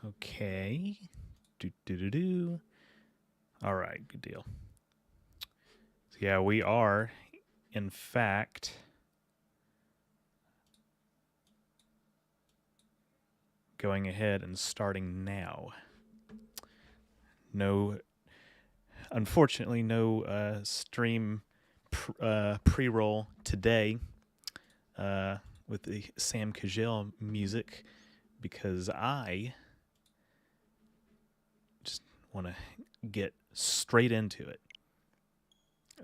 Okay. Do. All right, good deal. So yeah, we are, in fact, going ahead and starting now. No, unfortunately, no stream pre-roll today with the Sam Cagill music because I just want to get straight into it.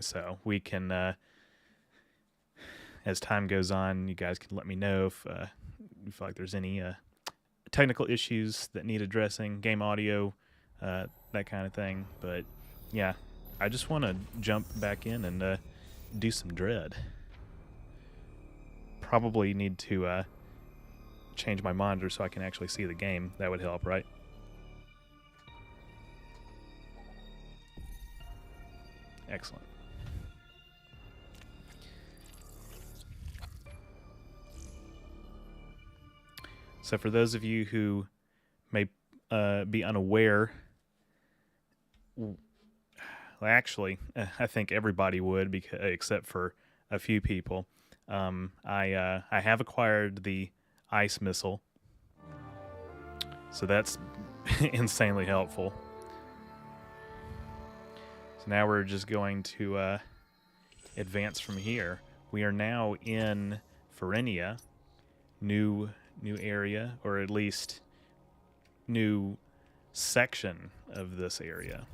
So we can, as time goes on, you guys can let me know if you feel like there's any technical issues that need addressing, game audio, that kind of thing. But yeah, I just want to jump back in and do some Dread. Probably need to change my monitor so I can actually see the game. That would help, right? Excellent. So for those of you who may be unaware, well, actually, I think everybody would, because, except for a few people. I have acquired the ice missile, so that's insanely helpful. So now we're just going to advance from here. We are now in Ferenia, new area, or at least new section of this area.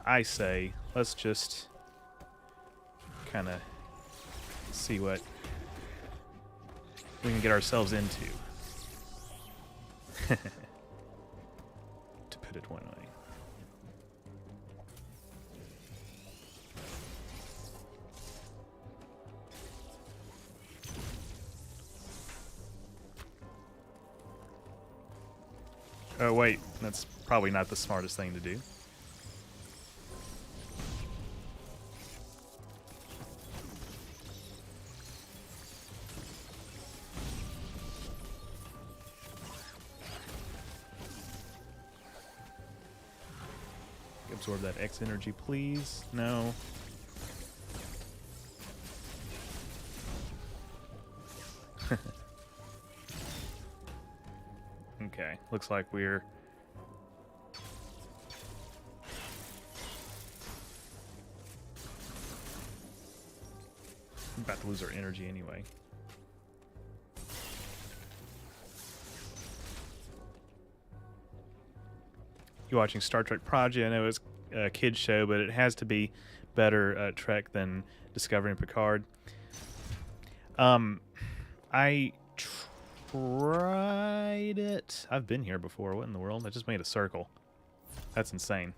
I say let's just kind of see what we can get ourselves into. To put it one way. Oh wait, that's probably not the smartest thing to do. Absorb that X energy, please. No. Okay, looks like we're about to lose our energy anyway. You watching Star Trek Prodigy? I know it's a kid's show, but it has to be better Trek than Discovery and Picard. I tried it. I've been here before. What in the world? I just made a circle. That's insane.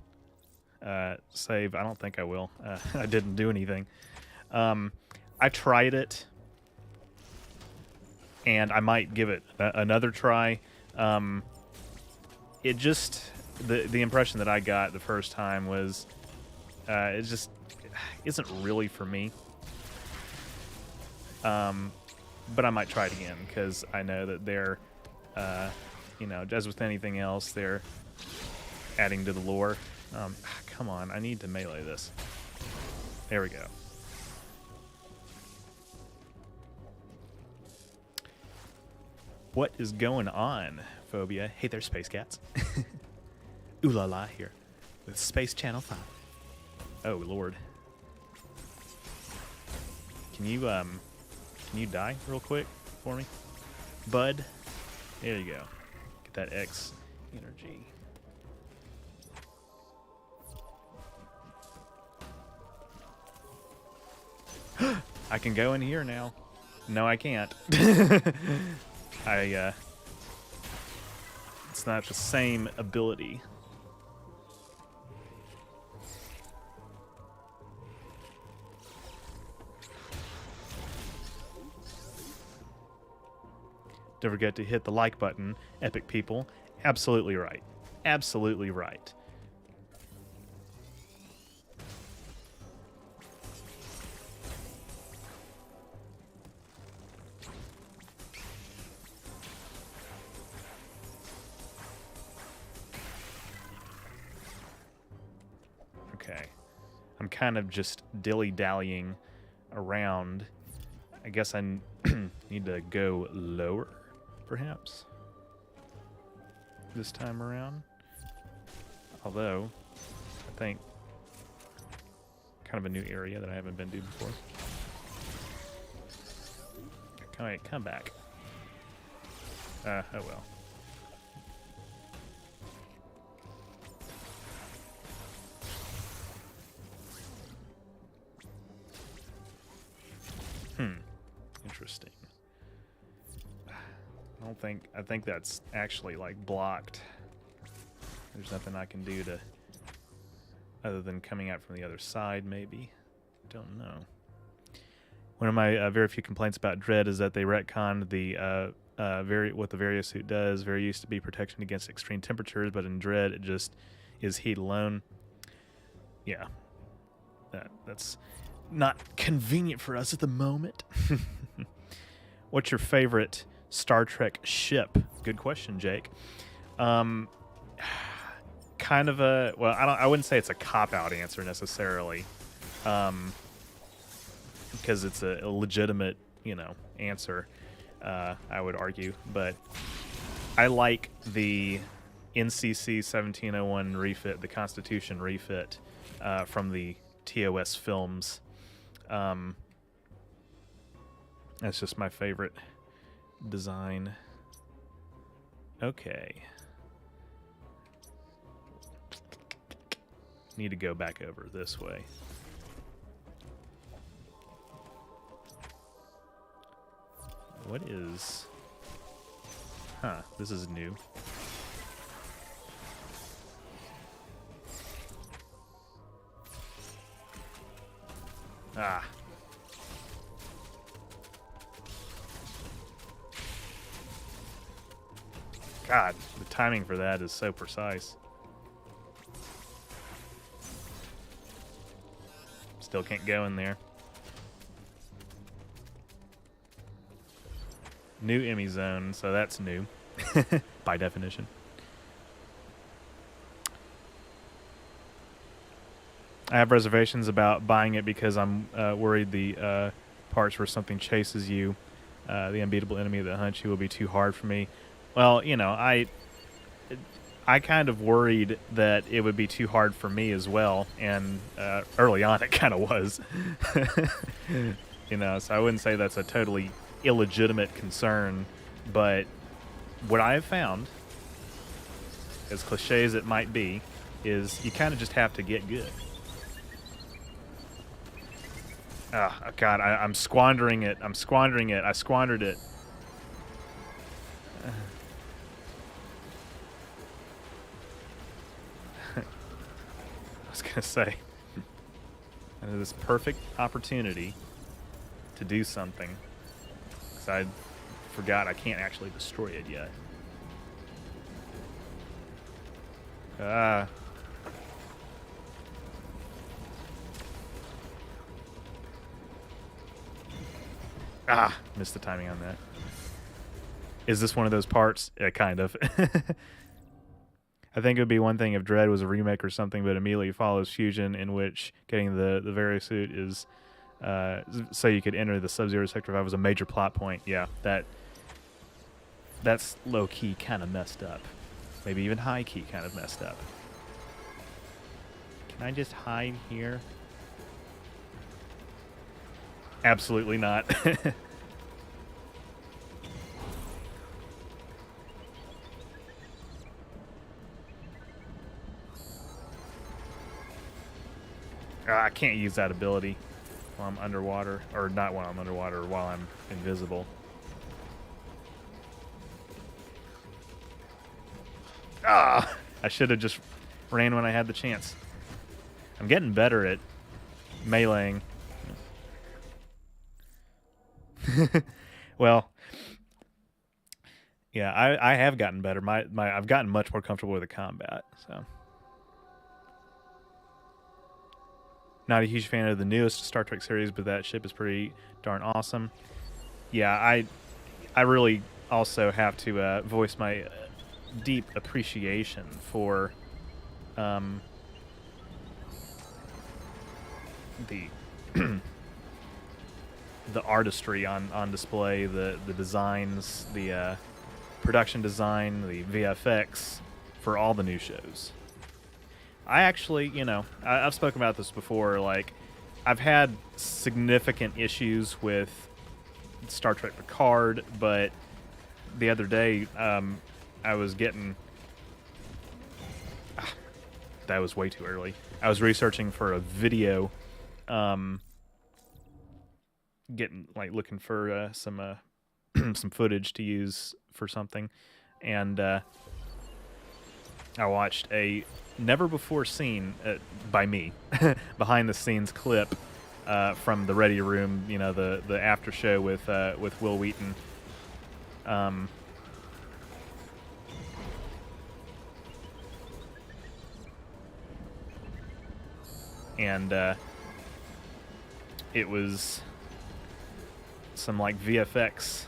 Save. I don't think I will. I didn't do anything. I tried it, and I might give it another try. It just the impression that I got the first time was it just isn't really for me. But I might try it again because I know that they're, as with anything else, they're adding to the lore. Come on, I need to melee this. There we go. What is going on, Phobia? Hey there, Space Cats. Ooh la la here with Space Channel 5. Oh, Lord. Can you die real quick for me? Bud? There you go. Get that X energy. I can go in here now. No, I can't. It's not the same ability. Don't forget to hit the like button, epic people. Absolutely right. Absolutely right. I'm kind of just dilly-dallying around. I guess I need to go lower, perhaps, this time around. Although, I think kind of a new area that I haven't been to before. Come back. Oh well. Interesting. I think that's actually like blocked. There's nothing I can do to, other than coming out from the other side, maybe. Don't know. One of my very few complaints about Dread is that they retconned the what the Variosuit does. Very used to be protection against extreme temperatures, but in Dread it just is heat alone. Yeah, that's not convenient for us at the moment. What's your favorite Star Trek ship? Good question, Jake. Kind of a, well, I wouldn't say it's a cop-out answer necessarily, because it's a legitimate, answer. I would argue, but I like the NCC 1701 refit, the Constitution refit from the TOS films. That's just my favorite design. Okay. Need to go back over this way. What is... Huh, this is new. Ah. God, the timing for that is so precise. Still can't go in there. New Emmy zone, so that's new by definition. I have reservations about buying it because I'm worried the parts where something chases you, the unbeatable enemy that hunts you, will be too hard for me. Well, I kind of worried that it would be too hard for me as well, and early on it kind of was. So I wouldn't say that's a totally illegitimate concern, but what I have found, as cliche as it might be, is you kind of just have to get good. Oh, God, I'm squandering it. I squandered it. I was going to say, I had this perfect opportunity to do something. Because I forgot I can't actually destroy it yet. Missed the timing on that. Is this one of those parts? Kind of. I think it would be one thing if Dread was a remake or something, but immediately follows Fusion, in which getting the Variosuit is so you could enter the Sub-Zero Sector 5 was a major plot point. Yeah, that's low-key kind of messed up. Maybe even high-key kind of messed up. Can I just hide here? Absolutely not. I can't use that ability while I'm underwater, or not while I'm underwater, while I'm invisible. I should have just ran when I had the chance. I'm getting better at meleeing. Well, yeah, I have gotten better. I've gotten much more comfortable with the combat. So, not a huge fan of the newest Star Trek series, but that ship is pretty darn awesome. Yeah, I really also have to voice my deep appreciation for the the artistry on display, the designs, the production design, the VFX for all the new shows. I actually, I've spoken about this before. Like, I've had significant issues with Star Trek Picard, but the other day, I was getting. That was way too early. I was researching for a video, looking for some some footage to use for something, and I watched a never before seen by me behind the scenes clip from the Ready Room, the after show with Will Wheaton. And it was some like VFX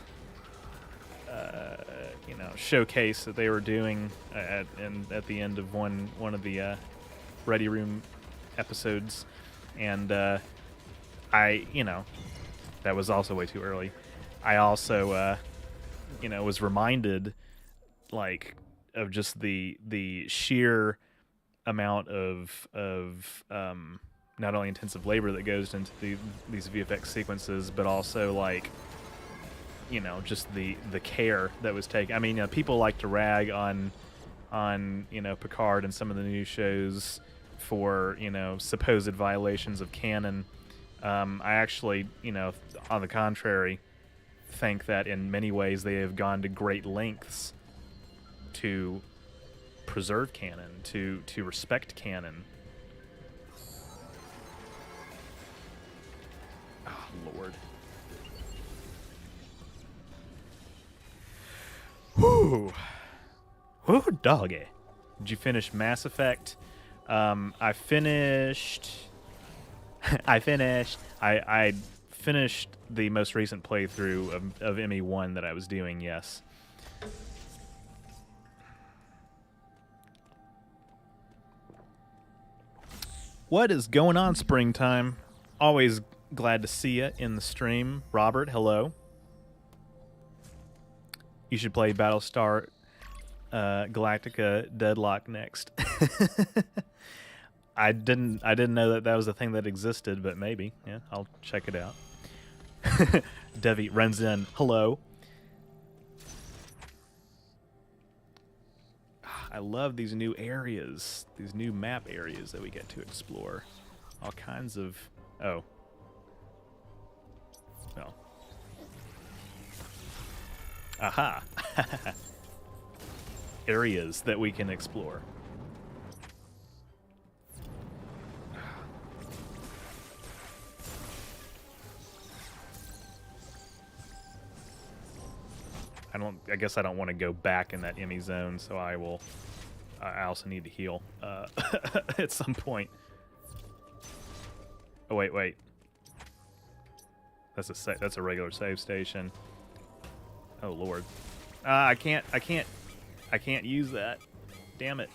showcase that they were doing at the end of one of the Ready Room episodes, and that was also way too early. I also was reminded of just the sheer amount of not only intensive labor that goes into these VFX sequences, but also just the care that was taken. I mean, people like to rag on Picard and some of the new shows for supposed violations of canon. I actually, on the contrary, think that in many ways they have gone to great lengths to preserve canon, to respect canon. Oh, Lord. Whew. Whew, doggy. Did you finish Mass Effect? I finished... I finished the most recent playthrough of ME1 that I was doing, yes. What is going on, Springtime? Always glad to see you in the stream. Robert, hello. You should play Battlestar Galactica Deadlock next. I didn't know that was a thing that existed, but maybe. Yeah, I'll check it out. Devi Renzin, hello. I love these new areas, these new map areas that we get to explore. All kinds of... Oh. Well. Aha. Areas that we can explore. I guess I don't want to go back in that Emmy zone, so I will. I also need to heal at some point. Oh wait. That's a regular save station. Oh Lord, I can't use that. Damn it.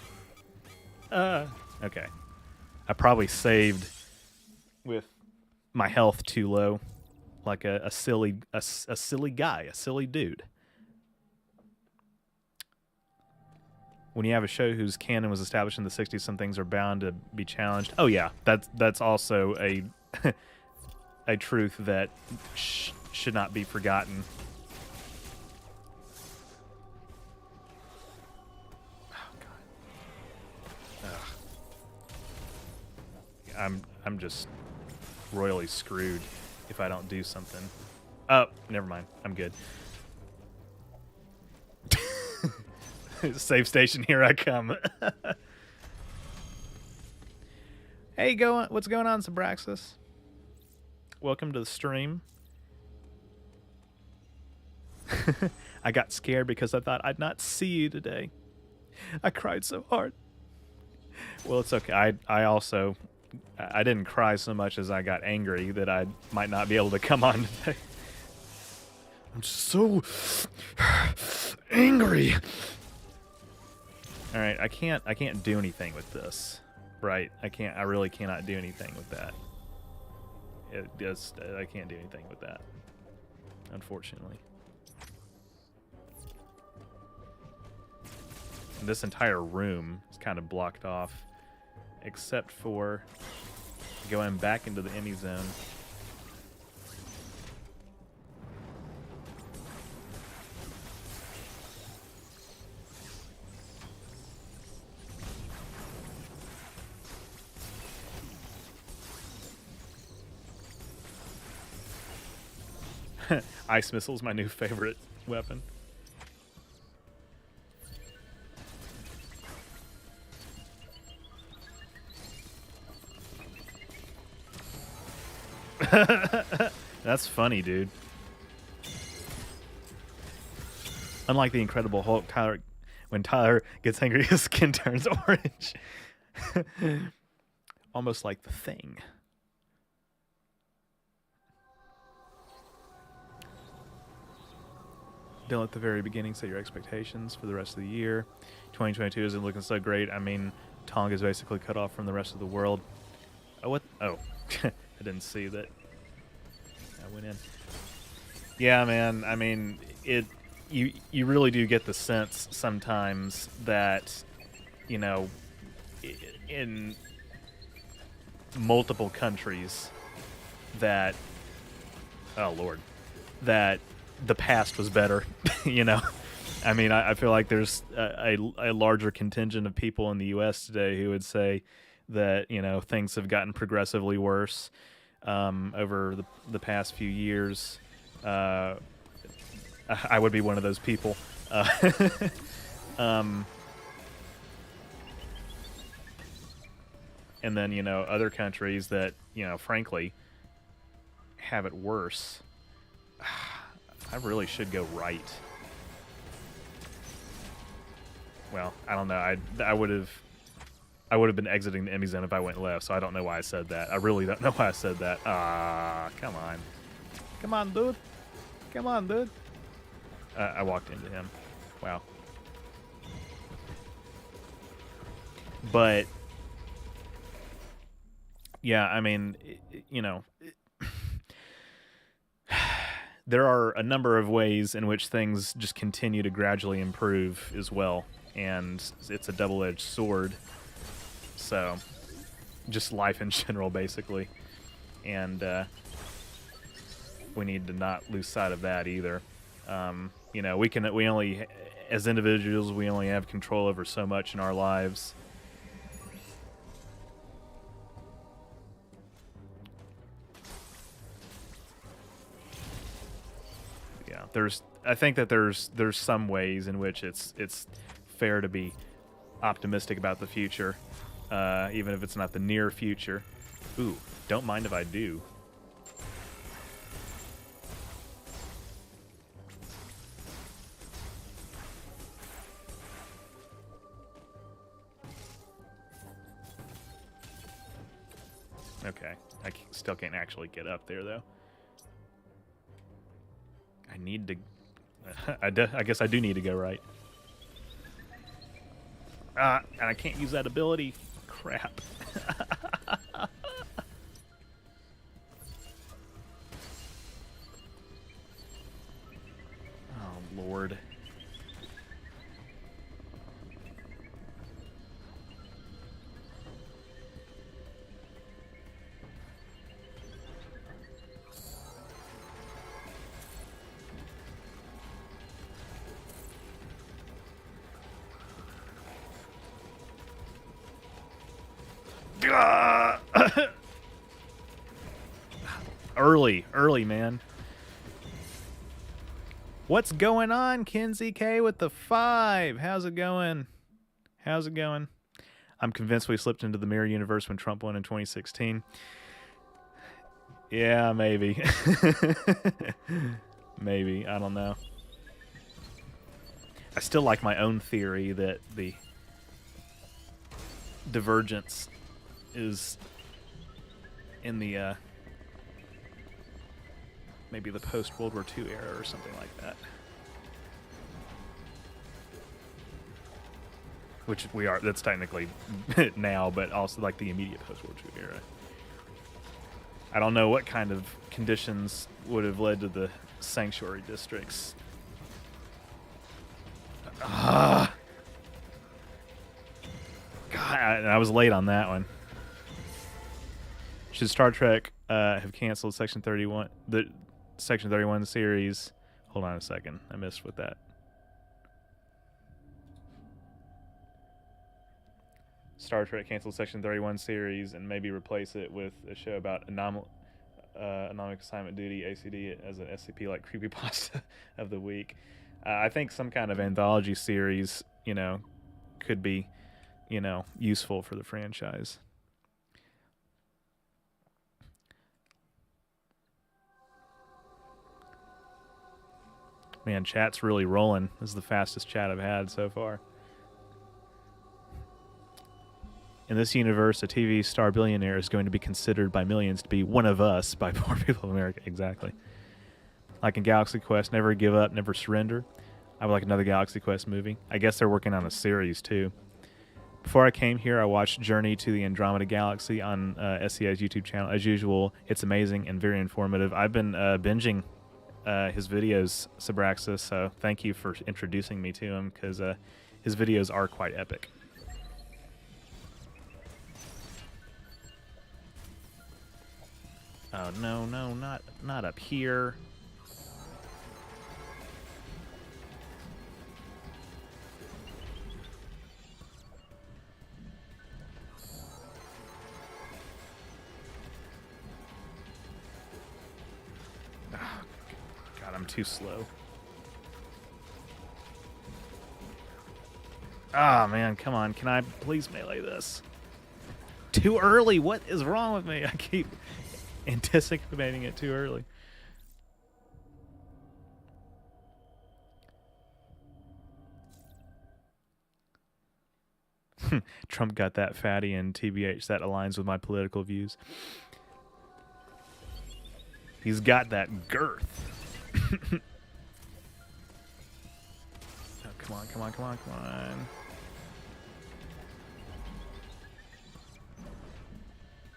Okay. I probably saved with my health too low, like a silly guy, a silly dude. When you have a show whose canon was established in the 60s, some things are bound to be challenged. Oh yeah, that's also a a truth that should not be forgotten. Oh god. I'm just royally screwed if I don't do something. Oh, never mind. I'm good. Save station, here I come. Hey, what's going on, Sabraxis? Welcome to the stream. I got scared because I thought I'd not see you today. I cried so hard. Well, it's okay. I didn't cry so much as I got angry that I might not be able to come on today. I'm so angry. All right, I can't do anything with this, right? I really cannot do anything with that. I can't do anything with that, unfortunately. And this entire room is kind of blocked off, except for going back into the enemy zone. Ice missile's my new favorite weapon. That's funny, dude. Unlike the Incredible Hulk, when Tyler gets angry, his skin turns orange. Almost like the Thing. Don't at the very beginning set your expectations for the rest of the year. 2022 isn't looking so great. I mean, Tonga's basically cut off from the rest of the world. Oh, what? Oh, I didn't see that. I went in. Yeah, man. I mean, you really do get the sense sometimes that, you know, in multiple countries that, oh Lord, that the past was better. You know, I mean, I feel like there's a larger contingent of people in the U.S. today who would say that, you know, things have gotten progressively worse over the past few years. I would be one of those people. And then, you know, other countries that, you know, frankly, have it worse. I really should go right. Well, I don't know. I would have been exiting the enemy zone if I went left, so I don't know why I said that. I really don't know why I said that. Come on. Come on, dude. Come on, dude. I walked into him. Wow. But yeah, I mean, you know, there are a number of ways in which things just continue to gradually improve as well, and it's a double-edged sword. So, just life in general, basically, and we need to not lose sight of that either. You know, we only, as individuals, we only have control over so much in our lives. I think that there's some ways in which it's fair to be optimistic about the future, even if it's not the near future. Ooh, don't mind if I do. Okay, I still can't actually get up there though. I need to. I guess I do need to go right. And I can't use that ability. Crap. Oh, Lord. Early, man. What's going on, Kinsey K with the 5? How's it going? How's it going? I'm convinced we slipped into the mirror universe when Trump won in 2016. Yeah, maybe. Maybe. I don't know. I still like my own theory that the divergence is in the maybe the post-World War II era or something like that. Which we are, that's technically now, but also like the immediate post-World II era. I don't know what kind of conditions would have led to the sanctuary districts. God, I was late on that one. Should Star Trek have canceled Section 31, the Section 31 series? Hold on a second. I missed with that. Star Trek canceled Section 31 series and maybe replace it with a show about anomic assignment duty, ACD, as an SCP like creepypasta of the week. I think some kind of anthology series, could be, useful for the franchise. Man, chat's really rolling. This is the fastest chat I've had so far. In this universe, a TV star billionaire is going to be considered by millions to be one of us by poor people of America. Exactly. Like in Galaxy Quest, never give up, never surrender. I would like another Galaxy Quest movie. I guess they're working on a series, too. Before I came here, I watched Journey to the Andromeda Galaxy on SCI's YouTube channel. As usual, it's amazing and very informative. I've been binging his videos, Sabraxis, so thank you for introducing me to him, because his videos are quite epic. Oh, no, not up here. Oh, God, I'm too slow. Ah, man, come on. Can I please melee this? Too early? What is wrong with me? I keep anticipating it too early. Trump got that fatty, and TBH, that aligns with my political views. He's got that girth. Oh, come on, come on, come on, come on.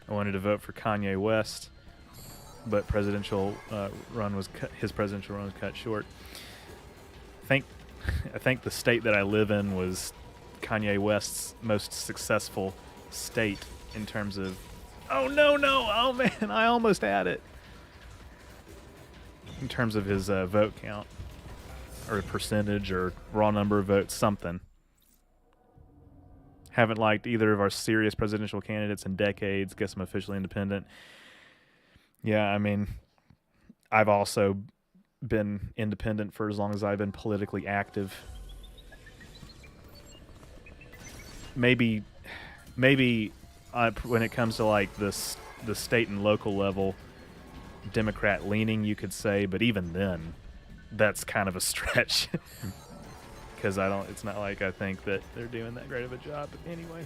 I wanted to vote for Kanye West, but his presidential run was cut short. I think the state that I live in was Kanye West's most successful state in terms of... Oh, no. Oh, man, I almost had it. In terms of his vote count, or percentage, or raw number of votes, something. Haven't liked either of our serious presidential candidates in decades. Guess I'm officially independent. Yeah, I mean, I've also been independent for as long as I've been politically active. Maybe when it comes to like the state and local level, Democrat leaning, you could say, but even then, that's kind of a stretch. Because it's not like I think that they're doing that great of a job. But anyway.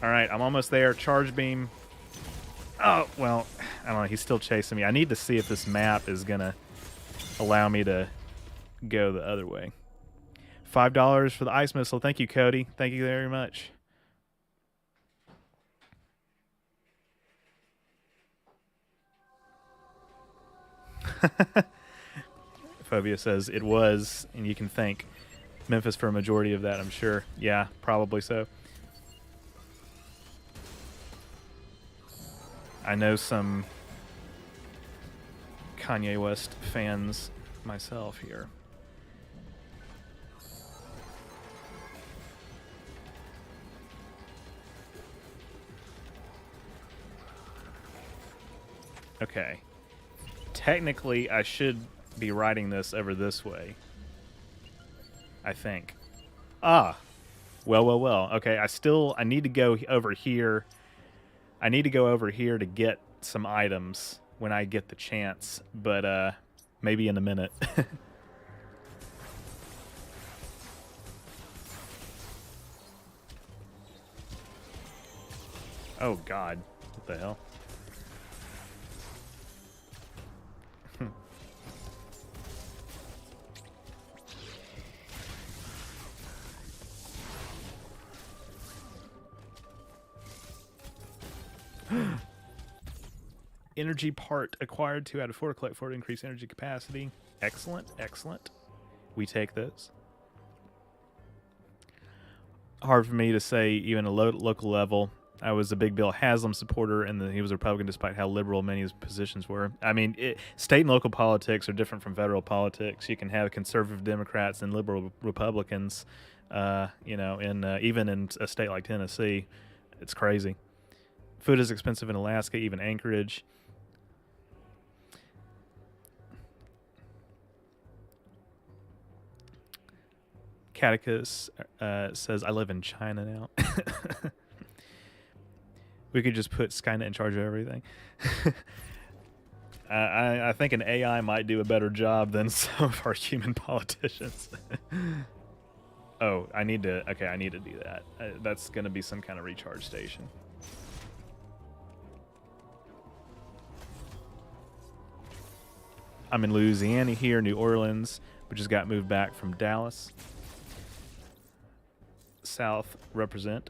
All right, I'm almost there. Charge beam. Oh, well, I don't know. He's still chasing me. I need to see if this map is going to allow me to go the other way. $5 for the ice missile. Thank you, Cody. Thank you very much. Phobia says it was, and you can thank Memphis for a majority of that, I'm sure. Yeah, probably so. I know some Kanye West fans myself here. Okay. Technically, I should be writing this over this way. I think. Ah. Well. Okay, I need to go over here. I need to go over here to get some items when I get the chance, but maybe in a minute. Oh, God. What the hell? Energy part acquired 2 out of 4. Collect 4 to increase energy capacity. Excellent, excellent. We take those. Hard for me to say even a local level. I was a big Bill Haslam supporter, and he was a Republican despite how liberal many of his positions were. I mean, state and local politics are different from federal politics. You can have conservative Democrats and liberal Republicans, even in a state like Tennessee. It's crazy. Food is expensive in Alaska, even Anchorage. Catechus says, I live in China now. We could just put Skynet in charge of everything. I think an AI might do a better job than some of our human politicians. Oh, I need to do that. That's going to be some kind of recharge station. I'm in Louisiana here, New Orleans, which just got moved back from Dallas. South represent.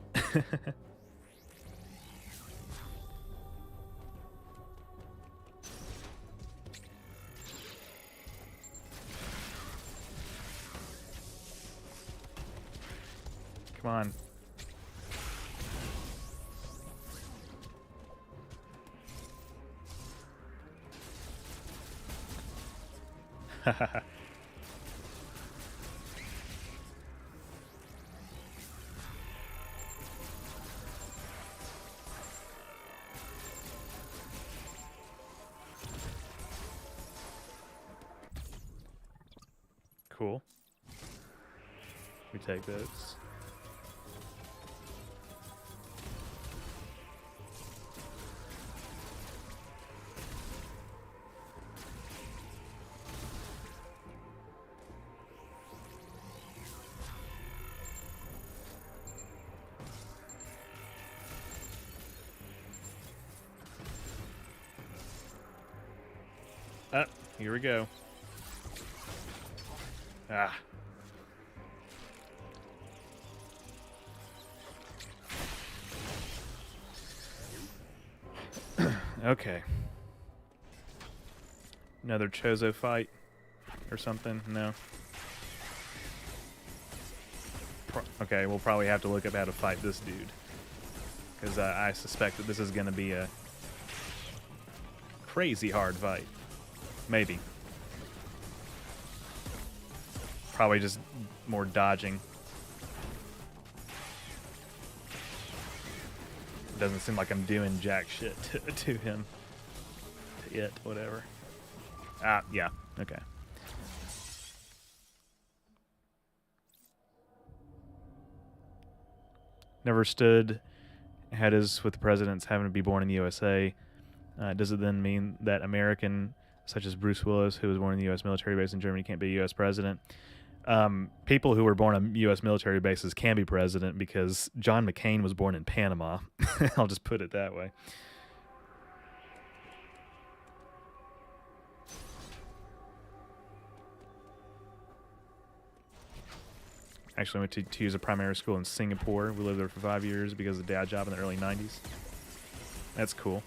Come on. Cool. We take those. Here we go. Ah. Okay. Another Chozo fight or something? No. Okay, we'll probably have to look up how to fight this dude. Because I suspect that this is going to be a crazy hard fight. Maybe. Probably just more dodging. Doesn't seem like I'm doing jack shit to him. To it, whatever. Yeah, okay. Never stood had as with the presidents having to be born in the USA. Does it then mean that American, such as Bruce Willis, who was born in the U.S. military base in Germany, can't be a U.S. president? People who were born on U.S. military bases can be president because John McCain was born in Panama. I'll just put it that way. Actually, I went to use a primary school in Singapore. We lived there for 5 years because of the dad job in the early 90s. That's cool.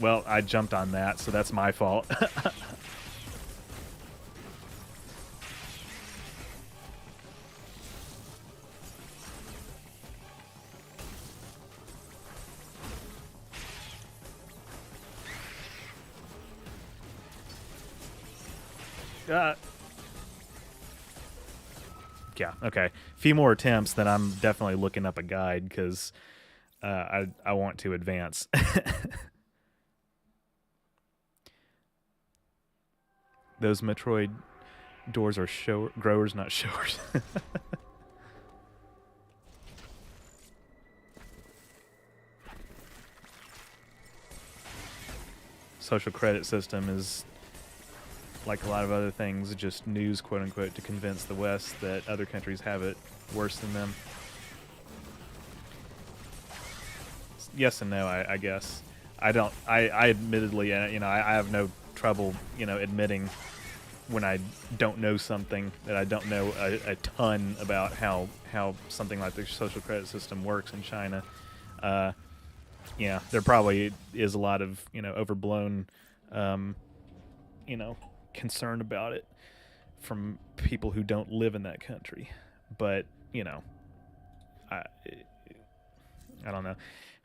Well, I jumped on that, so that's my fault. Yeah, okay. A few more attempts, then I'm definitely looking up a guide, because I want to advance. Those Metroid doors are growers, not showers. Social credit system is, like a lot of other things, just news, quote unquote, to convince the West that other countries have it worse than them. Yes and no, I guess. I admittedly, I have no trouble, admitting when I don't know something, that I don't know a ton about how something like the social credit system works in China. Yeah, there probably is a lot of overblown, concern about it from people who don't live in that country. But I I don't know.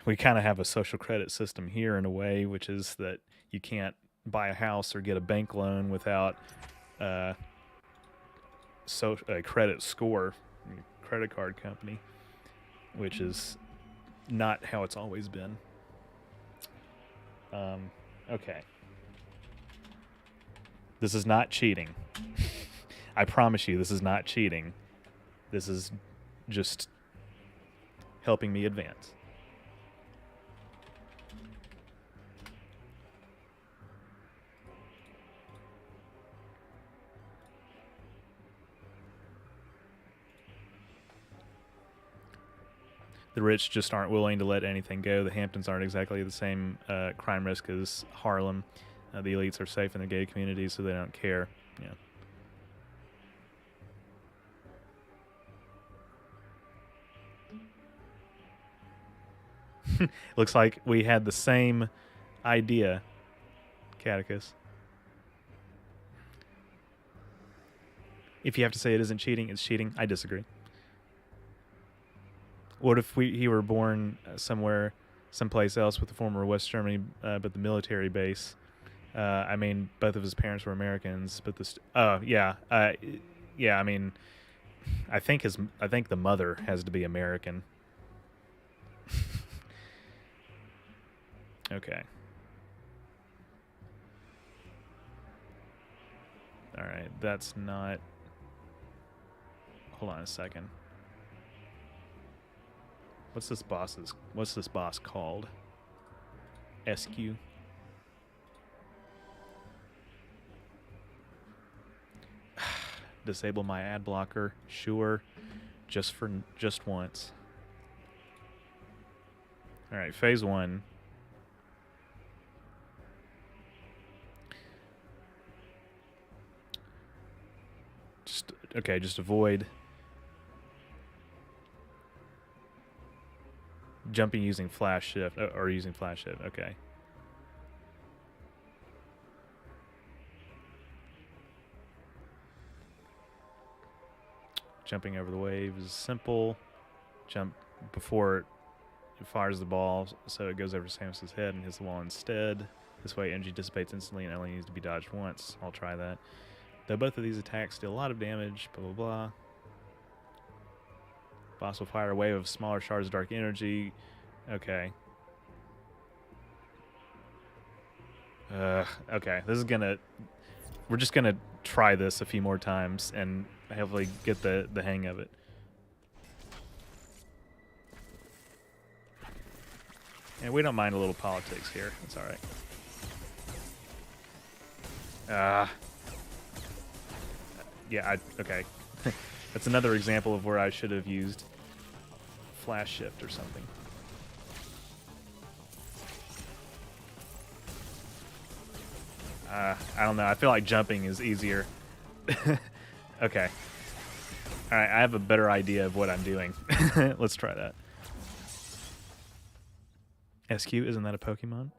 We kind of have a social credit system here in a way, which is that you can't buy a house or get a bank loan without a credit score, credit card company, which is not how it's always been. Okay. This is not cheating. I promise you, this is not cheating. This is just helping me advance. The rich just aren't willing to let anything go. The Hamptons aren't exactly the same crime risk as Harlem. The elites are safe in the gay community, so they don't care. Yeah. Looks like we had the same idea, Catechus. If you have to say it isn't cheating, it's cheating. I disagree. What if he were born someplace else with the former West Germany, but the military base? I mean, both of his parents were Americans, but yeah. I mean, I think the mother has to be American. Okay. All right, that's not. Hold on a second. What's this boss called? SQ. Disable my ad blocker. Sure. Just once. All right, phase 1. Just avoid jumping using flash shift or using flash shift. Okay. Jumping over the wave is simple. Jump before it fires the ball, so it goes over Samus's head and hits the wall instead. This way energy dissipates instantly and only needs to be dodged once. I'll try that. Though both of these attacks deal a lot of damage, blah blah blah. Boss will fire a wave of smaller shards of dark energy. Okay. Okay, we're just gonna try this a few more times and hopefully get the hang of it. And we don't mind a little politics here. It's all right. Yeah, okay. That's another example of where I should have used flash shift or something. I don't know. I feel like jumping is easier. Okay. All right, I have a better idea of what I'm doing. Let's try that. SQ, isn't that a Pokemon?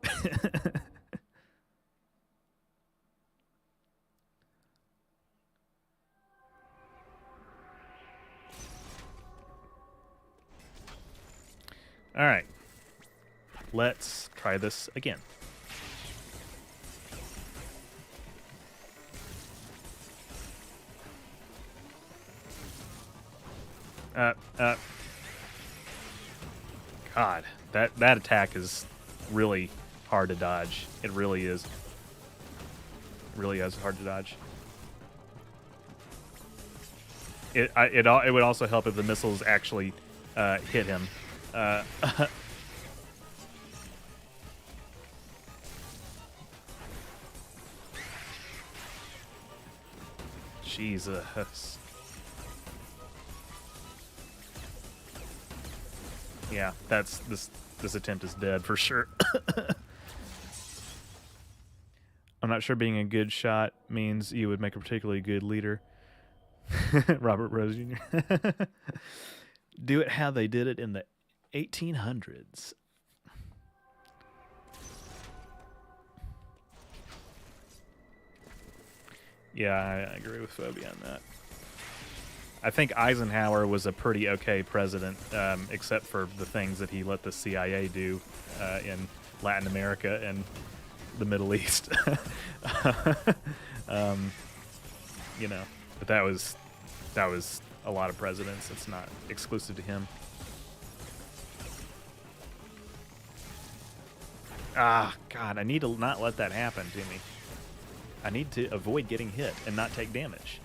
All right. Let's try this again. God, that attack is really hard to dodge. It really is. Really is hard to dodge. It would also help if the missiles actually hit him. Jesus. Yeah, this attempt is dead for sure. I'm not sure being a good shot means you would make a particularly good leader. Robert Rose Jr. Do it how they did it in the 1800s. Yeah, I agree with Phobia on that. I think Eisenhower was a pretty okay president, except for the things that he let the CIA do in Latin America and the Middle East. You know, but that was a lot of presidents. It's not exclusive to him. Ah, God, I need to not let that happen to me. I need to avoid getting hit and not take damage.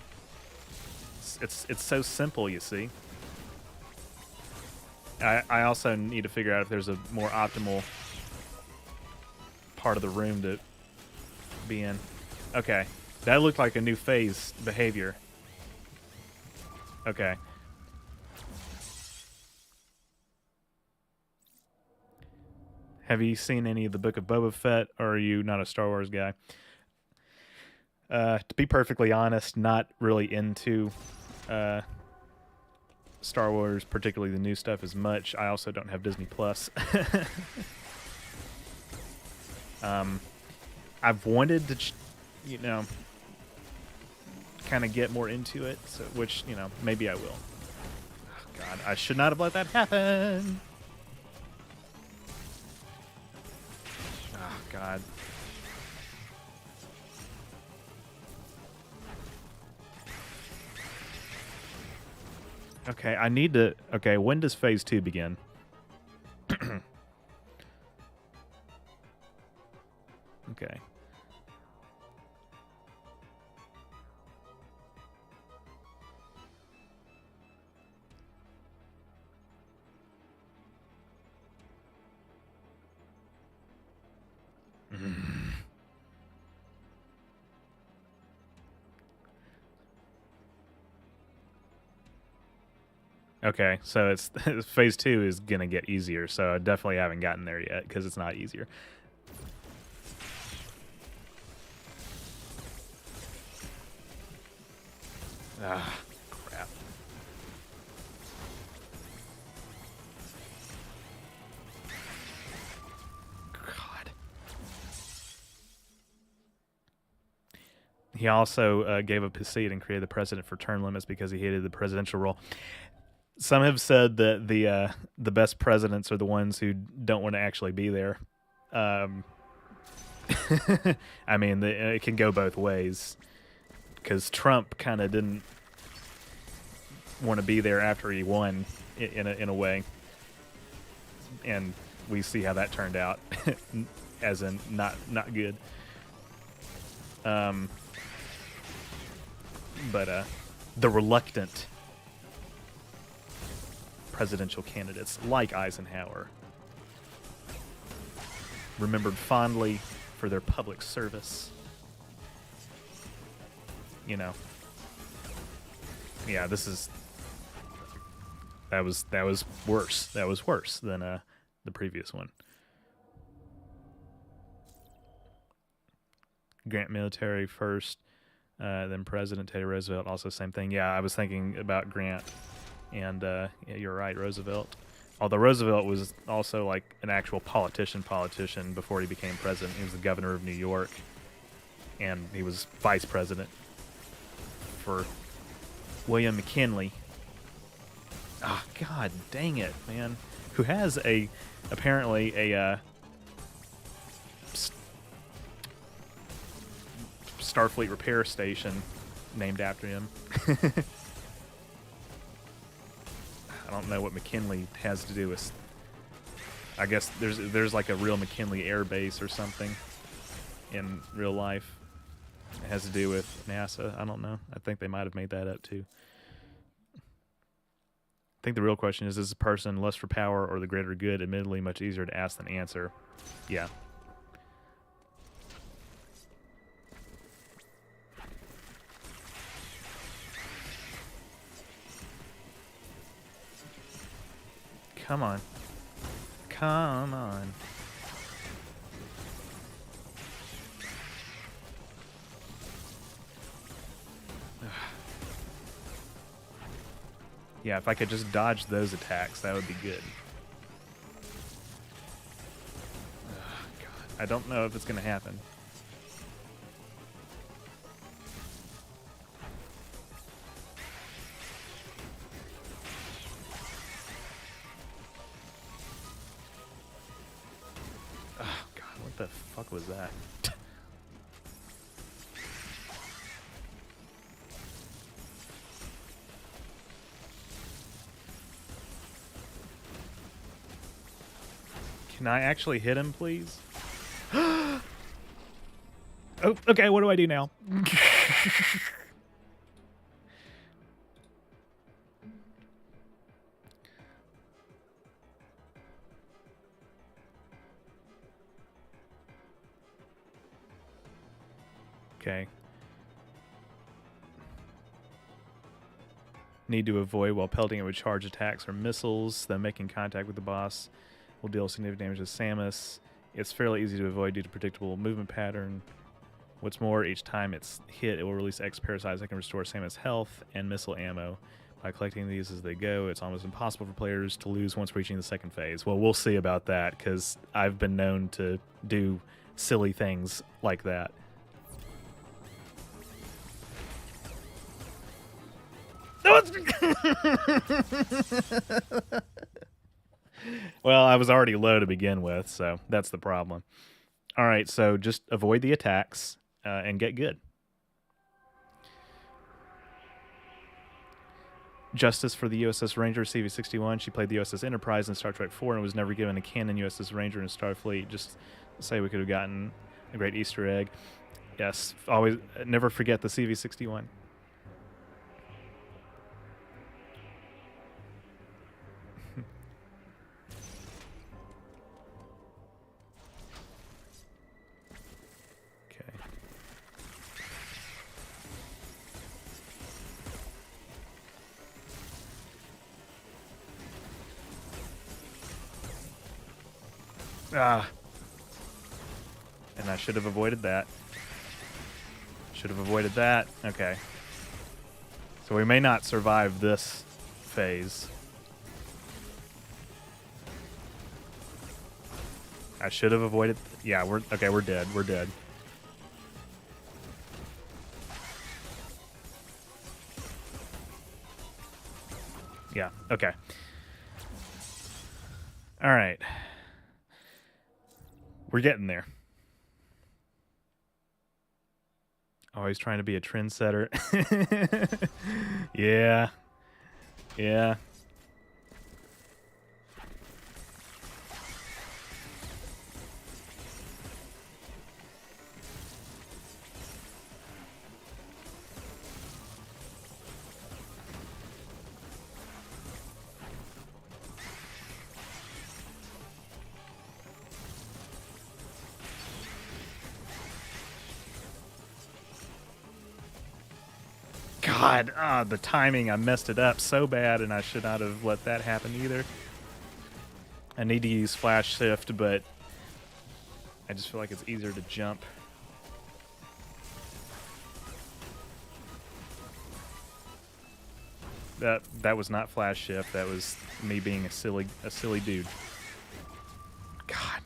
It's so simple, you see. I also need to figure out if there's a more optimal part of the room to be in. Okay, that looked like a new phase behavior. Okay. Have you seen any of the Book of Boba Fett, or are you not a Star Wars guy? To be perfectly honest, not really into Star Wars, particularly the new stuff, as much. I also don't have Disney Plus. I've wanted to, kind of get more into it, so, which, maybe I will. Oh, God, I should not have let that happen. Oh, God. Okay, I need to... Okay, when does Phase 2 begin? Okay. Okay, so it's Phase 2 is gonna get easier, so I definitely haven't gotten there yet because it's not easier. Ah, crap. God. He also gave up his seat and created the precedent for term limits because he hated the presidential role. Some have said that the best presidents are the ones who don't want to actually be there. I mean, it can go both ways. Because Trump kind of didn't want to be there after he won, in a way, and we see how that turned out, as in not good. But the reluctant presidential candidates like Eisenhower, remembered fondly for their public service. Yeah, that was worse. That was worse than the previous one. Grant military first, then President Teddy Roosevelt, also same thing. Yeah, I was thinking about Grant, and yeah, you're right, Roosevelt. Although Roosevelt was also like an actual politician before he became president. He was the governor of New York, and he was vice president for William McKinley. Ah, oh, God dang it, man. Who has apparently a Starfleet repair station named after him. I don't know what McKinley has to do with... I guess there's like a real McKinley Air Base or something in real life. It has to do with NASA. I don't know. I think they might have made that up too. I think the real question is this person lust for power or the greater good? Admittedly, much easier to ask than answer. Yeah. Come on. Come on. Yeah, if I could just dodge those attacks, that would be good. Oh, God. I don't know if it's going to happen. Oh, God, what the fuck was that? Can I actually hit him, please? Oh, okay, what do I do now? Okay. Need to avoid while pelting it with charge attacks or missiles, then making contact with the boss will deal significant damage to Samus. It's fairly easy to avoid due to predictable movement pattern. What's more, each time it's hit, it will release X parasites that can restore Samus' health and missile ammo. By collecting these as they go, it's almost impossible for players to lose once reaching the second phase. Well, we'll see about that, because I've been known to do silly things like that. Well, I was already low to begin with, so that's the problem. All right, so just avoid the attacks and get good. Justice for the USS Ranger CV-61. She played the USS Enterprise in Star Trek 4 and was never given a canon USS Ranger in Starfleet. Just say we could have gotten a great Easter egg. Yes, always never forget the CV-61. Ah. And I should have avoided that. Should have avoided that. Okay. So we may not survive this phase. I should have avoided. Yeah, we're okay. We're dead. We're dead. Yeah. Okay. All right. We're getting there. Always trying to be a trendsetter. Yeah. Yeah. God, the timing, I messed it up so bad, and I should not have let that happen either. I need to use Flash Shift, but I just feel like it's easier to jump. That was not Flash Shift. That was me being a silly dude. God.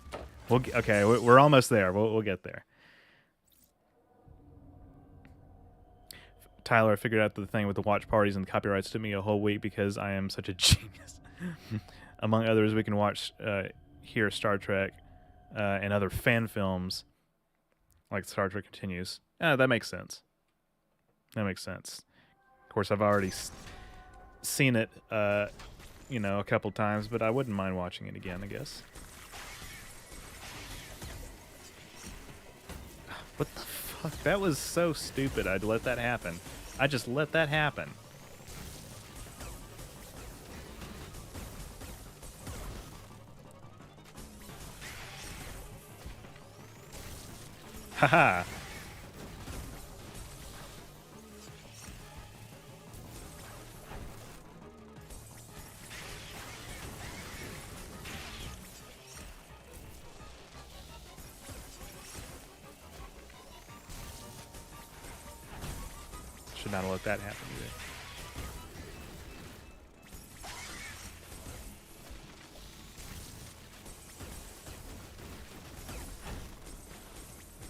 Okay, we're almost there. We'll get there. Tyler, I figured out the thing with the watch parties and the copyrights took me a whole week because I am such a genius. Among others, we can watch here Star Trek and other fan films like Star Trek Continues. That makes sense. That makes sense. Of course, I've already seen it, a couple times, but I wouldn't mind watching it again, I guess. What the fuck? That was so stupid. I'd let that happen. I just let that happen. Haha. Should not have let that happen either.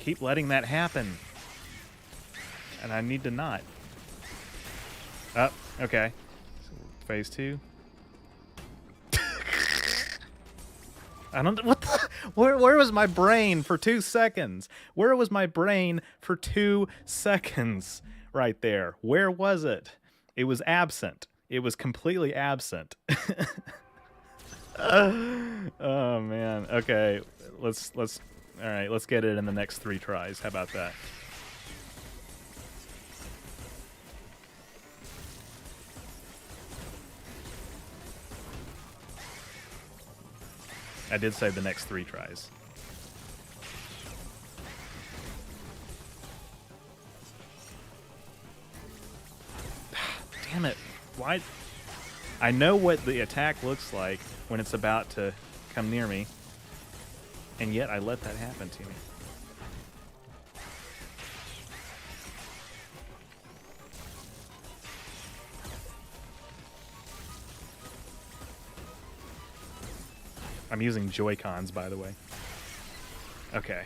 keep letting that happen. And I need to not. Oh, okay. So phase 2. I don't. What the? Where was my brain for 2 seconds? Where was my brain for 2 seconds? Right there. Where was it? It was absent. It was completely absent. Oh man. Okay. Let's. All right. Let's get it in the next 3 tries. How about that? I did say the next 3 tries. Damn it. Why? I know what the attack looks like when it's about to come near me, and yet I let that happen to me. I'm using Joy-Cons, by the way. Okay.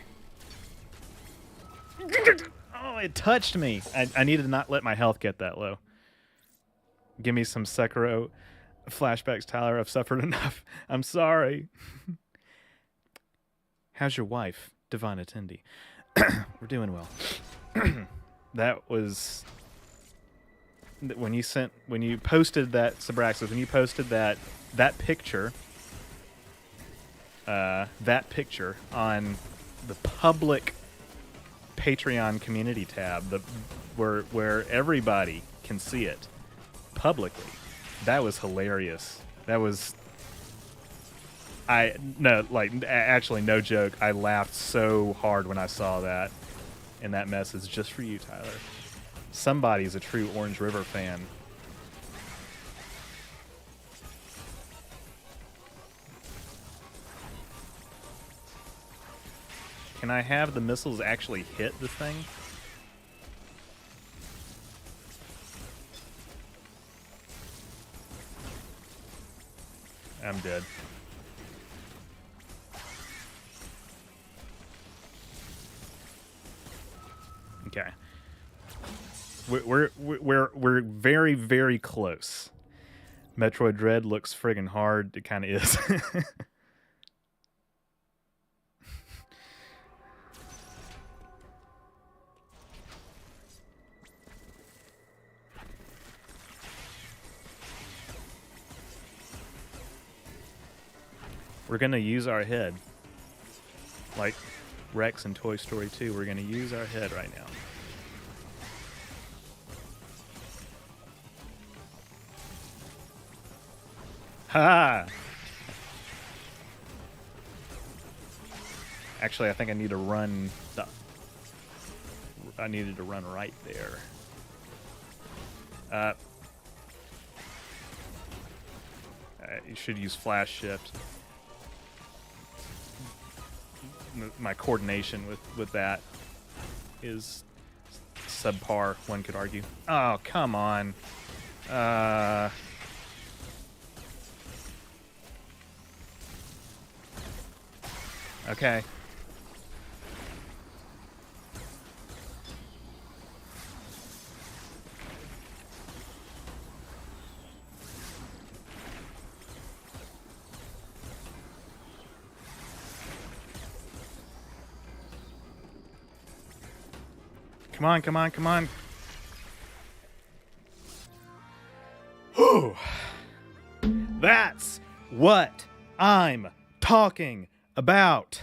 Oh, it touched me. I needed to not let my health get that low. Give me some Sekiro flashbacks, Tyler. I've suffered enough. I'm sorry. How's your wife, Divine Attendee? We're doing well. That was when you posted that, Sabraxis, when you posted that picture. That picture on the public Patreon community tab, where everybody can see it publicly. That was hilarious. That was actually no joke. I laughed so hard when I saw that, and that message just for you, Tyler. Somebody's a true Orange River fan. Can I have the missiles actually hit the thing? I'm dead. Okay. We're very, very close. Metroid Dread looks friggin' hard. It kind of is. We're gonna use our head. Like Rex in Toy Story 2, we're gonna use our head right now. Ha! Actually, I think I need to run I needed to run right there. You should use flash shift. My coordination with that is subpar, one could argue. Oh, come on. Okay. Come on, come on, come on. Whew. That's what I'm talking about.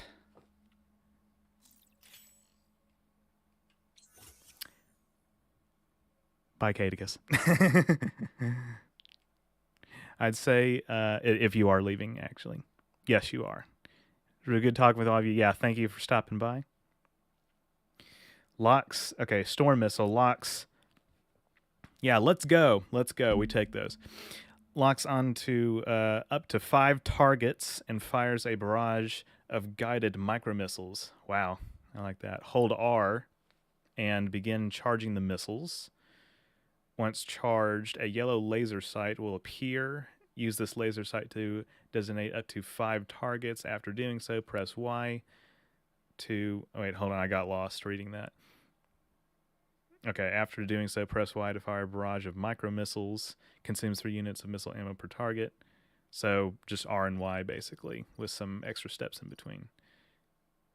Bye, Cadicus. I'd say if you are leaving, actually. Yes, you are. Really good talking with all of you. Yeah, thank you for stopping by. Locks. Okay, Storm Missile. Locks. Yeah, let's go. Let's go. We take those. Locks onto up to 5 targets and fires a barrage of guided micro-missiles. Wow, I like that. Hold R and begin charging the missiles. Once charged, a yellow laser sight will appear. Use this laser sight to designate up to 5 targets. After doing so, press Y to... Oh, wait, hold on. I got lost reading that. Okay, after doing so, press Y to fire a barrage of micro missiles. Consumes 3 units of missile ammo per target. So just R and Y, basically, with some extra steps in between.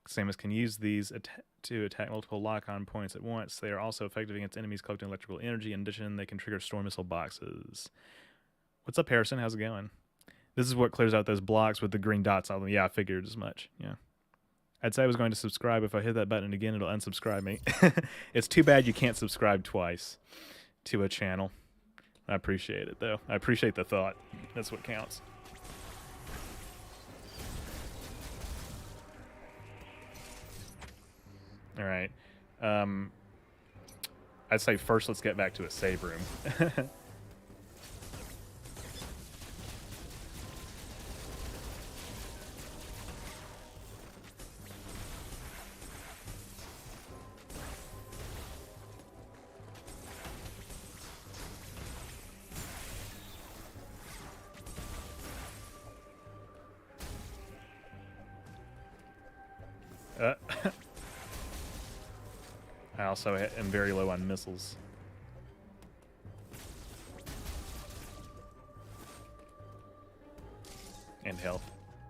Samus can use these to attack multiple lock-on points at once. They are also effective against enemies collecting electrical energy. In addition, they can trigger storm missile boxes. What's up, Harrison? How's it going? This is what clears out those blocks with the green dots on them. Yeah, I figured as much. Yeah. I'd say I was going to subscribe. If I hit that button again, it'll unsubscribe me. It's too bad you can't subscribe twice to a channel. I appreciate it, though. I appreciate the thought. That's what counts. All right. I'd say first let's get back to a save room. I also am very low on missiles. And health.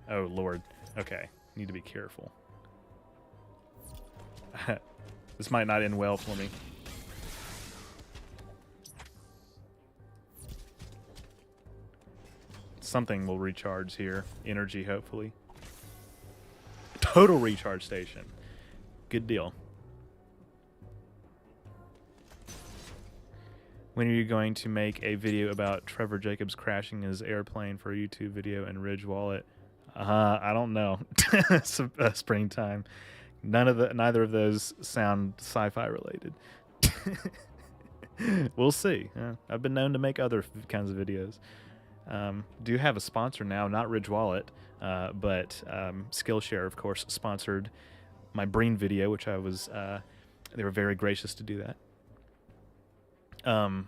Oh, Lord. Okay. Need to be careful. This might not end well for me. Something will recharge here. Energy, hopefully. Total recharge station. Good deal. When are you going to make a video about Trevor Jacobs crashing his airplane for a YouTube video and Ridge Wallet? I don't know. Springtime. Neither of those sound sci-fi related. We'll see. I've been known to make other kinds of videos. Do have a sponsor now, not Ridge Wallet, but Skillshare, of course, sponsored my Breen video, which I was. They were very gracious to do that. Yeah.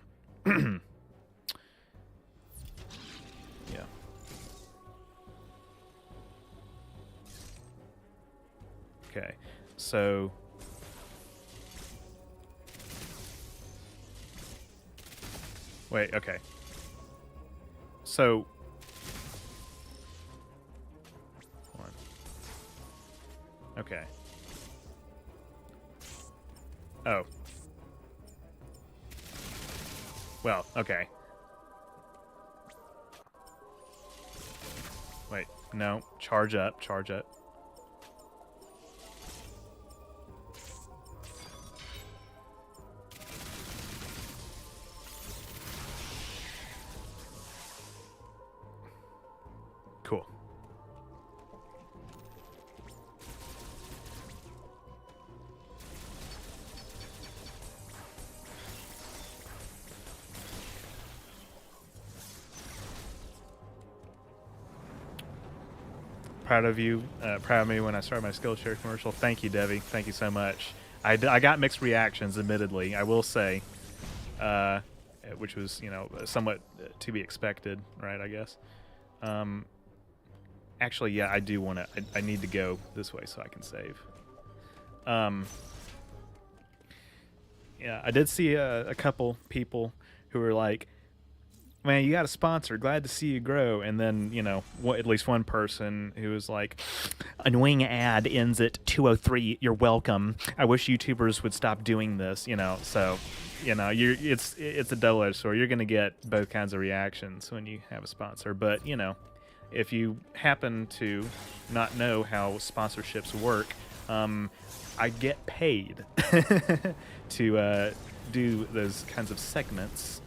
Okay, so wait, okay. So hold on. Okay. Oh. Well, okay. Wait, no. Charge up, charge up. Cool. Proud of you. Proud of me when I started my Skillshare commercial. Thank you, Debbie. Thank you so much. I got mixed reactions, admittedly. I will say, which was, you know, somewhat to be expected, right, I guess. Actually, yeah, I do want to... I need to go this way so I can save. Yeah, I did see a couple people who were like, man, you got a sponsor. Glad to see you grow. And then, you know, at least one person who was like, annoying ad ends at 2:03. You're welcome. I wish YouTubers would stop doing this. You know, so, you know, it's a double-edged sword. You're gonna get both kinds of reactions when you have a sponsor. But you know, if you happen to not know how sponsorships work, I get paid to do those kinds of segments.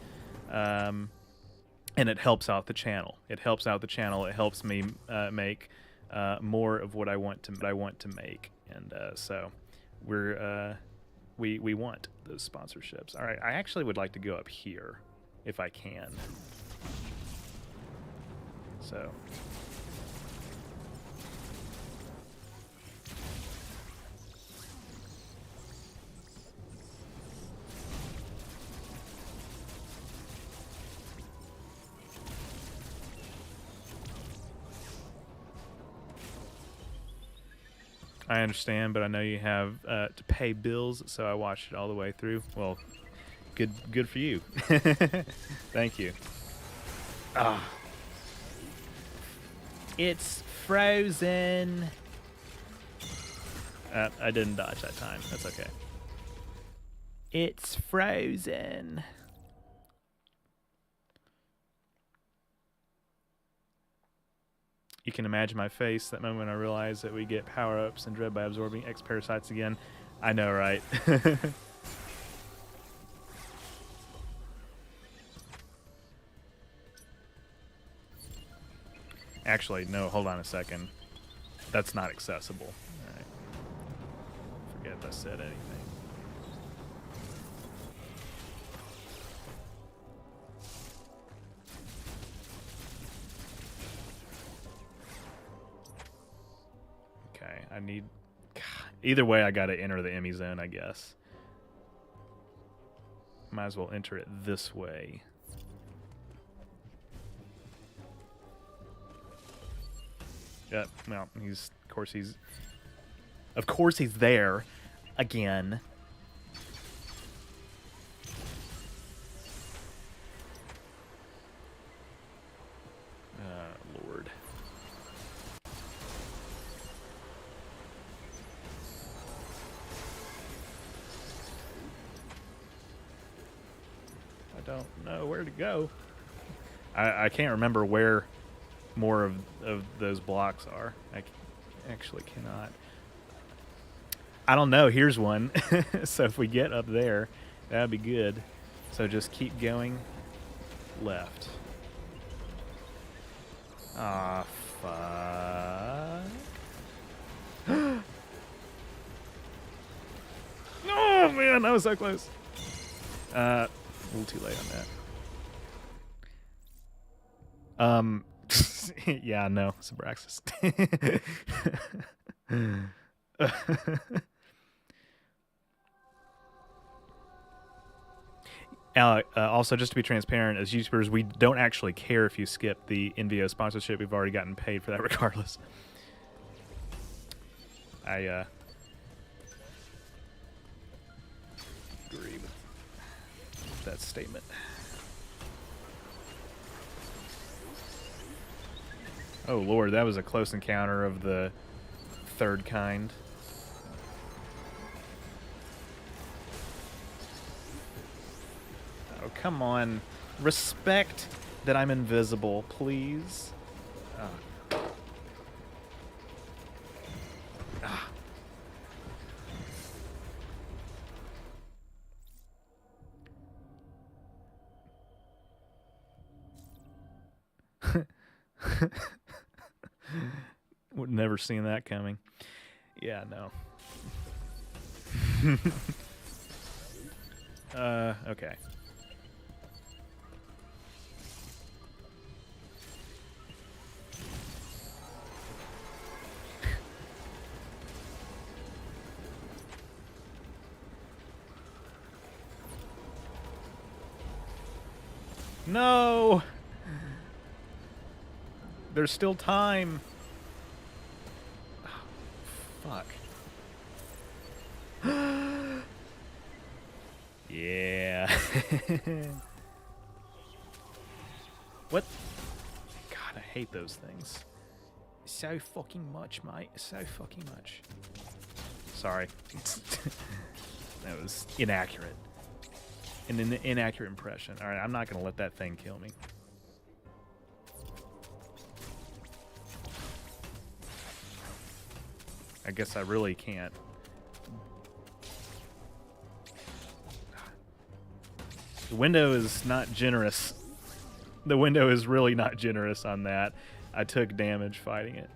And it helps out the channel. It helps out the channel. It helps me make more of what I want to make. And so we want those sponsorships. All right, I actually would like to go up here if I can. So. I understand, but I know you have to pay bills, so I watched it all the way through. Well, good for you. Thank you. Ah. It's frozen. I didn't dodge that time. That's okay. It's frozen. You can imagine my face that moment I realized that we get power-ups and dread by absorbing X parasites again. I know, right? Actually, no, hold on a second. That's not accessible. All right. Forget I said anything. Okay, I need... Either way, I gotta enter the Emmy zone, I guess. Might as well enter it this way. Yep, well, of course he's there again. Lord. I don't know where to go. I can't remember where more of those blocks are. I actually cannot. I don't know. Here's one. So if we get up there, that'd be good. So just keep going left. Ah, fuck. Oh, man, that was so close. A little too late on that. Yeah, no, Sabraxis. Also, just to be transparent, as YouTubers, we don't actually care if you skip the NVO sponsorship. We've already gotten paid for that regardless. I agree with that statement. Oh, Lord, that was a close encounter of the third kind. Oh, come on. Respect that I'm invisible, please. Would never seen that coming. Yeah, no. Okay. No! There's still time. Oh, fuck. Yeah. What? God, I hate those things. So fucking much, mate. So fucking much. Sorry. That was inaccurate. An inaccurate impression. Alright, I'm not going to let that thing kill me. I guess I really can't. The window is not generous. The window is really not generous on that. I took damage fighting it.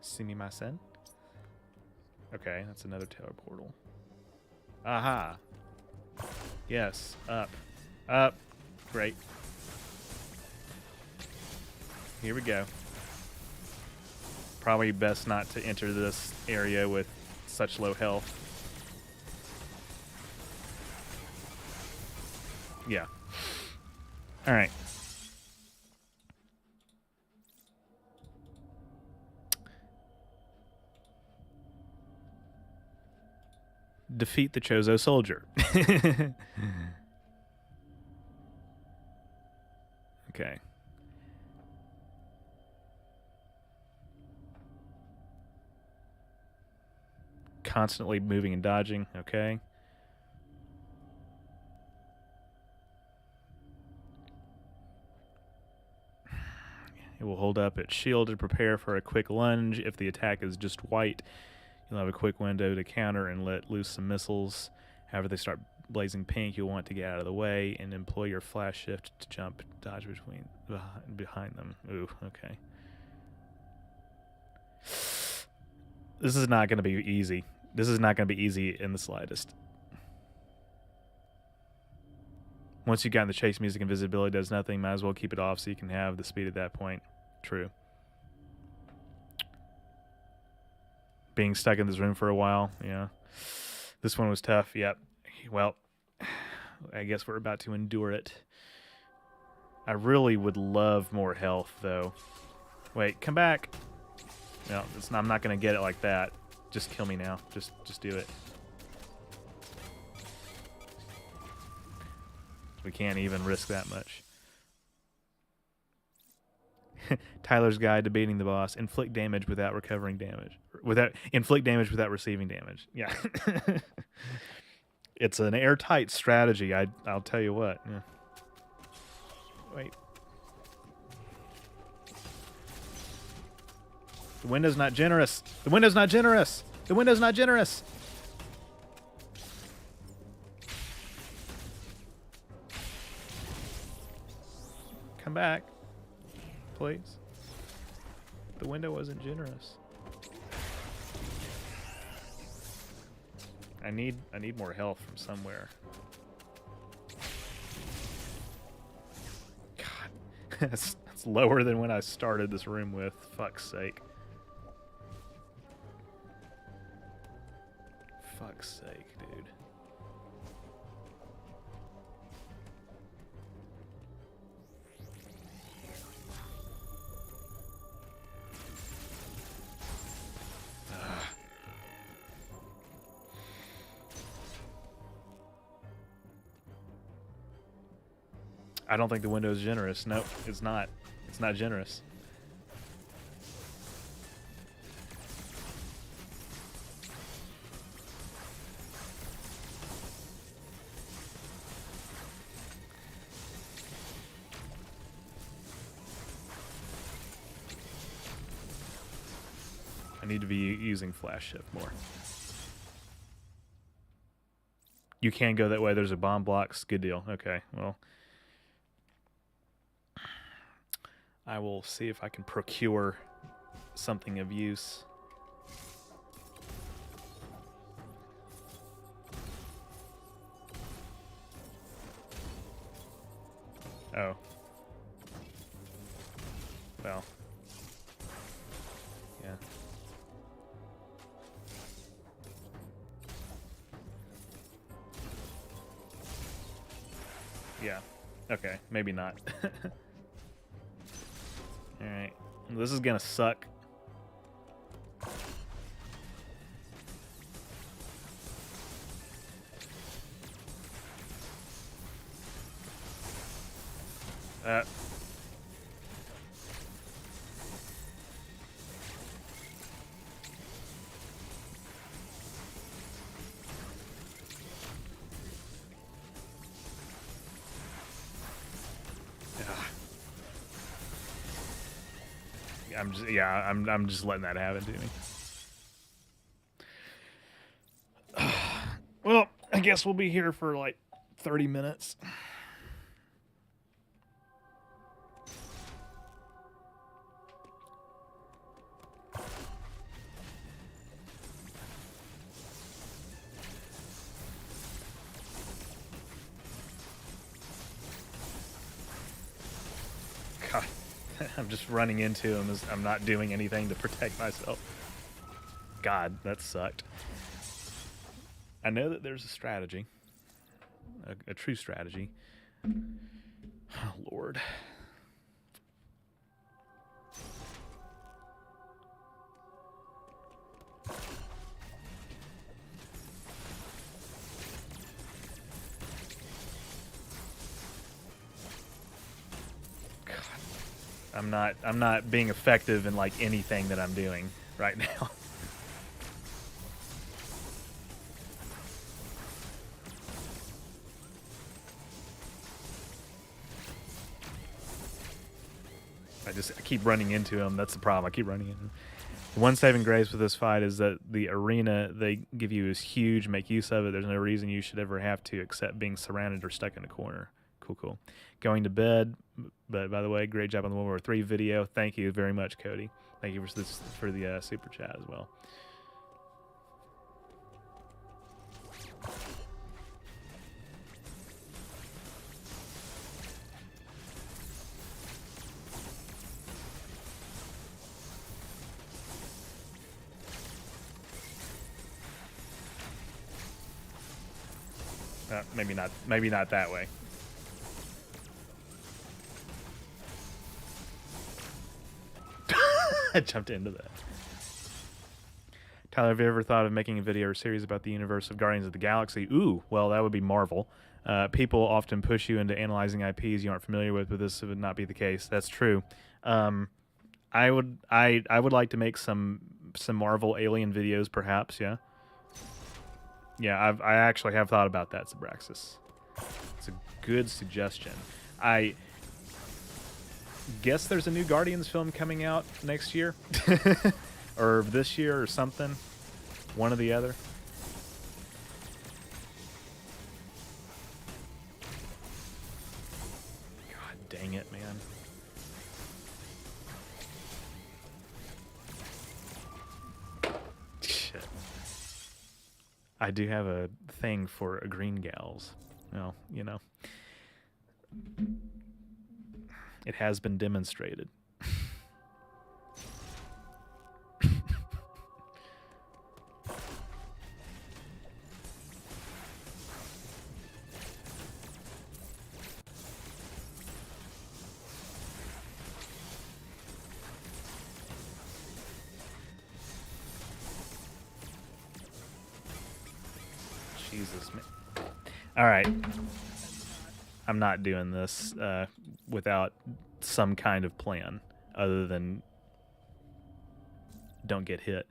Sumimasen. Okay, that's another teleportal. Aha. Yes, up. Up. Great. Here we go. Probably best not to enter this area with such low health. Yeah. All right. Defeat the Chozo soldier. Okay. Constantly moving and dodging. Okay. It will hold up its shield to prepare for a quick lunge. If the attack is just white, you'll have a quick window to counter and let loose some missiles. However, they start blazing pink, you'll want to get out of the way and employ your flash shift to jump, dodge behind them. Ooh, okay. This is not going to be easy. This is not going to be easy in the slightest. Once you've gotten the chase music, invisibility does nothing. Might as well keep it off so you can have the speed at that point. True. Being stuck in this room for a while, yeah. This one was tough, yep. Well, I guess we're about to endure it. I really would love more health, though. Wait, come back. No, I'm not going to get it like that. Just kill me now. Just do it. We can't even risk that much. Tyler's Guide to Beating the Boss. Inflict damage without recovering damage. Inflict damage without receiving damage. Yeah. It's an airtight strategy, I'll tell you what. Yeah. Wait. The window's not generous. The window's not generous. The window's not generous. Come back, please. The window wasn't generous. I need more health from somewhere. God, that's lower than when I started this room with. Fuck's sake. Fuck's sake, dude. I don't think the window is generous. Nope, it's not. It's not generous. I need to be using flash shift more. You can go that way. There's a bomb blocks. Good deal. Okay, well. I will see if I can procure something of use. Oh. Well. Yeah. Yeah. Okay, maybe not. Alright. This is gonna suck. I'm just letting that happen to me. Well, I guess we'll be here for like 30 minutes. God, I'm just running into him as I'm not doing anything to protect myself. God, that sucked. I know that there's a strategy, a true strategy. Oh, Lord. I'm not being effective in like anything that I'm doing right now. I keep running into him. That's the problem. I keep running into him. The one saving grace with this fight is that the arena they give you is huge. Make use of it. There's no reason you should ever have to except being surrounded or stuck in a corner. Cool. Going to bed. But by the way, great job on the World War III video. Thank you very much, Cody. Thank you for the super chat as well. Maybe not that way. I jumped into that. Tyler, have you ever thought of making a video or series about the universe of Guardians of the Galaxy? Ooh, well, that would be Marvel. People often push you into analyzing IPs you aren't familiar with, but this would not be the case. That's true. I would like to make some Marvel Alien videos, perhaps. Yeah. Yeah, I actually have thought about that, Zabraxis. It's a good suggestion. I guess there's a new Guardians film coming out next year. Or this year or something. One or the other. God dang it, man. Shit. I do have a thing for green gals. Well, you know. It has been demonstrated. Jesus, man. All right. I'm not doing this without some kind of plan other than don't get hit.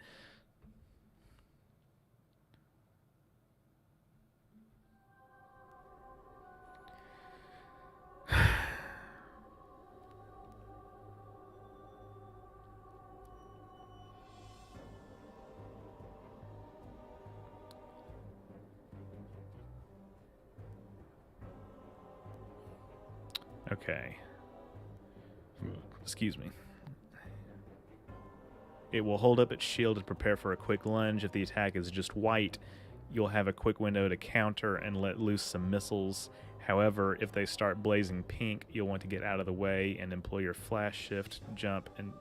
Okay. Excuse me. It will hold up its shield and prepare for a quick lunge. If the attack is just white, you'll have a quick window to counter and let loose some missiles. However, if they start blazing pink, you'll want to get out of the way and employ your flash shift, jump, and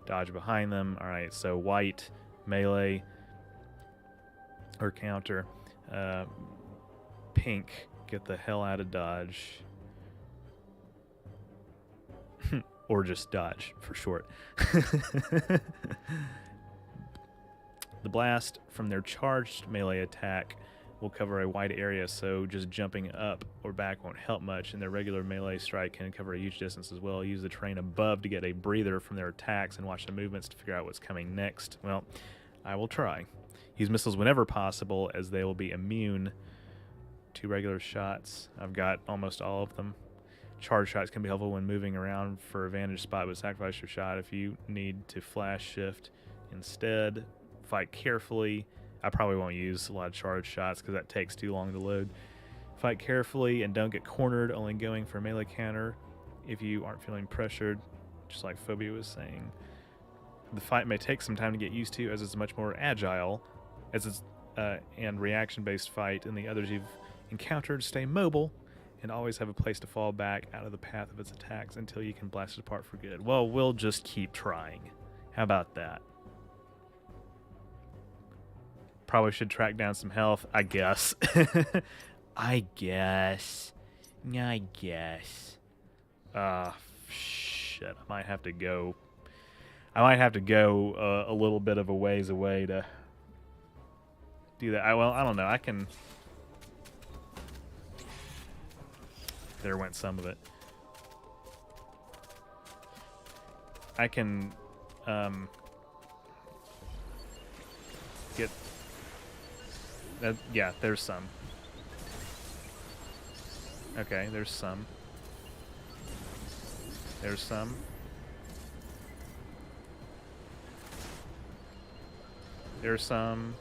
dodge behind them. All right, so white, melee, or counter. Pink, get the hell out of dodge. Or just dodge, for short. The blast from their charged melee attack will cover a wide area, so just jumping up or back won't help much, and their regular melee strike can cover a huge distance as well. Use the terrain above to get a breather from their attacks and watch the movements to figure out what's coming next. Well, I will try. Use missiles whenever possible, as they will be immune to regular shots. I've got almost all of them. Charge shots can be helpful when moving around for a vantage spot, but sacrifice your shot if you need to flash shift instead. Fight carefully. I probably won't use a lot of charge shots because that takes too long to load. Fight carefully and don't get cornered, only going for a melee counter if you aren't feeling pressured, just like Phobia was saying. The fight may take some time to get used to, as it's much more agile as it's and reaction-based fight, and the others you've encountered. Stay mobile and always have a place to fall back out of the path of its attacks until you can blast it apart for good. Well, we'll just keep trying. How about that? Probably should track down some health, I guess. I guess. Shit. I might have to go a little bit of a ways away to do that. Well, I don't know. I can... There went some of it. I can get that. Yeah, there's some. Okay, there's some. There's some. There's some.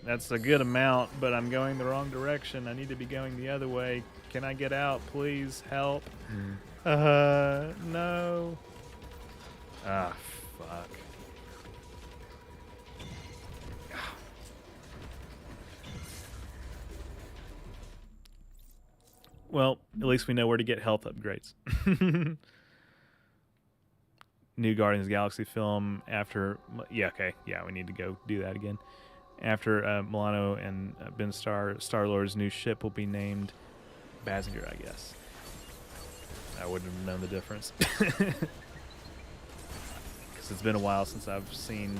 That's a good amount, but I'm going the wrong direction. I need to be going the other way. Can I get out, please? Help. No. Ah, fuck. Well, at least we know where to get health upgrades. New Guardians of the Galaxy film after... Yeah, okay. Yeah, we need to go do that again. After Milano and Ben Star-Lord's new ship will be named Basinger, I guess. I wouldn't have known the difference. Because it's been a while since I've seen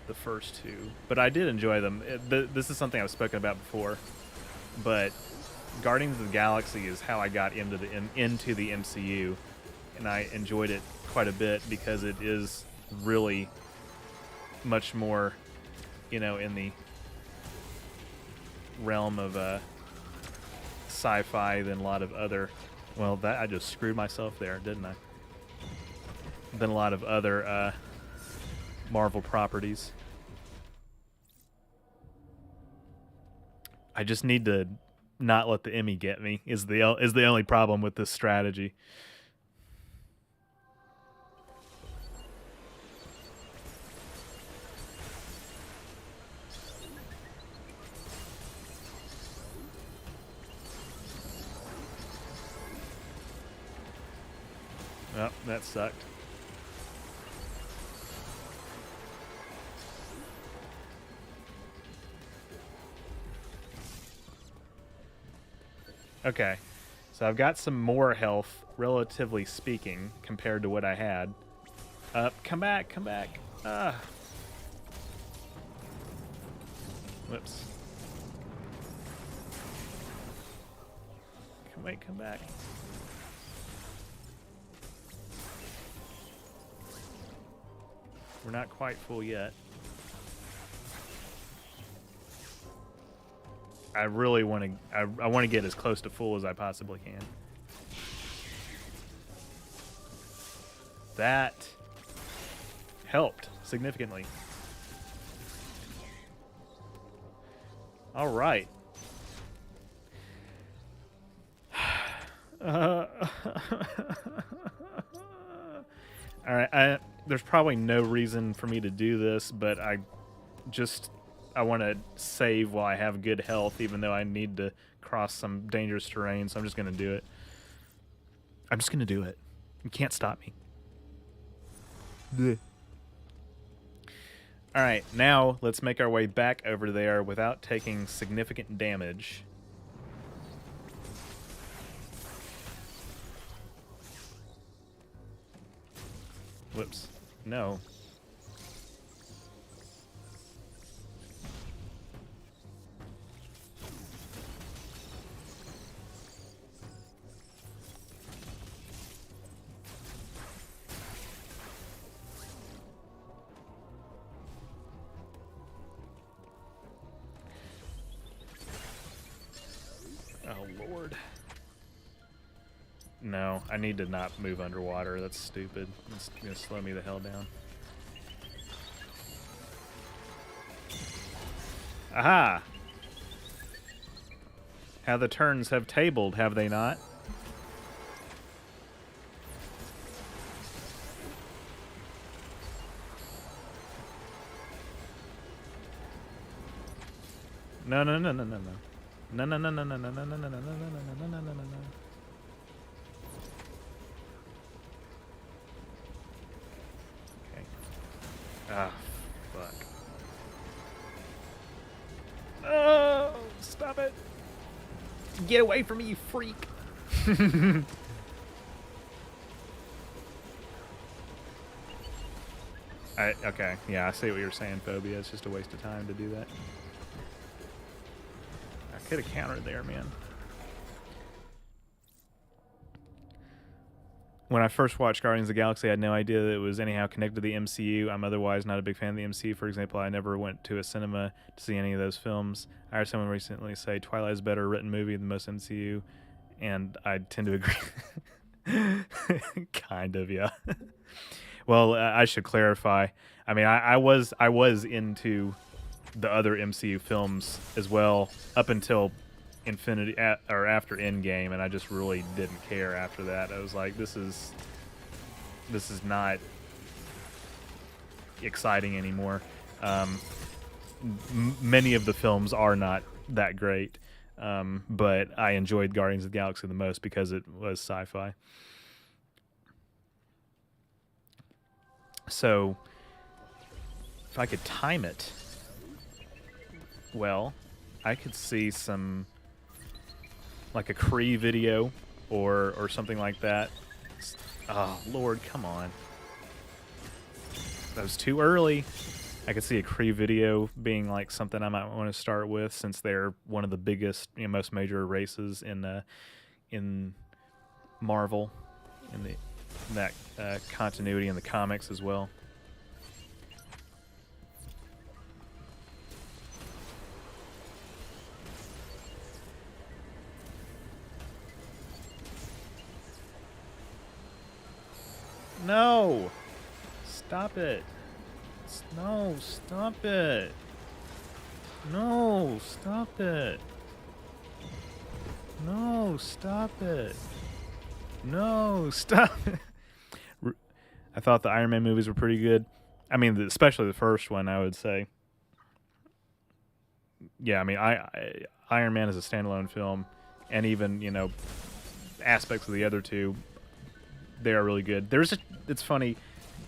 the first two. But I did enjoy them. This is something I've spoken about before. But Guardians of the Galaxy is how I got into the MCU. And I enjoyed it quite a bit because it is really... much more, in the realm of sci-fi than a lot of other... Well, that I just screwed myself there, didn't I? Than a lot of other Marvel properties. I just need to not let the Emmy get me. Is the only problem with this strategy. Oh, that sucked. Okay, so I've got some more health, relatively speaking, compared to what I had. Come back, come back. Whoops. Come back. We're not quite full yet. I really want to. I want to get as close to full as I possibly can. That helped significantly. All right. All right. There's probably no reason for me to do this, but I want to save while I have good health, even though I need to cross some dangerous terrain, so I'm just going to do it. I'm just going to do it. You can't stop me. Blech. All right, now let's make our way back over there without taking significant damage. Whoops. No. Oh, Lord. No, I need to not move underwater. That's stupid. It's going to slow me the hell down. Aha! How the turns have tabled, have they not? No, no, no, no, no, no. No, no, no, no, no, no, no, no, no, no, no, no, no, no, no, no, no. Okay. Ah, fuck. Oh, stop it. Get away from me, you freak. Okay, yeah, I see what you're saying, Phobia. It's just a waste of time to do that. I could have countered there, man. When I first watched Guardians of the Galaxy, I had no idea that it was anyhow connected to the MCU. I'm otherwise not a big fan of the MCU. For example, I never went to a cinema to see any of those films. I heard someone recently say Twilight is a better written movie than most MCU, and I tend to agree. Kind of, yeah. Well, I should clarify. I mean, I was into the other MCU films as well up until Infinity or after Endgame, and I just really didn't care after that. I was like, this is not exciting anymore. Many of the films are not that great, but I enjoyed Guardians of the Galaxy the most because it was sci-fi. So if I could time it well, I could see some, like a Kree video or something like that. Oh, Lord, come on. That was too early. I could see a Kree video being like something I might want to start with, since they're one of the biggest, most major races in Marvel, in that continuity in the comics as well. No! Stop it. No, stop it. No, stop it. No, stop it. No, stop it. I thought the Iron Man movies were pretty good. I mean, especially the first one, I would say. Yeah, I mean, Iron Man is a standalone film, and even, aspects of the other two, they are really good. It's funny,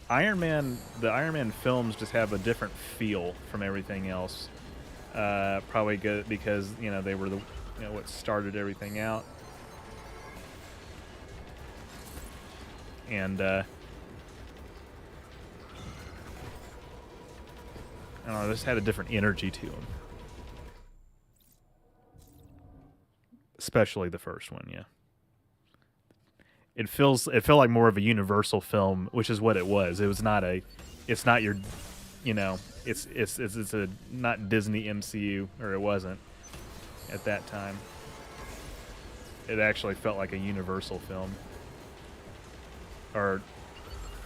the Iron Man films just have a different feel from everything else. Probably good because they were what started everything out, and I don't know, just had a different energy to them. Especially the first one, yeah. It felt like more of a Universal film, which is what it was. It was not it's not your, it's a not Disney MCU, or it wasn't at that time. It actually felt like a Universal film. Or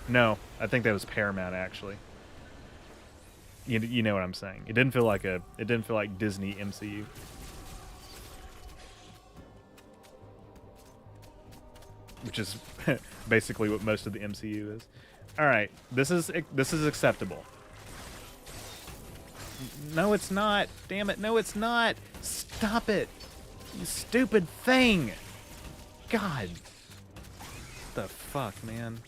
no, I think that was Paramount actually. You know what I'm saying? It didn't feel like Disney MCU. Which is basically what most of the MCU is. All right, this is acceptable. No, it's not. Damn it! No, it's not. Stop it! You stupid thing! God, what the fuck, man?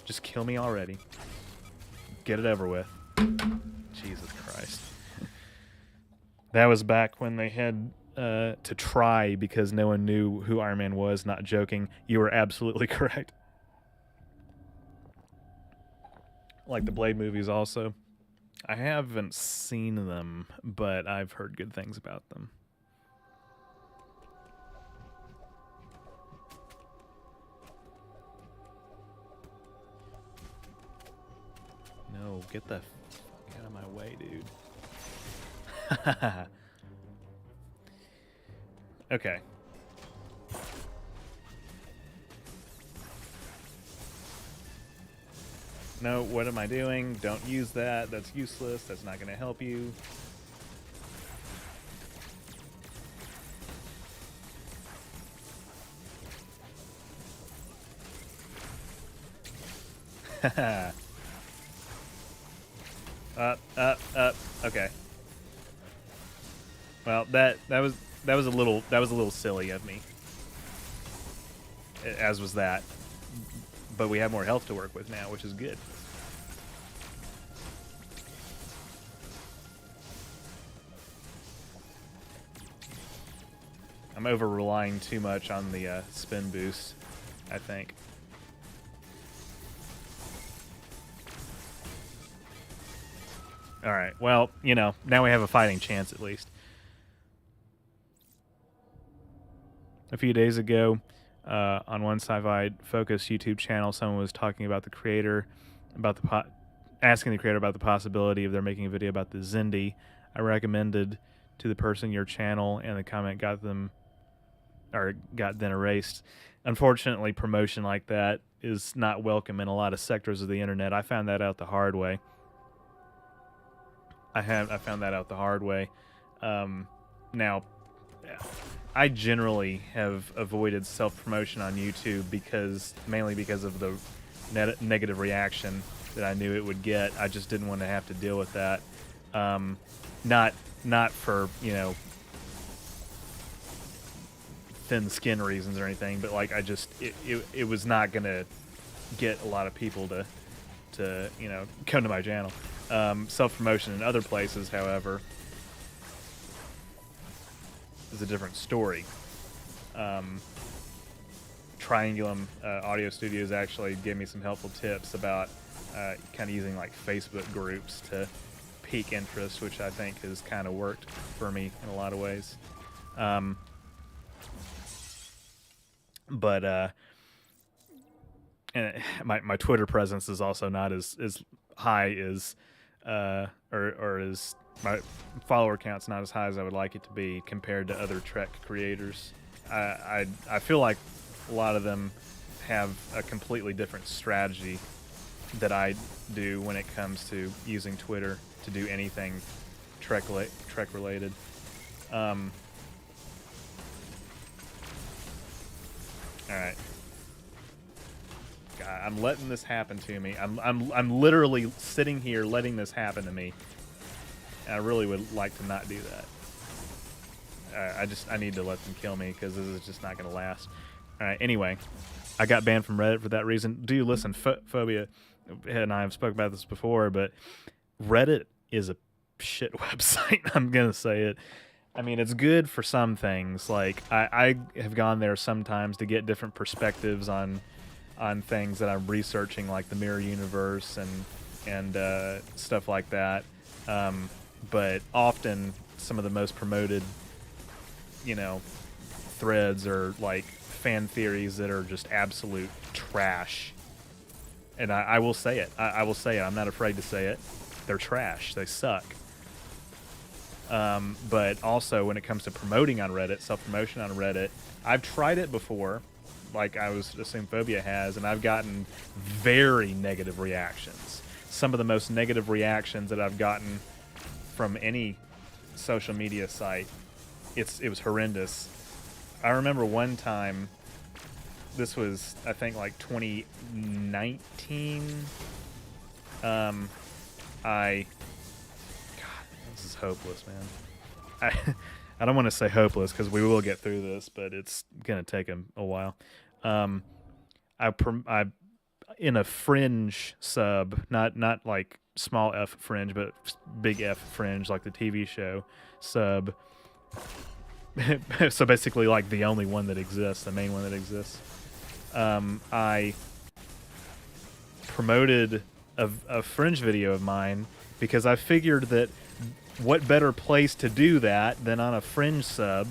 Just kill me already. Get it over with. Jesus Christ. That was back when they had to try because no one knew who Iron Man was. Not joking. You were absolutely correct. Like the Blade movies also. I haven't seen them, but I've heard good things about them. No, get the fuck out of my way, dude. Okay. No, what am I doing? Don't use that. That's useless. That's not going to help you. Up, up, up. Okay. Well, that was a little silly of me. As was that. But we have more health to work with now, which is good. I'm over-relying too much on the spin boost, I think. Alright, well, you know, now we have a fighting chance at least. A few days ago, on one sci-fi focused YouTube channel, someone was talking about the creator, asking the creator about the possibility of their making a video about the Xindi. I recommended to the person your channel, and the comment got then erased. Unfortunately, promotion like that is not welcome in a lot of sectors of the internet. I found that out the hard way. I found that out the hard way. Now, I generally have avoided self-promotion on YouTube mainly because of the negative reaction that I knew it would get. I just didn't want to have to deal with that. Not for, you know, thin skin reasons or anything, but like it was not gonna get a lot of people to you know, come to my channel. Self-promotion in other places, however, is a different story. Triangulum Audio Studios actually gave me some helpful tips about kind of using like Facebook groups to pique interest, which I think has kind of worked for me in a lot of ways. But and my Twitter presence is also not as high as or as my follower count's not as high as I would like it to be compared to other Trek creators. I feel like a lot of them have a completely different strategy that I do when it comes to using Twitter to do anything Trek related. All right. God, I'm letting this happen to me. I'm literally sitting here letting this happen to me. And I really would like to not do that. I need to let them kill me because this is just not going to last. All right. Anyway, I got banned from Reddit for that reason. Do you listen, Phobia and I have spoken about this before, but Reddit is a shit website. I'm gonna say it. I mean, it's good for some things. Like I have gone there sometimes to get different perspectives on things that I'm researching, like the mirror universe and stuff like that. But often some of the most promoted, you know, threads are like fan theories that are just absolute trash. And I will say it. I will say it. I'm not afraid to say it. They're trash. They suck. But also when it comes to promoting on Reddit, self-promotion on Reddit, I've tried it before, like I was assuming Phobia has, and I've gotten very negative reactions. Some of the most negative reactions that I've gotten from any social media site, it was horrendous. I remember one time, this was, I think, like 2019. God, this is hopeless, man. I don't want to say hopeless because we will get through this, but it's gonna take a while. I in a fringe sub, not like small F fringe, but big F fringe, like the TV show sub. So basically, like the only one that exists, the main one that exists. I promoted a fringe video of mine because I figured that what better place to do that than on a fringe sub,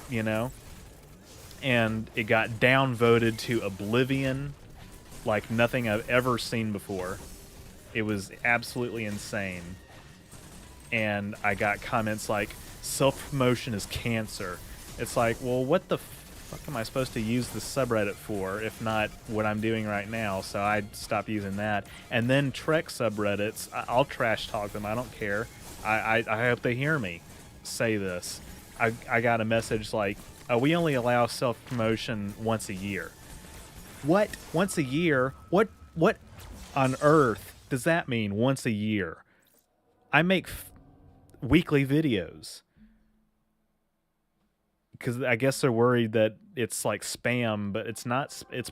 you know? And it got downvoted to oblivion like nothing I've ever seen before. It was absolutely insane. And I got comments like, self-promotion is cancer. It's like, well, what the fuck am I supposed to use the subreddit for if not what I'm doing right now? So I stopped using that. And then Trek subreddits, I'll trash talk them. I don't care. I hope they hear me say this. I got a message like, we only allow self-promotion once a year. What? Once a year? What on earth does that mean, once a year? I make weekly videos because I guess they're worried that it's like spam, but it's not. It's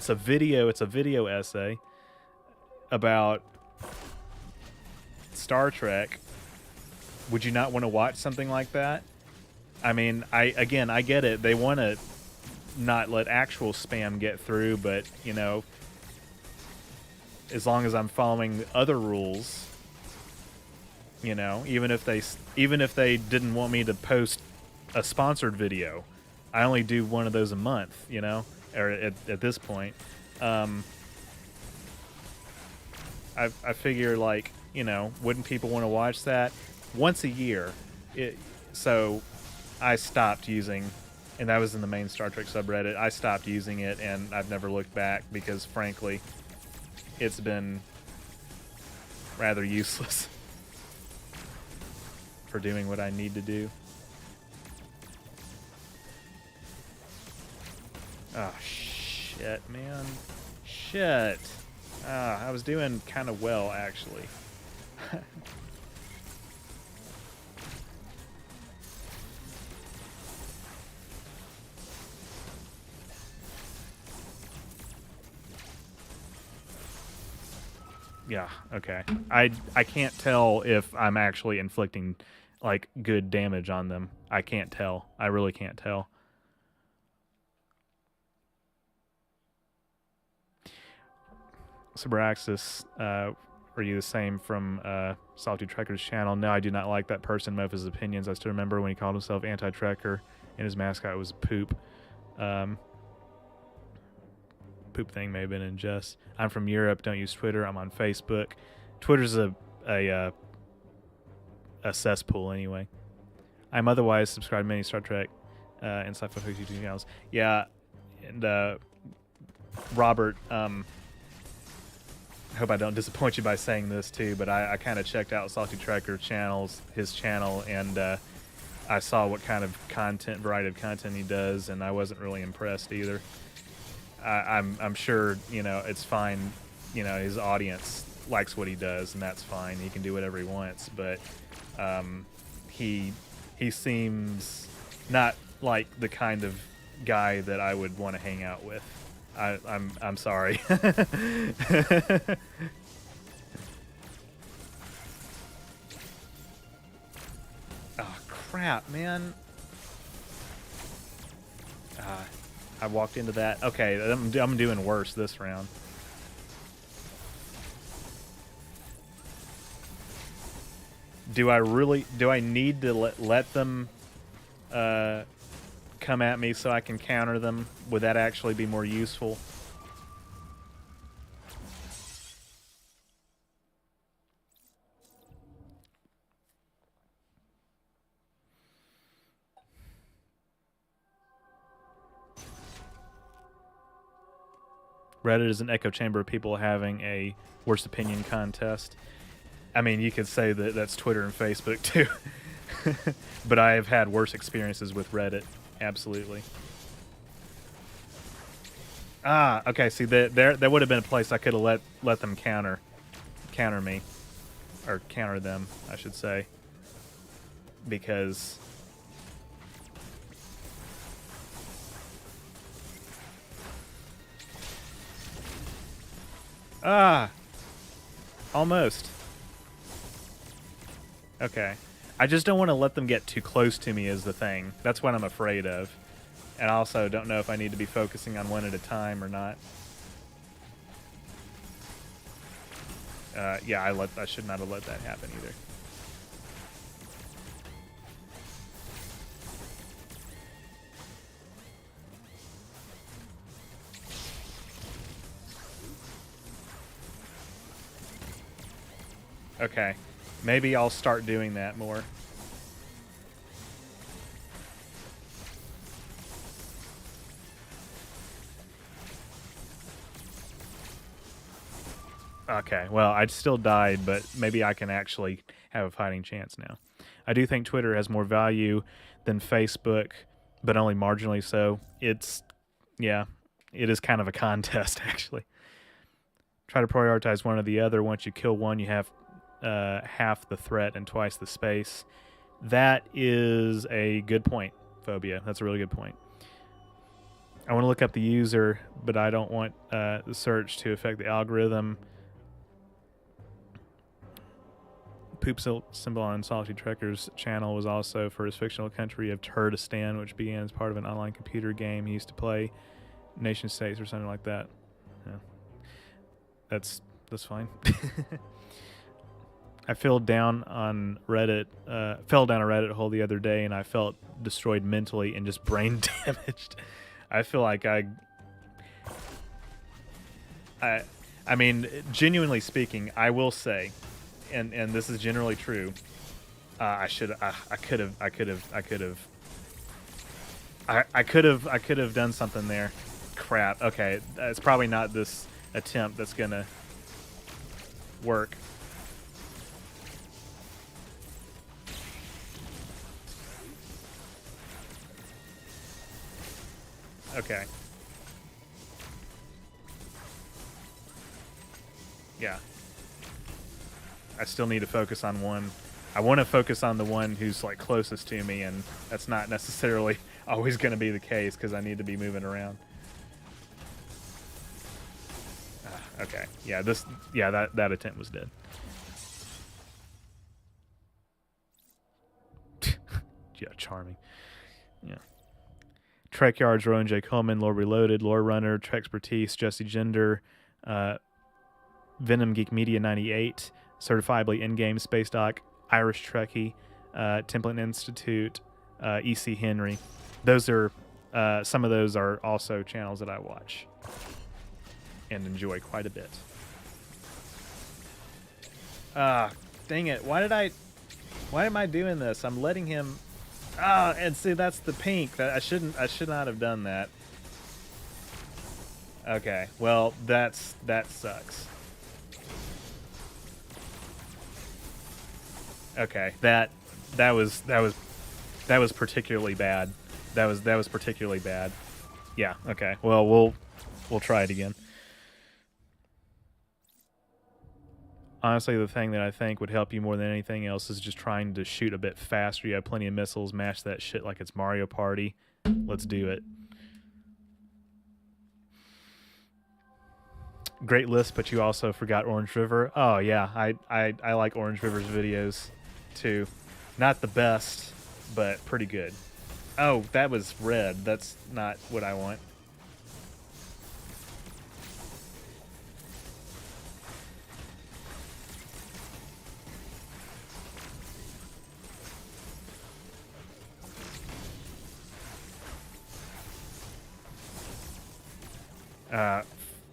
a video. It's a video essay about Star Trek. Would you not want to watch something like that? I mean, I get it. They want to not let actual spam get through, but you know, as long as I'm following other rules, you know, even if they didn't want me to post a sponsored video, I only do one of those a month, you know, or at this point. I figure, like, you know, wouldn't people want to watch that once a year? So I stopped using, and that was in the main Star Trek subreddit. I stopped using it, and I've never looked back because, frankly, it's been rather useless for doing what I need to do. Oh, shit, man. Shit. I was doing kind of well, actually. Yeah, okay. I can't tell if I'm actually inflicting, like, good damage on them. I can't tell. I really can't tell. Subraxis, are you the same from Salty Trekker's channel? No, I do not like that person. Most of his opinions. I still remember when he called himself Anti-Trekker and his mascot was Poop. Poop thing may have been in jest. I'm from Europe. Don't use Twitter. I'm on Facebook. Twitter's a cesspool anyway. I'm otherwise subscribed to many Star Trek and sci-fi YouTube channels. Yeah, and Robert, I hope I don't disappoint you by saying this too, but I kind of checked out Salty Trekker his channel, and I saw what kind of variety of content he does, and I wasn't really impressed either. I'm sure, you know, it's fine. You know, his audience likes what he does, and that's fine. He can do whatever he wants, but he seems not like the kind of guy that I would want to hang out with. I'm sorry. Oh crap, man. I walked into that. Okay, I'm doing worse this round. Do I need to let them come at me so I can counter them? Would that actually be more useful? Reddit is an echo chamber of people having a worst opinion contest. I mean, you could say that that's Twitter and Facebook too. But I have had worse experiences with Reddit. Absolutely. Okay. See, there would have been a place I could have let them counter me, or counter them, I should say, because almost. Okay. I just don't want to let them get too close to me is the thing. That's what I'm afraid of. And I also don't know if I need to be focusing on one at a time or not. Yeah, I should not have let that happen either. Okay. Maybe I'll start doing that more. Okay, well, I still died, but maybe I can actually have a fighting chance now. I do think Twitter has more value than Facebook, but only marginally so. Yeah, it is kind of a contest, actually. Try to prioritize one or the other. Once you kill one, you have half the threat and twice the space. That is a good point, Phobia. That's a really good point. I want to look up the user, but I don't want the search to affect the algorithm. Poop symbol on Salty Trekker's channel was also for his fictional country of Turdistan, which began as part of an online computer game he used to play, Nation States or something like that. Yeah. That's fine. I fell down on Reddit, fell down a Reddit hole the other day, and I felt destroyed mentally and just brain damaged. I feel like I mean, genuinely speaking, I will say, and this is generally true. I could have done something there. Crap. Okay, it's probably not this attempt that's gonna work. Okay. Yeah. I still need to focus on one. I want to focus on the one who's like closest to me, and that's not necessarily always going to be the case because I need to be moving around. Okay. Yeah, that attempt was dead. Yeah, charming. Yeah. Trek Yards, Rowan J. Coleman, Lore Reloaded, Lore Runner, Trexpertise, Jesse Gender, Venom Geek Media 98, Certifiably In-Game Space Doc, Irish Trekkie, Template Institute, EC Henry. Those are some of those are also channels that I watch and enjoy quite a bit. Dang it! Why am I doing this? I'm letting him. And see, that's the pink. That I should not have done that. Okay, well, that sucks. Okay, that was particularly bad. That was particularly bad. Yeah. Okay. Well, we'll try it again. Honestly, the thing that I think would help you more than anything else is just trying to shoot a bit faster. You have plenty of missiles. Mash that shit like it's Mario Party. Let's do it. Great list, but you also forgot Orange River. Oh yeah, I like Orange River's videos too. Not the best, but pretty good. Oh, that was red. That's not what I want.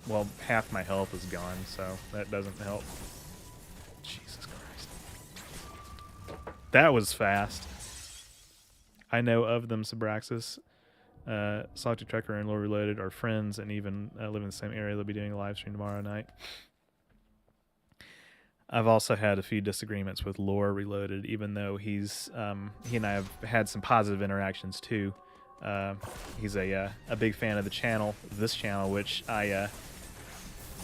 Well, half my health is gone, so that doesn't help. Jesus Christ. That was fast. I know of them, Sabraxis. Salty Trekker and Lore Reloaded are friends and even live in the same area. They'll be doing a live stream tomorrow night. I've also had a few disagreements with Lore Reloaded, even though he and I have had some positive interactions too. He's a big fan of the channel, this channel, which I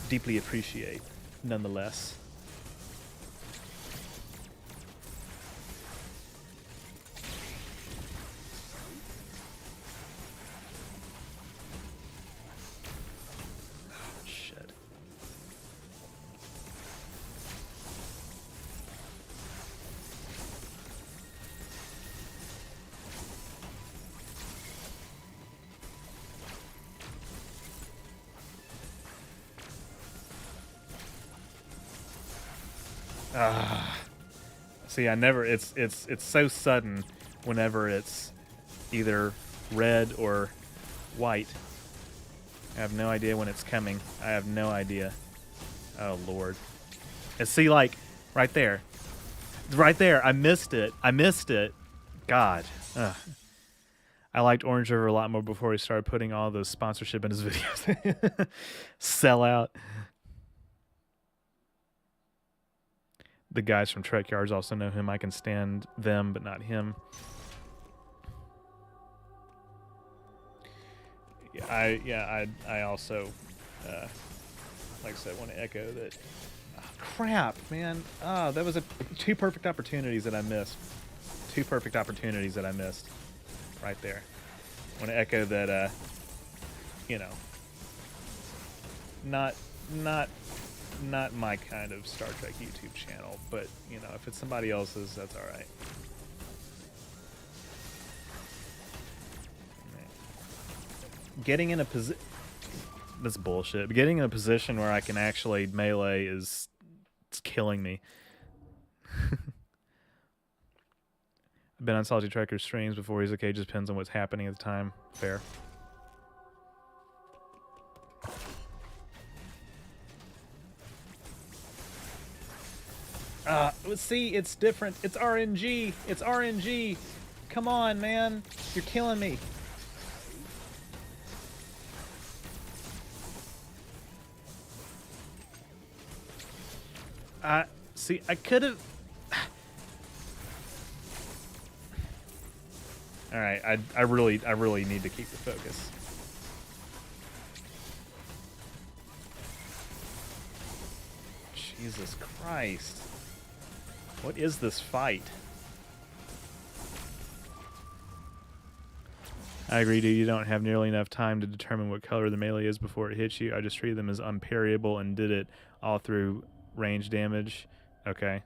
deeply appreciate, nonetheless. Shit. See, I never. It's so sudden whenever it's either red or white. I have no idea when it's coming. I have no idea. Oh Lord! And see, like right there, I missed it. God. Ugh. I liked Orange River a lot more before he started putting all those sponsorship in his videos. Sell out. The guys from Trek Yards also know him. I can stand them, but not him. I also, like I said, want to echo that. Oh, crap, man. Oh, that was two perfect opportunities that I missed. Two perfect opportunities that I missed. Right there. I want to echo that, you know, not my kind of Star Trek YouTube channel, but, you know, if it's somebody else's, that's all right. Getting in a position... That's bullshit. Getting in a position where I can actually melee it's killing me. I've been on Salty Trekker's streams before. He's okay. Just depends on what's happening at the time. Fair. See, it's different. It's RNG. It's RNG. Come on, man. You're killing me. See, I could have... All right, I really need to keep the focus. Jesus Christ. What is this fight? I agree, dude. You don't have nearly enough time to determine what color the melee is before it hits you. I just treated them as unparryable and did it all through range damage. Okay.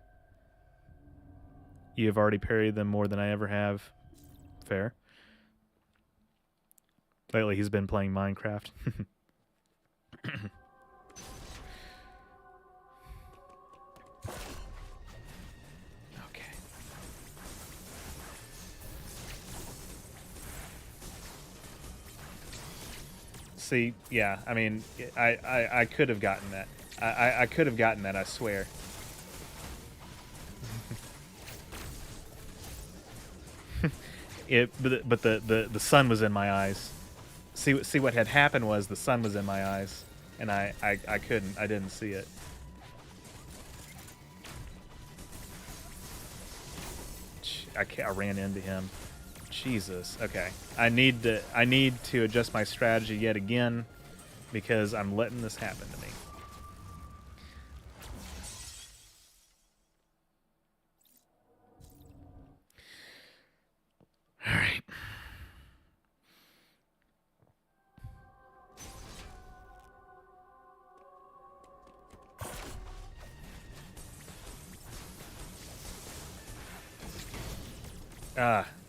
You have already parried them more than I ever have. Fair. Lately, he's been playing Minecraft. Okay. See, yeah, I mean, I could have gotten that. I could have gotten that, I swear. But the sun was in my eyes. See what had happened was the sun was in my eyes, and I didn't see it. I ran into him. Jesus. Okay. I need to adjust my strategy yet again, because I'm letting this happen to me. All right.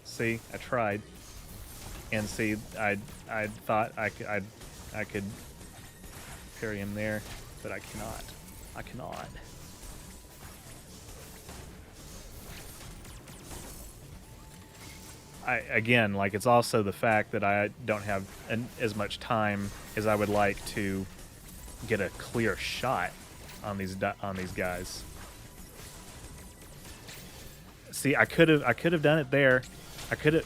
See, I tried, and see, I thought I could parry him there, but I cannot. I cannot. Again, like, it's also the fact that I don't have as much time as I would like to get a clear shot on these guys. See, I could have done it there. I could have.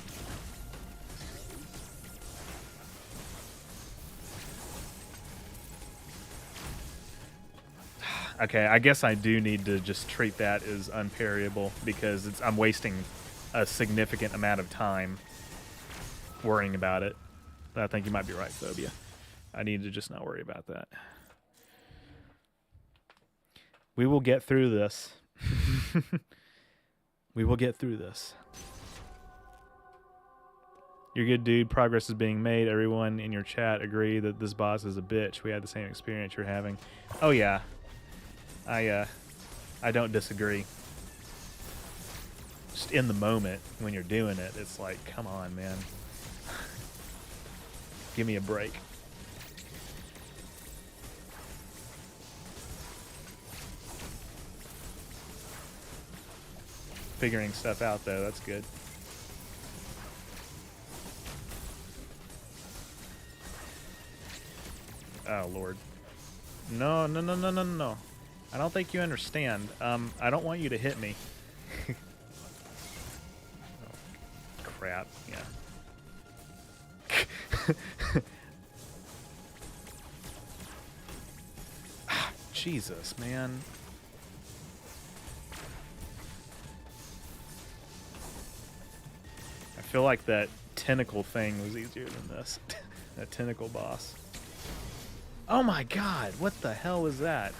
Okay, I guess I do need to just treat that as unparryable, because I'm wasting a significant amount of time worrying about it. But I think you might be right, Phobia. I need to just not worry about that. We will get through this. We will get through this. You're good, dude. Progress is being made. Everyone in your chat agree that this boss is a bitch. We had the same experience you're having. Oh yeah. I don't disagree. Just in the moment when you're doing it, it's like, come on, man. Give me a break. Figuring stuff out, though, that's good. Oh, Lord. No, no, no, no, no, no. I don't think you understand. I don't want you to hit me. Oh, crap, yeah. Jesus, man. I feel like that tentacle thing was easier than this. That tentacle boss. Oh my god, what the hell is that?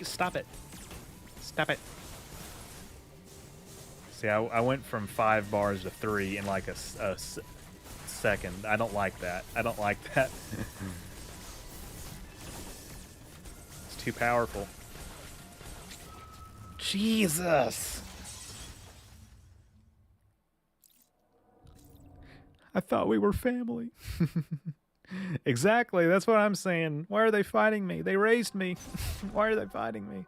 Stop it. Stop it. See, I went from 5 bars to 3 in like a second. I don't like that. I don't like that. It's too powerful. Jesus! I thought we were family. Exactly, that's what I'm saying. Why are they fighting me? They raised me. Why are they fighting me?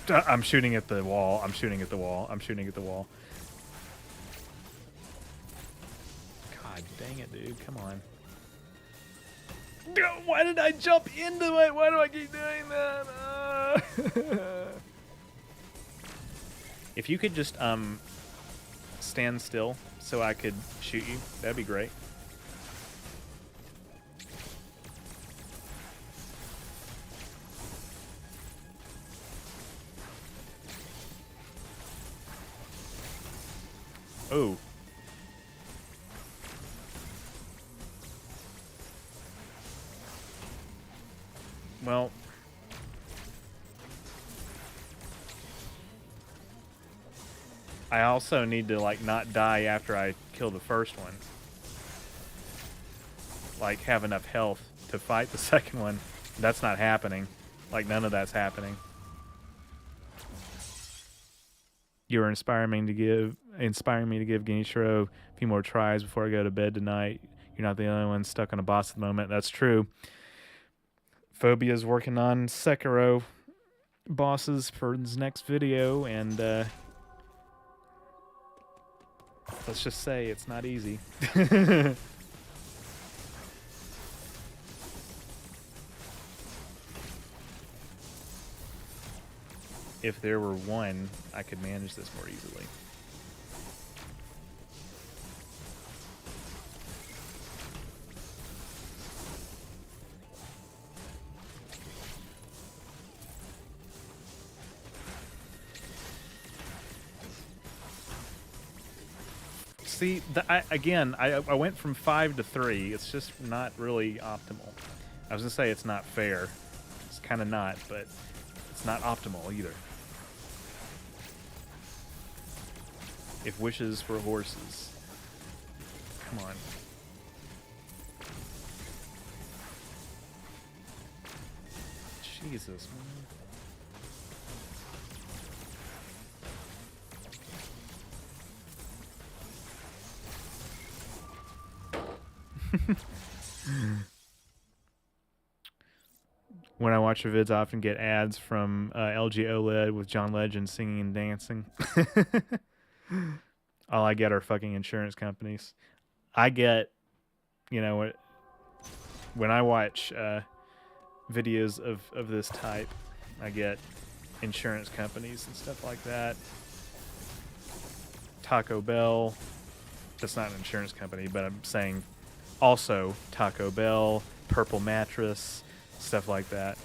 I'm shooting at the wall. I'm shooting at the wall. I'm shooting at the wall. God dang it, dude. Come on. Why did I jump into it? Why do I keep doing that? If you could just stand still so I could shoot you, that'd be great. Oh. Well. I also need to, like, not die after I kill the first one. Like, have enough health to fight the second one. That's not happening. Like, none of that's happening. You are inspiring me to give Genichiro a few more tries before I go to bed tonight. You're not the only one stuck on a boss at the moment. That's true. Phobia's working on Sekiro bosses for his next video, and let's just say it's not easy. If there were one, I could manage this more easily. See, I went from 5 to 3. It's just not really optimal. I was gonna say it's not fair. It's kind of not, but it's not optimal either. If wishes were horses. Come on. Jesus, man. When I watch your vids, I often get ads from LG OLED with John Legend singing and dancing. All I get are fucking insurance companies. I get, you know, when I watch videos of this type, I get insurance companies and stuff like that. Taco Bell. That's not an insurance company, but I'm saying also Taco Bell, Purple Mattress, stuff like that.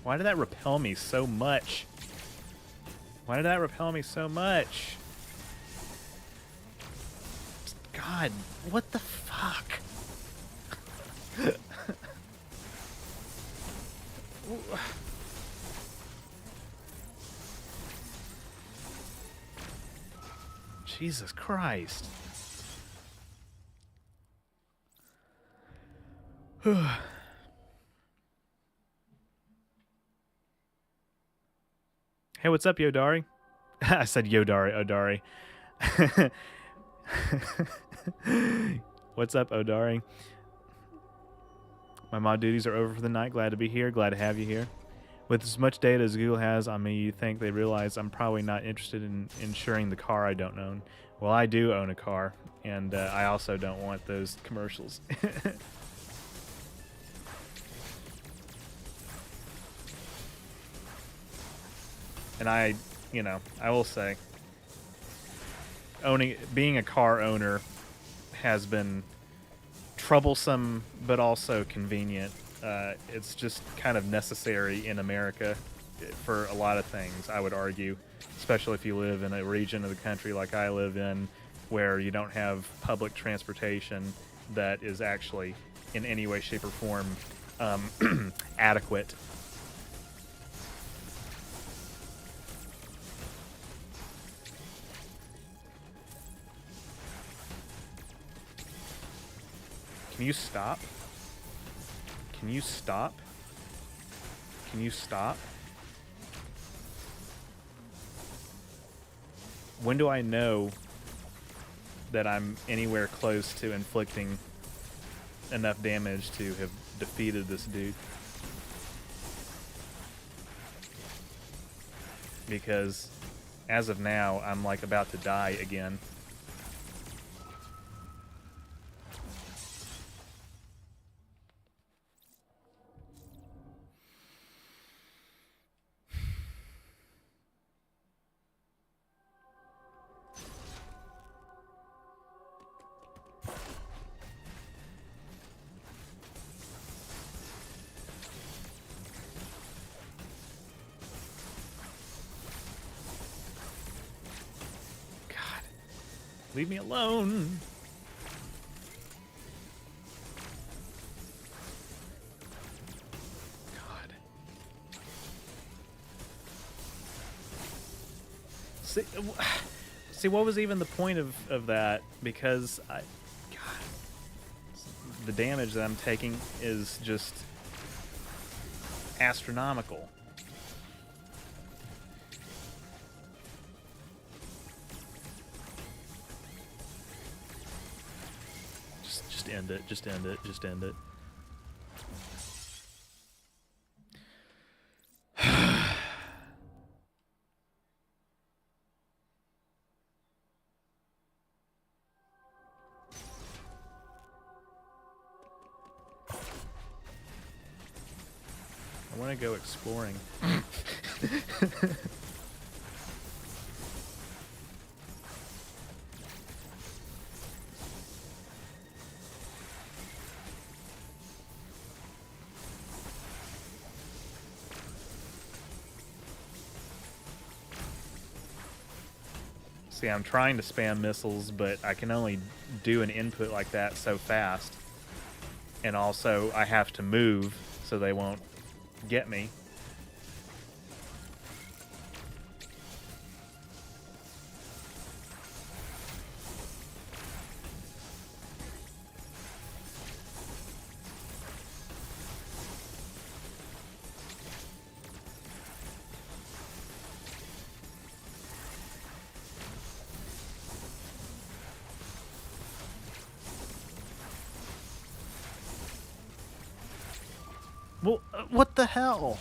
Why did that repel me so much? Why did that repel me so much? God, what the fuck? Jesus Christ. Hey, what's up, Yodari? I said Yodari, Odari. What's up, Odari? My mod duties are over for the night. Glad to be here. Glad to have you here. With as much data as Google has on me, you think they realize I'm probably not interested in insuring the car I don't own. Well, I do own a car, and I also don't want those commercials. And I will say, being a car owner has been troublesome, but also convenient. It's just kind of necessary in America for a lot of things, I would argue, especially if you live in a region of the country like I live in, where you don't have public transportation that is actually in any way, shape, or form adequate. Can you stop? Can you stop? Can you stop? When do I know that I'm anywhere close to inflicting enough damage to have defeated this dude? Because as of now, I'm like about to die again. Leave me alone. God. See, what was even the point of that? Because the damage that I'm taking is just astronomical. Just end it. Just end it. Just end it. I want to go exploring. See, I'm trying to spam missiles, but I can only do an input like that so fast. And also, I have to move so they won't get me. Well, what the hell?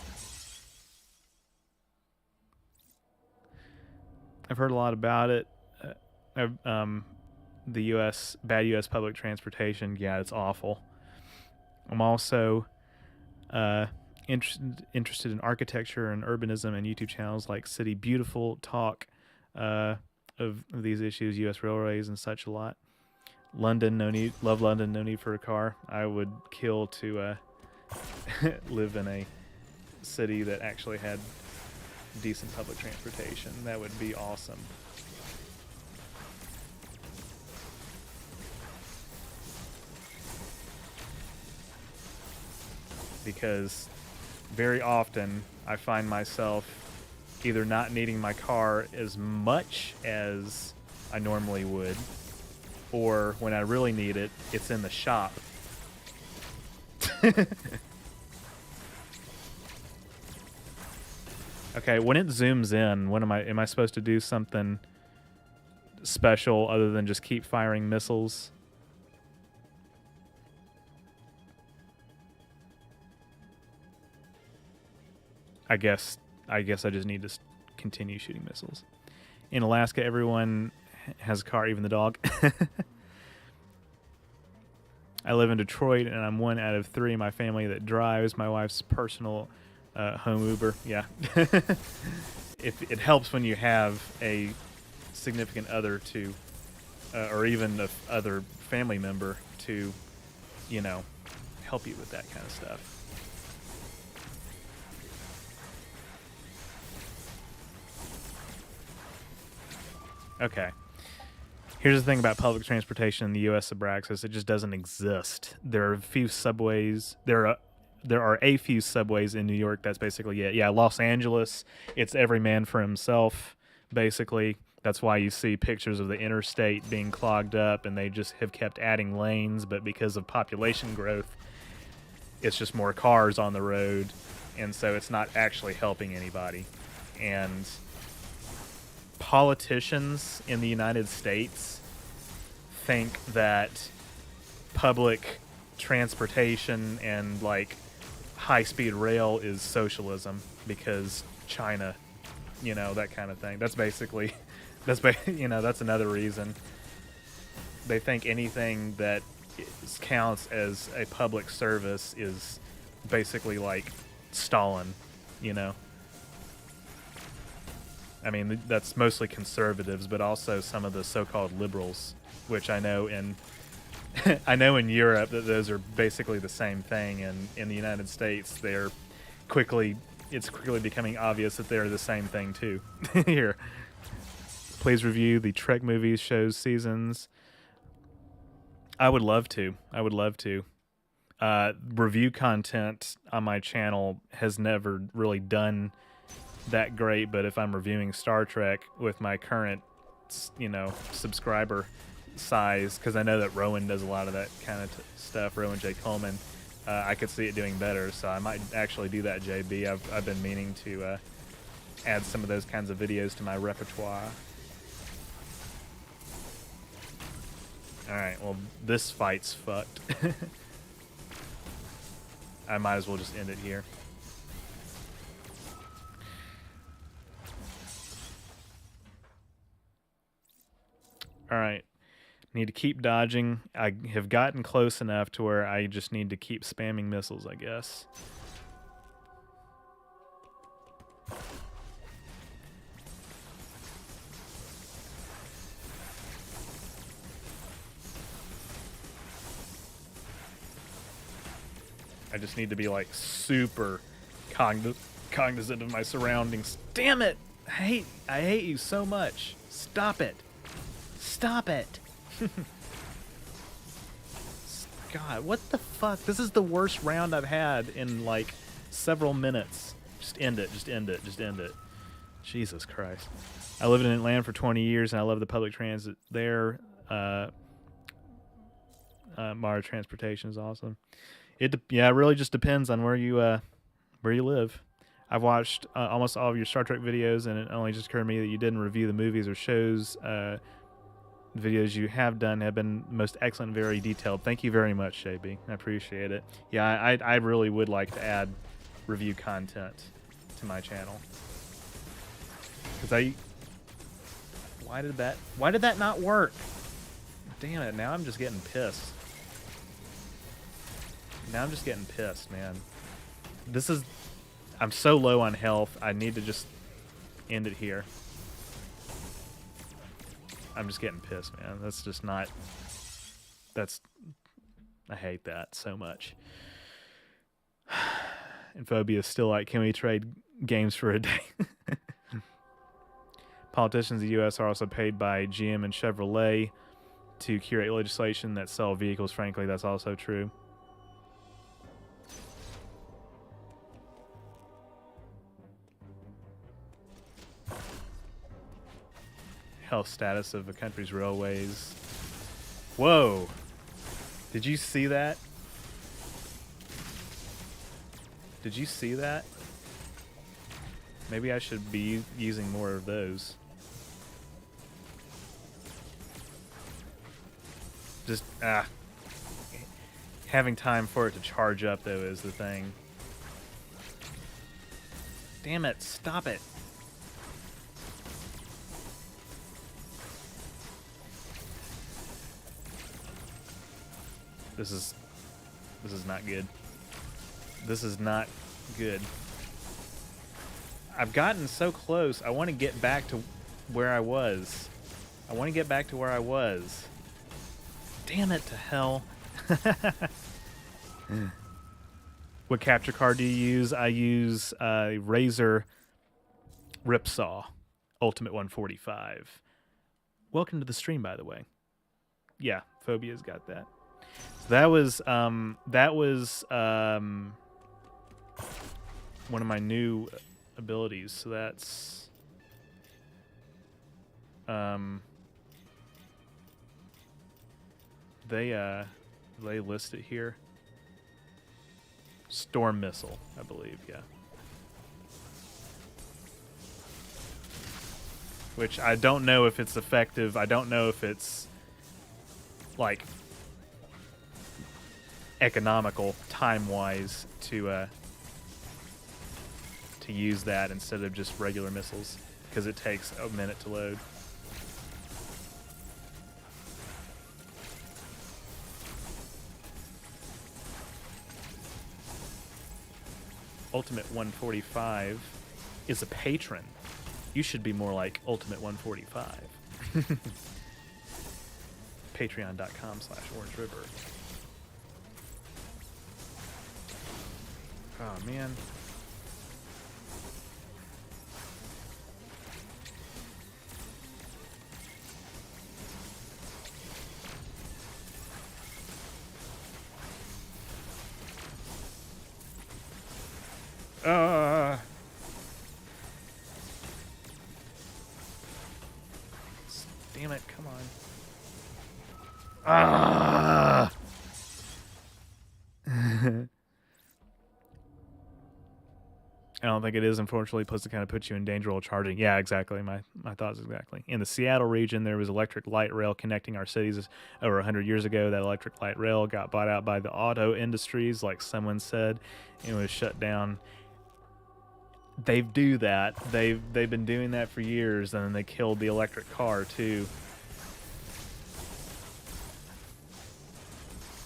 I've heard a lot about it. The bad U.S. public transportation, yeah, it's awful. I'm also interested in architecture and urbanism, and YouTube channels like City Beautiful talk of these issues, U.S. railways and such a lot. London, no need. Love London, no need for a car. I would kill to live in a city that actually had decent public transportation. That would be awesome. Because very often I find myself either not needing my car as much as I normally would, or when I really need it, it's in the shop. Okay, when it zooms in, when am I supposed to do something special other than just keep firing missiles? I guess I just need to continue shooting missiles. In Alaska, everyone has a car, even the dog. I live in Detroit, and I'm 1 out of 3 in my family that drives. My wife's personal home Uber. Yeah. It helps when you have a significant other to, or even a other family member to, you know, help you with that kind of stuff. Okay. Here's the thing about public transportation in the U.S. Abraxas. It just doesn't exist. There are a few subways. There are a few subways in New York. That's basically it. Yeah, Los Angeles, it's every man for himself, basically. That's why you see pictures of the interstate being clogged up, and they just have kept adding lanes. But because of population growth, it's just more cars on the road, and so it's not actually helping anybody. And politicians in the United States think that public transportation and like high-speed rail is socialism because China, you know, that kind of thing. That's basically, you know, that's another reason. They think anything that counts as a public service is basically like Stalin, you know. I mean, that's mostly conservatives, but also some of the so-called liberals, which I know in in Europe that those are basically the same thing, and in the United States it's quickly becoming obvious that they're the same thing too. Here, please review the Trek movies, shows, seasons. I would love to. Review content on my channel has never really done that great, but if I'm reviewing Star Trek with my current, you know, subscriber size, because I know that Rowan does a lot of that kind of stuff, Rowan J. Coleman, I could see it doing better, so I might actually do that, JB. I've been meaning to add some of those kinds of videos to my repertoire. Alright, well, this fight's fucked. I might as well just end it here. Alright. Need to keep dodging. I have gotten close enough to where I just need to keep spamming missiles, I guess. I just need to be like super cognizant of my surroundings. Damn it! I hate you so much. Stop it. Stop it. God, what the fuck? This is the worst round I've had in like several minutes. Just end it. Just end it. Just end it. Jesus Christ. I lived in Atlanta for 20 years and I love the public transit there. Mara transportation is awesome. It really just depends on where you live. I've watched almost all of your Star Trek videos, and it only just occurred to me that you didn't review the movies or shows. Videos you have done have been most excellent and very detailed. Thank you very much, Shaby. I appreciate it. Yeah, I really would like to add review content to my channel. Because why did that not work? Damn it, now I'm just getting pissed. Man. I'm so low on health, I need to just end it here. I'm just getting pissed, man. That's just not... I hate that so much. And Phobia is still like, can we trade games for a day? Politicians in the U.S. are also paid by GM and Chevrolet to curate legislation that sell vehicles. Frankly, that's also true. Health status of a country's railways. Whoa! Did you see that? Did you see that? Maybe I should be using more of those. Just, having time for it to charge up, though, is the thing. Damn it, stop it. This is not good. This is not good. I've gotten so close. I want to get back to where I was. Damn it to hell. What capture card do you use? I use Razer Ripsaw Ultimate 145. Welcome to the stream, by the way. Yeah, Phobia's got that. So that was one of my new abilities. So that's they list it here. Storm Missile, I believe, yeah. Which I don't know if it's effective. I don't know if it's like economical time-wise to use that instead of just regular missiles, because it takes a minute to load. Ultimate 145 is a patron. You should be more like Ultimate 145. Patreon.com/Orange River. Oh, man. Damn it, come on. I don't think it is, unfortunately, plus to kind of put you in danger while charging. Yeah, exactly. My thoughts exactly. In the Seattle region, there was electric light rail connecting our cities over 100 years ago. That electric light rail got bought out by the auto industries, like someone said, and was shut down. They do that. They've been doing that for years, and then they killed the electric car too.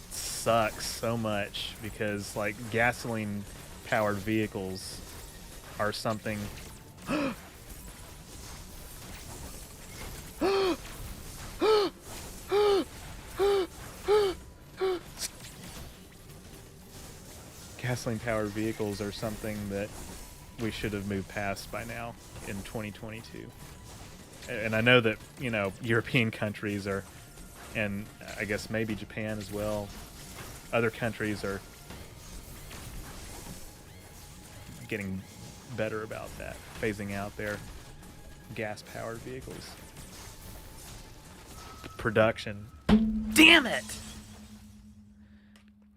Sucks so much because like gasoline powered vehicles are something. Gasoline powered vehicles are something that we should have moved past by now in 2022. And I know that, you know, European countries are, and I guess maybe Japan as well, other countries are getting better about that, phasing out their gas-powered vehicles. Production. Damn it!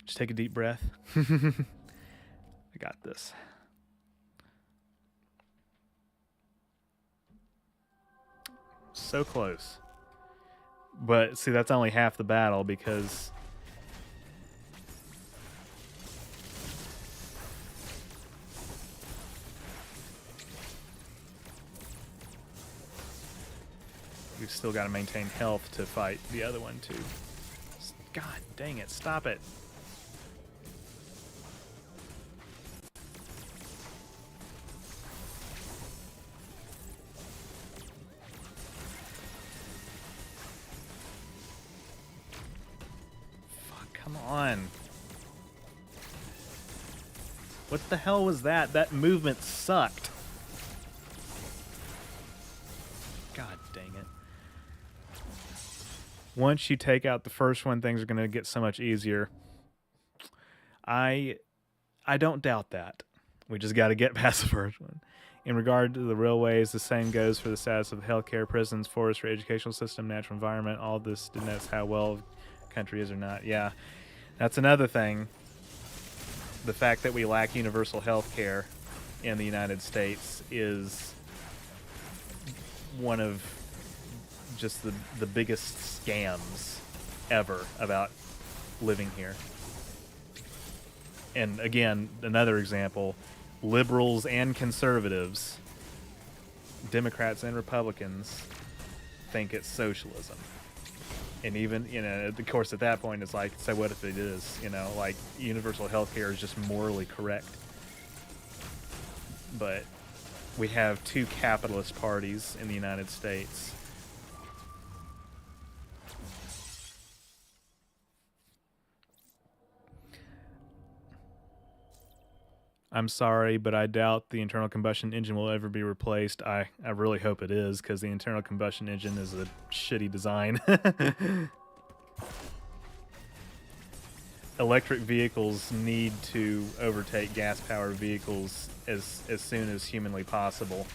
Just take a deep breath. I got this. So close. But see, that's only half the battle because we've still got to maintain health to fight the other one too. God dang it, stop it. Come on. What the hell was that? That movement sucked. God dang it. Once you take out the first one, things are going to get so much easier. I don't doubt that. We just got to get past the first one. In regard to the railways, the same goes for the status of healthcare, prisons, forestry, educational system, natural environment. All this denotes how well country is or not. Yeah, that's another thing. The fact that we lack universal health care in the United States is one of just the biggest scams ever about living here. And again, another example, liberals and conservatives, Democrats and Republicans, think it's socialism. And even, you know, of course, at that point, it's like, so what if it is? You know, like, universal health care is just morally correct. But we have two capitalist parties in the United States. I'm sorry, but I doubt the internal combustion engine will ever be replaced. I really hope it is, because the internal combustion engine is a shitty design. Electric vehicles need to overtake gas-powered vehicles as soon as humanly possible.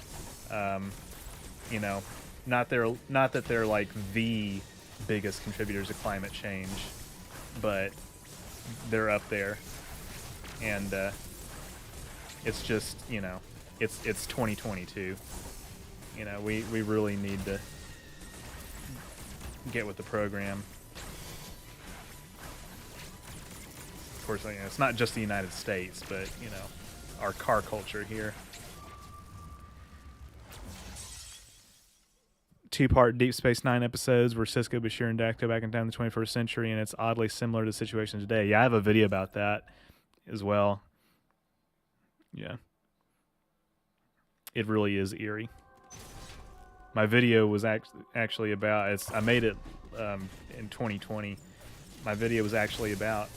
You know, not that they're like the biggest contributors to climate change, but they're up there, and it's just, you know, it's 2022. You know, we really need to get with the program. Of course, you know, it's not just the United States, but, you know, our car culture here. 2-part Deep Space Nine episodes where Sisko, Bashir, and Dactyl back in time in the 21st century, and it's oddly similar to the situation today. Yeah, I have a video about that as well. Yeah. It really is eerie. My video was actually about, I made it in 2020. My video was actually about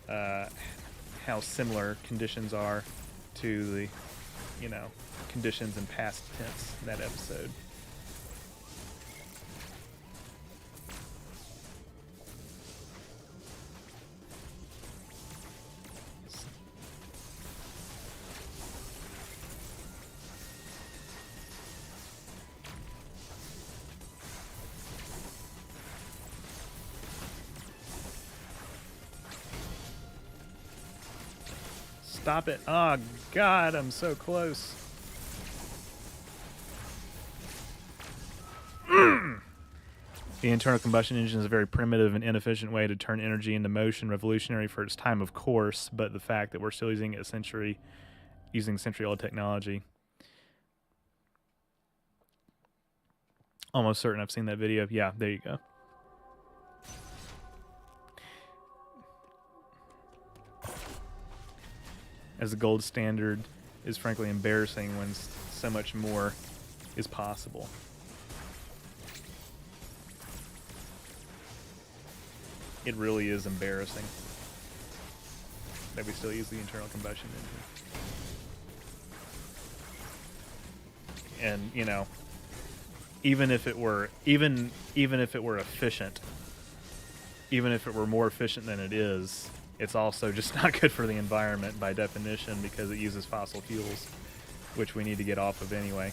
how similar conditions are to the, you know, conditions in past tense in that episode. Stop it. Oh, God, I'm so close. The internal combustion engine is a very primitive and inefficient way to turn energy into motion, revolutionary for its time, of course, but the fact that we're still using a century-old technology. Almost certain I've seen that video. Yeah, there you go. As the gold standard is frankly embarrassing when so much more is possible. It really is embarrassing that we still use the internal combustion engine. And, you know, even if it were efficient, even if it were more efficient than it is, it's also just not good for the environment by definition because it uses fossil fuels, which we need to get off of anyway.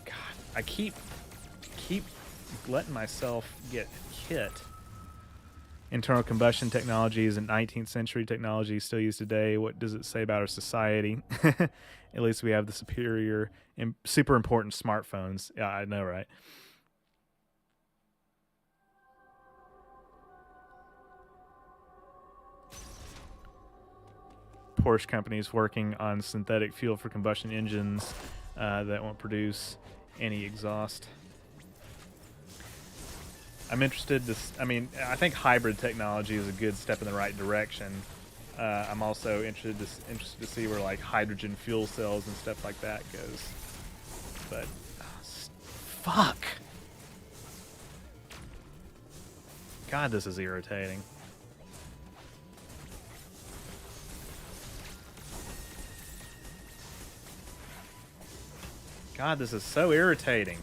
God, I keep letting myself get hit. Internal combustion technology is a 19th century technology still used today. What does it say about our society? At least we have the superior and super important smartphones. Yeah, I know, right? Porsche companies working on synthetic fuel for combustion engines that won't produce any exhaust. I'm interested to, I mean, I think hybrid technology is a good step in the right direction. I'm also interested to see where like hydrogen fuel cells and stuff like that goes. But fuck. God, this is irritating. God, this is so irritating.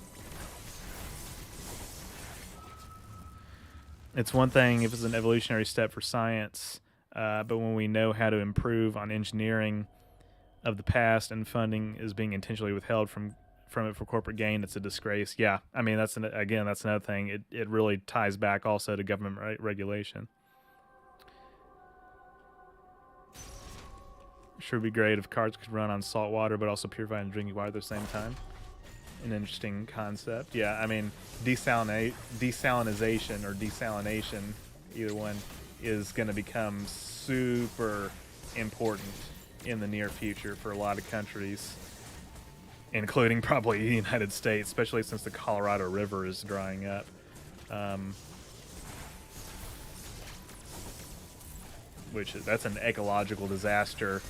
It's one thing if it's an evolutionary step for science, but when we know how to improve on engineering of the past and funding is being intentionally withheld from it for corporate gain, it's a disgrace. Yeah, I mean, that's another thing. It really ties back also to government regulation. Sure would be great if cars could run on salt water but also purify and drinking water at the same time. An interesting concept. Yeah, I mean, desalinization or desalination, either one, is going to become super important in the near future for a lot of countries, including probably the United States, especially since the Colorado River is drying up. That's an ecological disaster,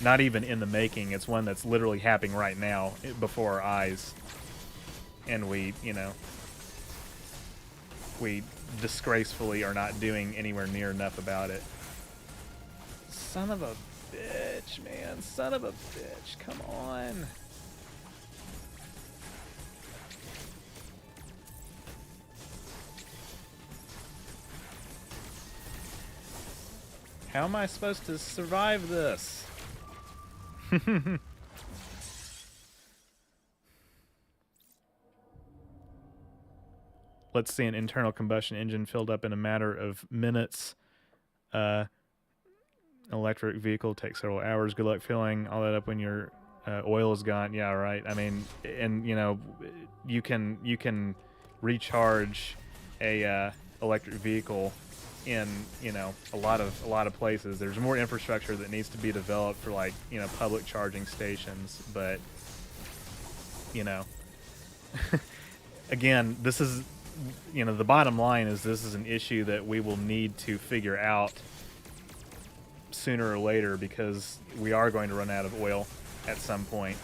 not even in the making. It's one that's literally happening right now before our eyes, and we disgracefully are not doing anywhere near enough about it. Son of a bitch, man. Son of a bitch. Come on. How am I supposed to survive this? Let's see an internal combustion engine filled up in a matter of minutes. Electric vehicle takes several hours. Good luck filling all that up when your oil is gone. Yeah, right. I mean, and you can recharge a electric vehicle in a lot of places. There's more infrastructure that needs to be developed for public charging stations, but again, this is the bottom line is this is an issue that we will need to figure out sooner or later, because we are going to run out of oil at some point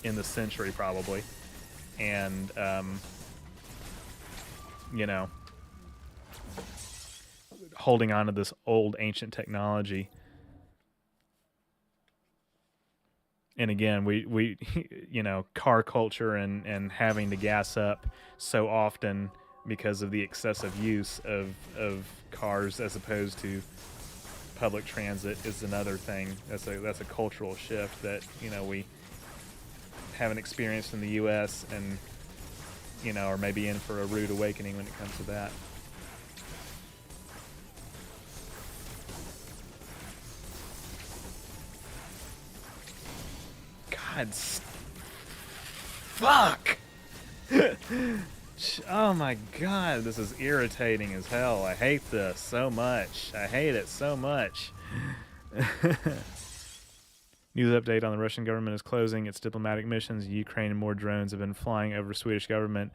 in the century probably, and holding on to this old ancient technology. And again, we car culture and having to gas up so often because of the excessive use of cars as opposed to public transit is another thing. That's a cultural shift that we haven't experienced in the U.S. and are maybe in for a rude awakening when it comes to that. God, fuck! Oh my god, this is irritating as hell. I hate this so much. I hate it so much. News update on the Russian government is closing its diplomatic missions in Ukraine, and more drones have been flying over Swedish government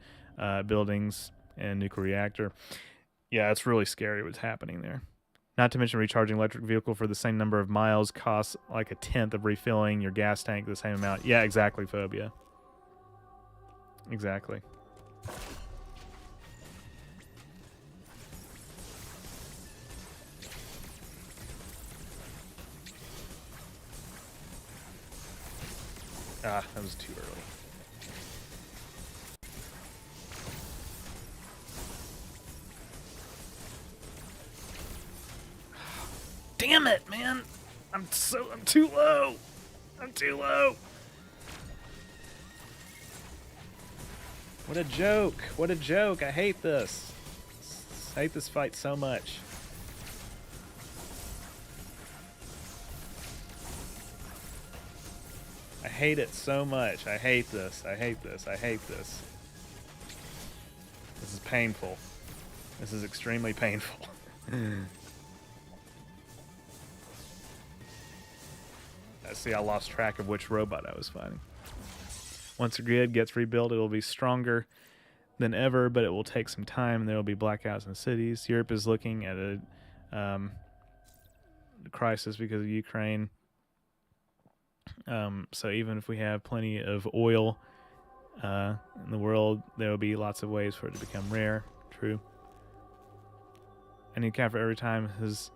buildings and nuclear reactor. Yeah, it's really scary what's happening there. Not to mention recharging electric vehicle for the same number of miles costs like a tenth of refilling your gas tank the same amount. Yeah, exactly, Phobia. Exactly. Ah, that was too early. Damn it, man! I'm too low! I'm too low! What a joke! What a joke! I hate this. I hate this fight so much. I hate it so much. I hate this. I hate this. I hate this. This is painful. This is extremely painful. See, I lost track of which robot I was fighting. Once the grid gets rebuilt, it will be stronger than ever, but it will take some time, and there will be blackouts in cities. Europe is looking at a crisis because of Ukraine. So even if we have plenty of oil in the world, there will be lots of ways for it to become rare. True. I need to count for every time his...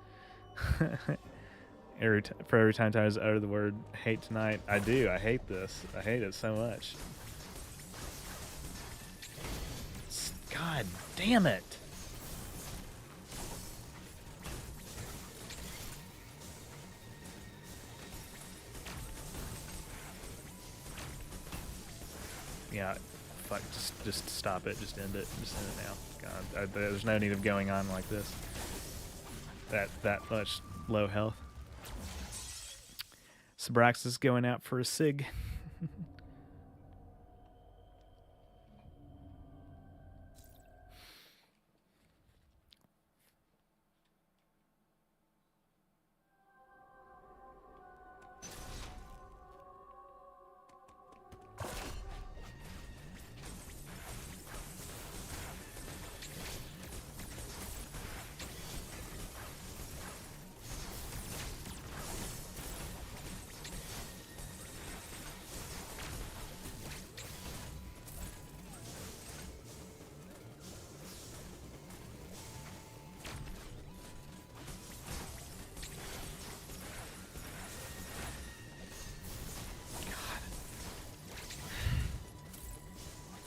every time I utter the word hate tonight. I do. I hate this. I hate it so much. God damn it. Yeah, fuck, just stop it. Just end it. Just end it now. God, there's no need of going on like this. That much low health. Sabraxis going out for a cig.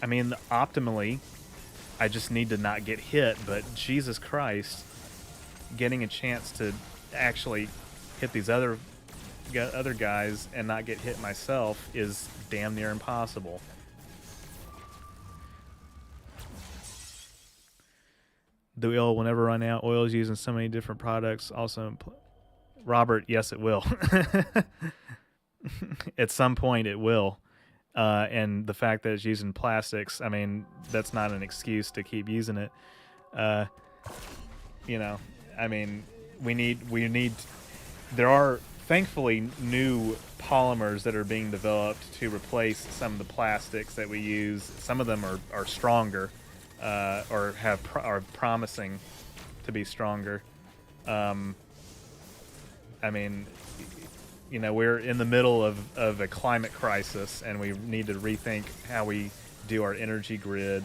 I mean, optimally, I just need to not get hit, but Jesus Christ, getting a chance to actually hit these other guys and not get hit myself is damn near impossible. The oil will never run out. Oil is used in so many different products. Also, Robert, yes, it will. At some point, it will. And the fact that it's using plastics, I mean, that's not an excuse to keep using it. You know, I mean, we need. There are thankfully new polymers that are being developed to replace some of the plastics that we use. Some of them are stronger, or are promising to be stronger. I mean, you know, we're in the middle of a climate crisis, and we need to rethink how we do our energy grid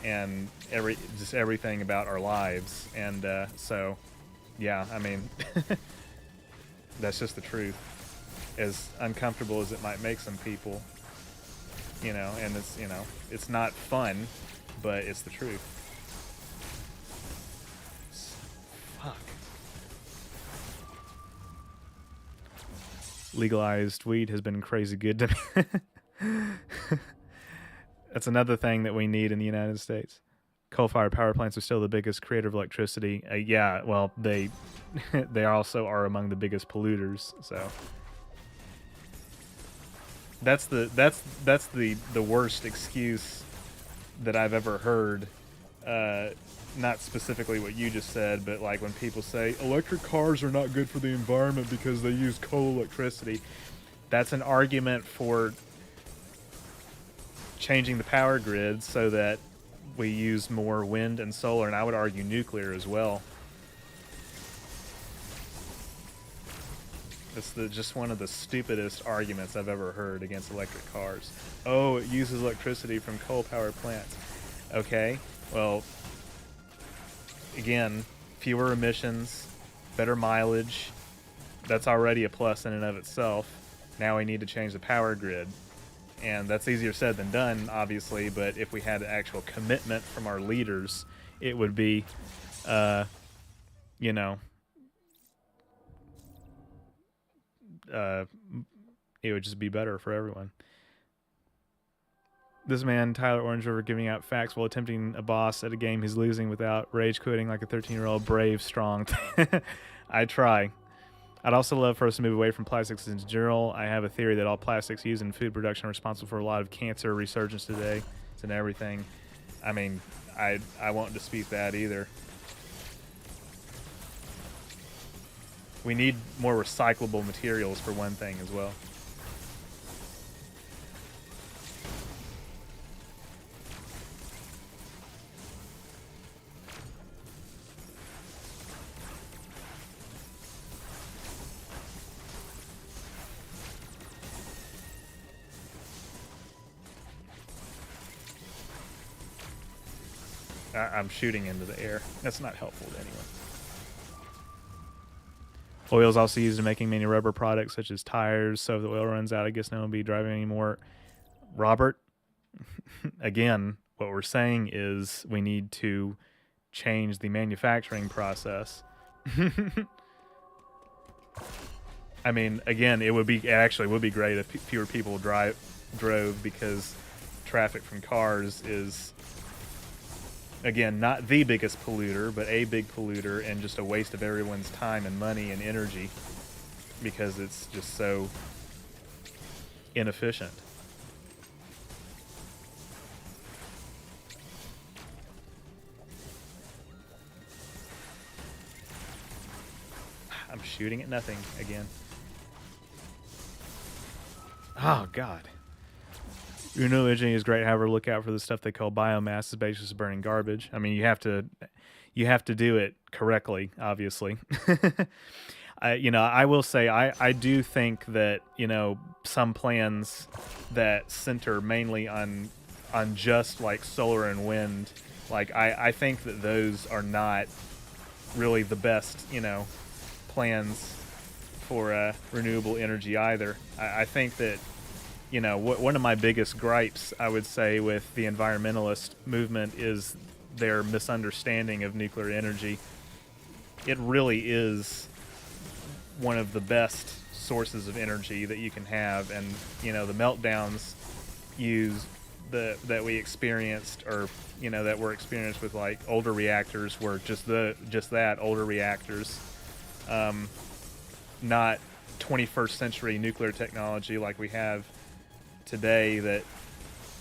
and everything about our lives. And so, yeah, I mean, that's just the truth. As uncomfortable as it might make some people, you know, and it's, you know, it's not fun, but it's the truth. Fuck. Legalized weed has been crazy good to me. That's another thing that we need in the United States. Coal-fired power plants are still the biggest creator of electricity. Yeah, well, they they also are among the biggest polluters. So that's the worst excuse that I've ever heard. Not specifically what you just said, but like when people say electric cars are not good for the environment because they use coal electricity. That's an argument for changing the power grid so that we use more wind and solar, and I would argue nuclear as well. It's just one of the stupidest arguments I've ever heard against electric cars. Oh, it uses electricity from coal power plants. Okay, well, again, fewer emissions, better mileage. That's already a plus in and of itself. Now we need to change the power grid. And that's easier said than done, obviously, but if we had an actual commitment from our leaders, it would be, you know, it would just be better for everyone. This man, Tyler Orange River, giving out facts while attempting a boss at a game he's losing without rage quitting like a 13-year-old, brave, strong. I try. I'd also love for us to move away from plastics in general. I have a theory that all plastics used in food production are responsible for a lot of cancer resurgence today and everything. I mean, I won't dispute that either. We need more recyclable materials for one thing as well. I'm shooting into the air. That's not helpful to anyone. Oil is also used in making many rubber products, such as tires. So if the oil runs out, I guess no one will be driving anymore. Robert, again, what we're saying is we need to change the manufacturing process. I mean, again, it would be great if fewer people drove, because traffic from cars is, again, not the biggest polluter, but a big polluter, and just a waste of everyone's time and money and energy because it's just so inefficient. I'm shooting at nothing again. Oh, God. Renewable energy is great. However, look out for the stuff they call biomass. It's basically just burning garbage. I mean, you have to do it correctly, obviously. I will say I do think that, some plans that center mainly on just like solar and wind, like I think that those are not really the best, plans for renewable energy either. I think that you know, one of my biggest gripes, I would say, with the environmentalist movement is their misunderstanding of nuclear energy. It really is one of the best sources of energy that you can have, and you know, the meltdowns that we experienced, or you know, that were experienced with like older reactors, were just that older reactors, not 21st century nuclear technology like we have today that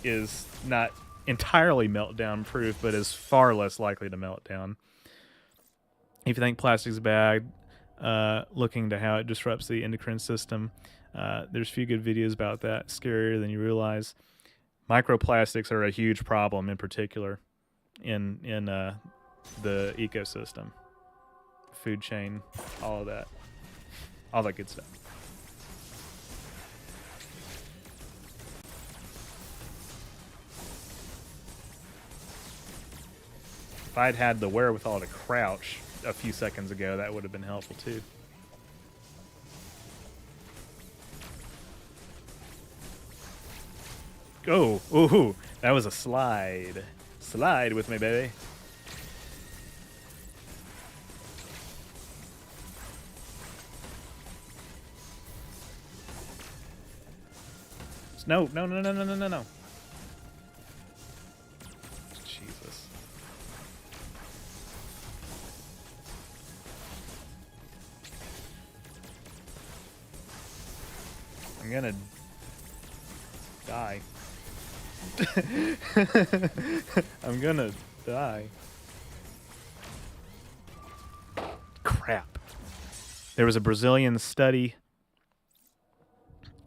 is not entirely meltdown proof, but is far less likely to melt down. If you think plastic's bad, look into how it disrupts the endocrine system. There's a few good videos about that, scarier than you realize. Microplastics are a huge problem, in particular, in the ecosystem, food chain, all of that, all that good stuff. If I'd had the wherewithal to crouch a few seconds ago, that would have been helpful too. Oh, ooh, that was a slide. Slide with me, baby. No, no, no, no, no, no, no, no. Jesus. I'm gonna die. I'm gonna die. Crap. There was a Brazilian study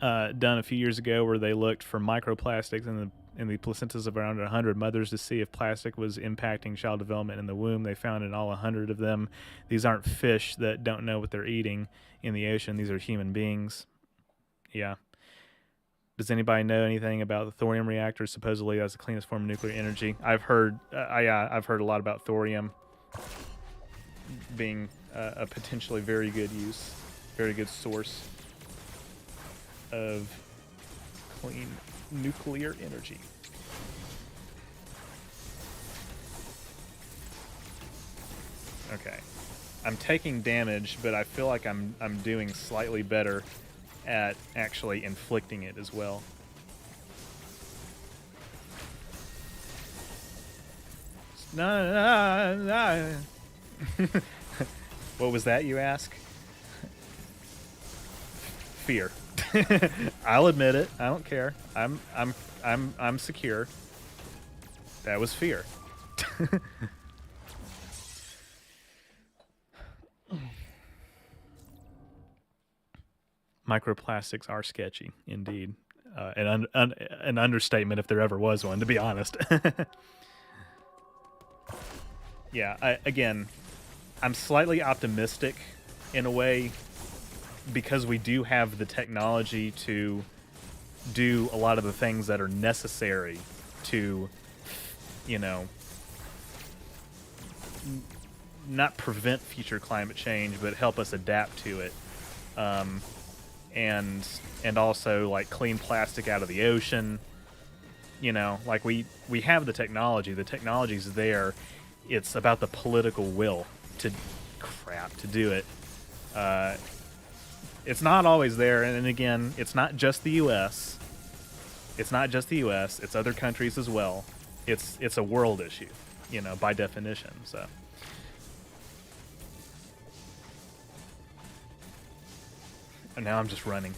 done a few years ago where they looked for microplastics in the placentas of around 100 mothers to see if plastic was impacting child development in the womb. They found in all 100 of them, these aren't fish that don't know what they're eating in the ocean. These are human beings. Yeah. Does anybody know anything about the thorium reactor? Supposedly that's the cleanest form of nuclear energy. I've heard a lot about thorium being a potentially very good source of clean nuclear energy. Okay. I'm taking damage, but I feel like I'm doing slightly better at actually inflicting it as well. No. What was that, you ask? Fear. I'll admit it. I don't care. I'm secure. That was fear. Microplastics are sketchy, indeed. An understatement if there ever was one, to be honest. Yeah, I'm slightly optimistic in a way because we do have the technology to do a lot of the things that are necessary to, you know, not prevent future climate change, but help us adapt to it. And also like clean plastic out of the ocean. You know, like we have the technology's there. It's about the political will to do it. It's not always there, and again, it's not just the US. It's other countries as well. It's a world issue, you know, by definition. So and now I'm just running.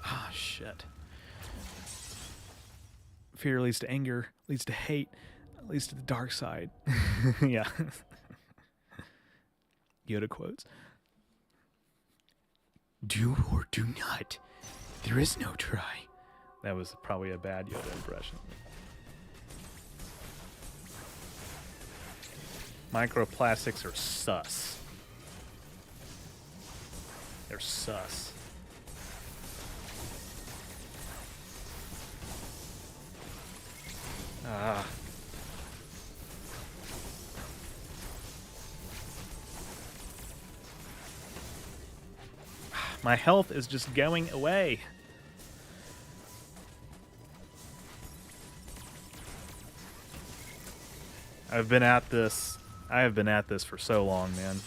Ah, shit. Fear leads to anger, leads to hate, leads to the dark side. Yeah. Yoda quotes. Do or do not. There is no try. That was probably a bad Yoda impression. Microplastics are sus. They're sus. Ah. My health is just going away. I've been at this. I have been at this for so long, man.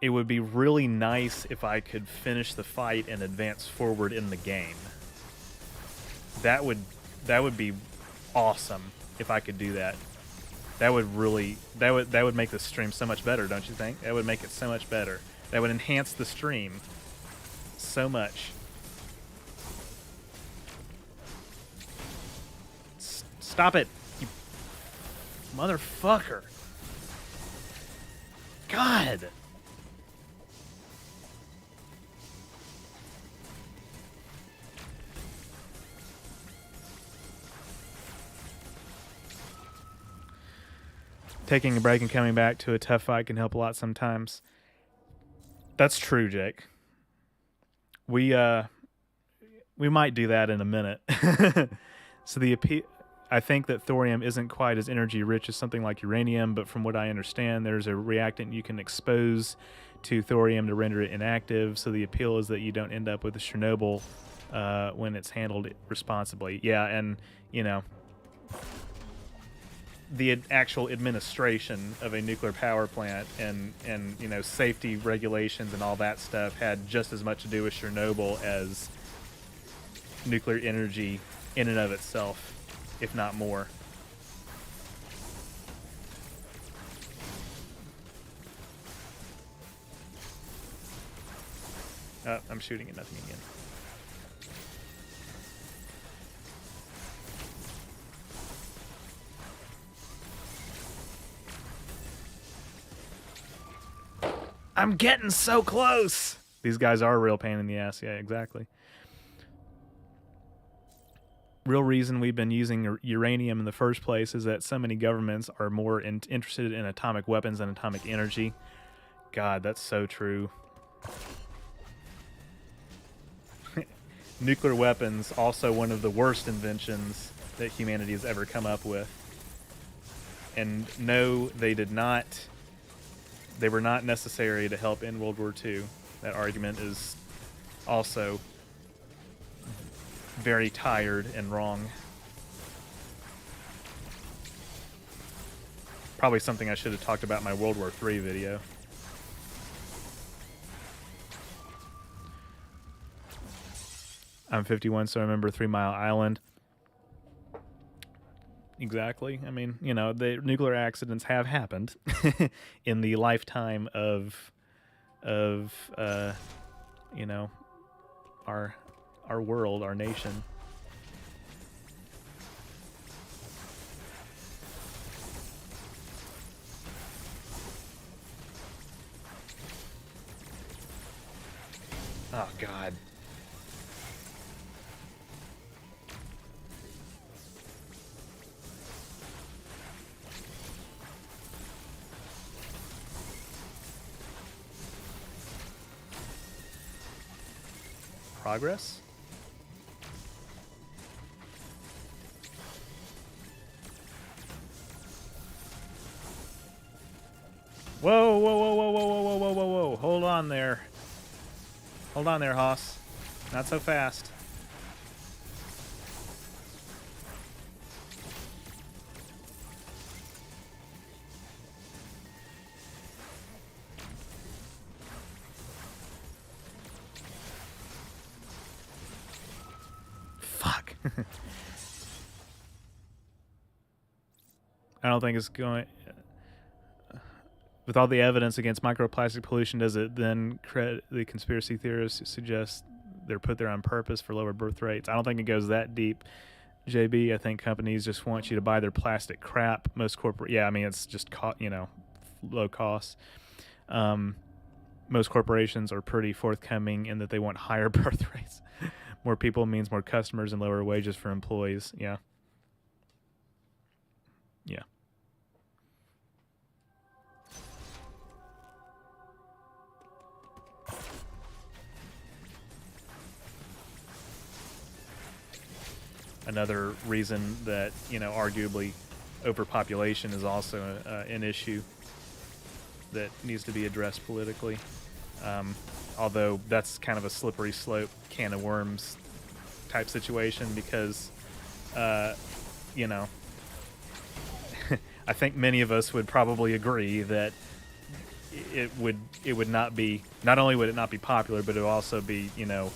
It would be really nice if I could finish the fight and advance forward in the game. That would be awesome if I could do that. That would make the stream so much better, don't you think? That would make it so much better. That would enhance the stream so much. Stop it, you motherfucker. God. Taking a break and coming back to a tough fight can help a lot sometimes. That's true, Jake. We might do that in a minute. So I think that thorium isn't quite as energy rich as something like uranium, but from what I understand, there's a reactant you can expose to thorium to render it inactive. So the appeal is that you don't end up with a Chernobyl when it's handled responsibly. Yeah, and you know, the actual administration of a nuclear power plant and you know, safety regulations and all that stuff had just as much to do with Chernobyl as nuclear energy in and of itself, if not more. I'm shooting at nothing again. I'm getting so close. These guys are a real pain in the ass. Yeah, exactly. Real reason we've been using uranium in the first place is that so many governments are more interested in atomic weapons and atomic energy. God, that's so true. Nuclear weapons, also one of the worst inventions that humanity has ever come up with. And no, they did not. They were not necessary to help end World War II. That argument is also very tired and wrong. Probably something I should have talked about in my World War III video. I'm 51, so I remember 3 Mile Island. Exactly. I mean, you know, the nuclear accidents have happened in the lifetime of you know, our world, our nation. Oh God. Progress? Whoa, whoa, whoa, whoa, whoa, whoa, whoa, whoa, whoa, whoa. Hold on there. Hold on there, Haas. Not so fast. Fuck. I don't think it's going... With all the evidence against microplastic pollution, does it then credit the conspiracy theorists suggest they're put there on purpose for lower birth rates? I don't think it goes that deep, JB. I think companies just want you to buy their plastic crap. Most corporate, yeah, I mean, it's just, you know, low cost. Most corporations are pretty forthcoming in that they want higher birth rates. More people means more customers and lower wages for employees. Yeah. Yeah. Another reason that, you know, arguably overpopulation is also an issue that needs to be addressed politically. Although that's kind of a slippery slope can of worms type situation because, you know, I think many of us would probably agree that it would not be, not only would it not be popular, but it would also be, you know,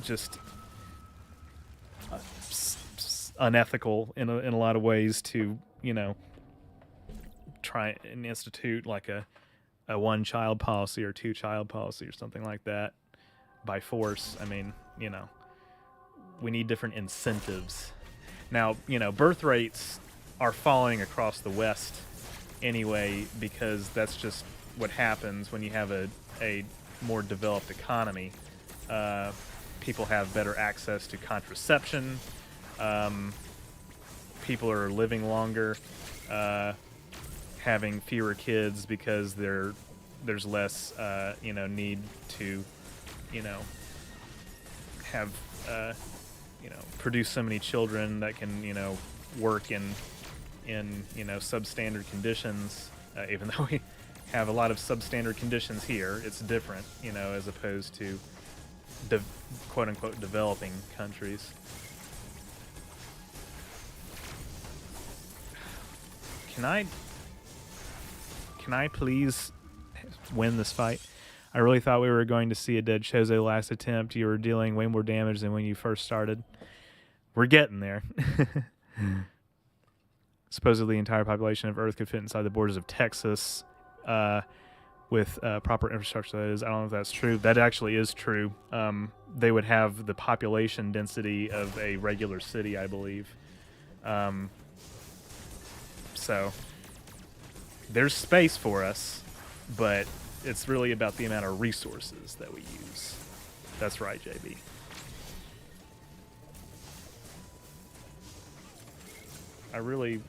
just unethical in a lot of ways to, you know, try and institute like a one child policy or two child policy or something like that by force. I mean, you know, we need different incentives. Now, you know, birth rates are falling across the West anyway because that's just what happens when you have a more developed economy. People have better access to contraception. People are living longer, having fewer kids because there's less, you know, need to, you know, have, you know, produce so many children that can, you know, work in you know, substandard conditions. Even though we have a lot of substandard conditions here, it's different, you know, as opposed to quote unquote developing countries. Can I please win this fight? I really thought we were going to see a dead Chose last attempt. You were dealing way more damage than when you first started. We're getting there. Supposedly the entire population of Earth could fit inside the borders of Texas with proper infrastructure, that is. I don't know if that's true. That actually is true. They would have the population density of a regular city, I believe. So there's space for us, but it's really about the amount of resources that we use. That's right, JB. I really...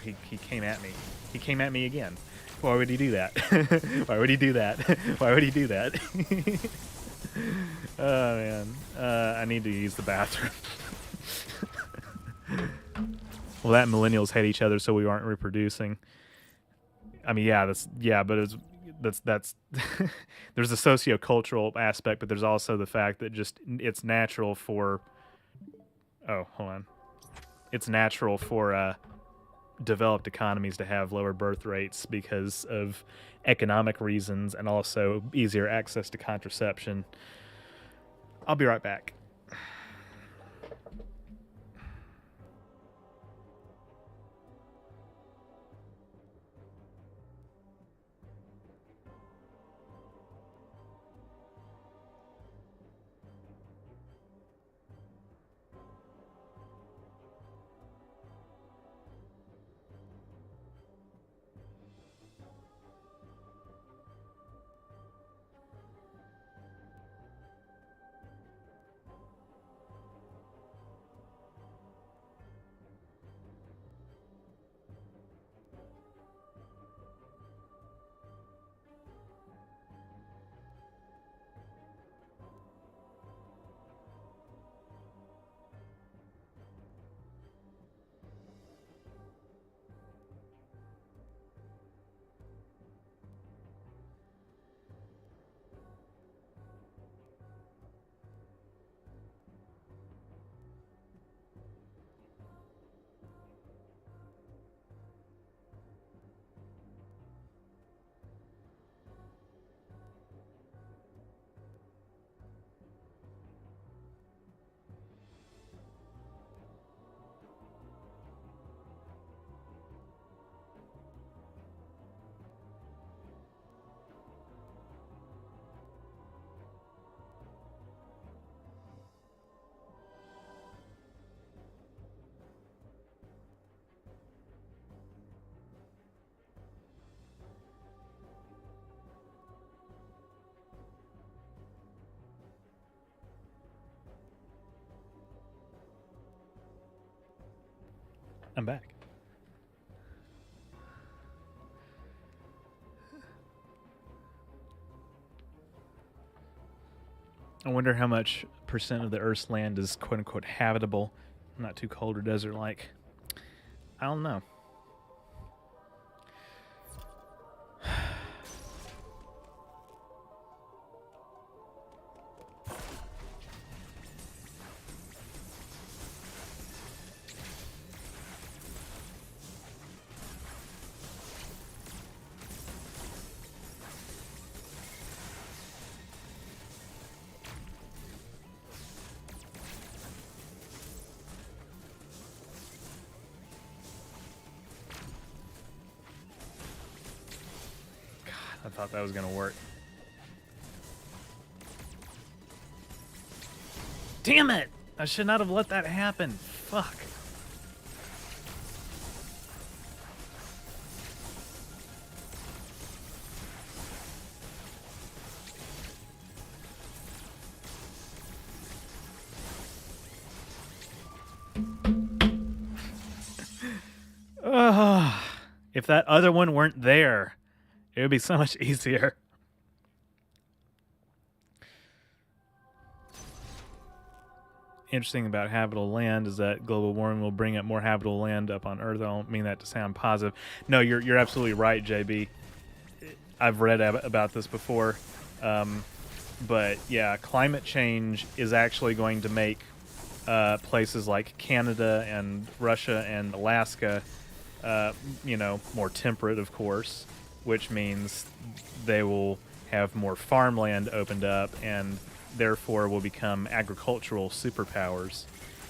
he came at me. He came at me again. Why would he do that? Why would he do that? Why would he do that? Oh, man. I need to use the bathroom. Well, that and millennials hate each other, so we aren't reproducing. I mean, yeah, but that's there's a socio-cultural aspect, but there's also the fact that just it's natural for... Oh, hold on. It's natural for developed economies to have lower birth rates because of economic reasons and also easier access to contraception. I'll be right back. I'm back. I wonder how much percent of the Earth's land is quote-unquote habitable, not too cold or desert-like. I don't know. I thought that was going to work. Damn it! I should not have let that happen. Fuck. If that other one weren't there, it would be so much easier. Interesting about habitable land is that global warming will bring up more habitable land up on Earth. I don't mean that to sound positive. No, you're absolutely right, JB. I've read about this before. But yeah, climate change is actually going to make places like Canada and Russia and Alaska more temperate, of course, which means they will have more farmland opened up and therefore will become agricultural superpowers.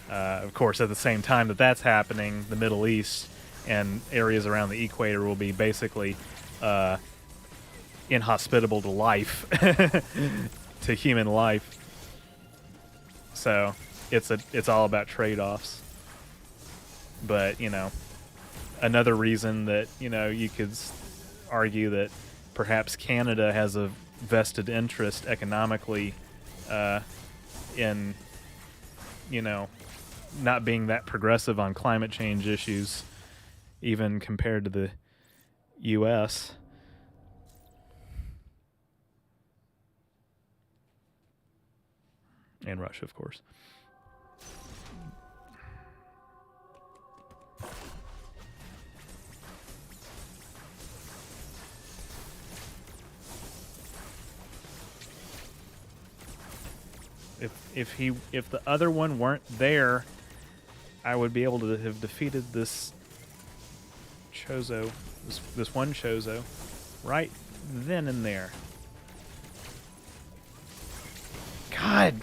Of course, at the same time that that's happening, the Middle East and areas around the equator will be basically inhospitable to life, to human life. So it's all about trade-offs. But, another reason that, you could argue that perhaps Canada has a vested interest economically in, not being that progressive on climate change issues, even compared to the U.S. And Russia, of course. If the other one weren't there, I would be able to have defeated this Chozo, this one Chozo, right then and there. God.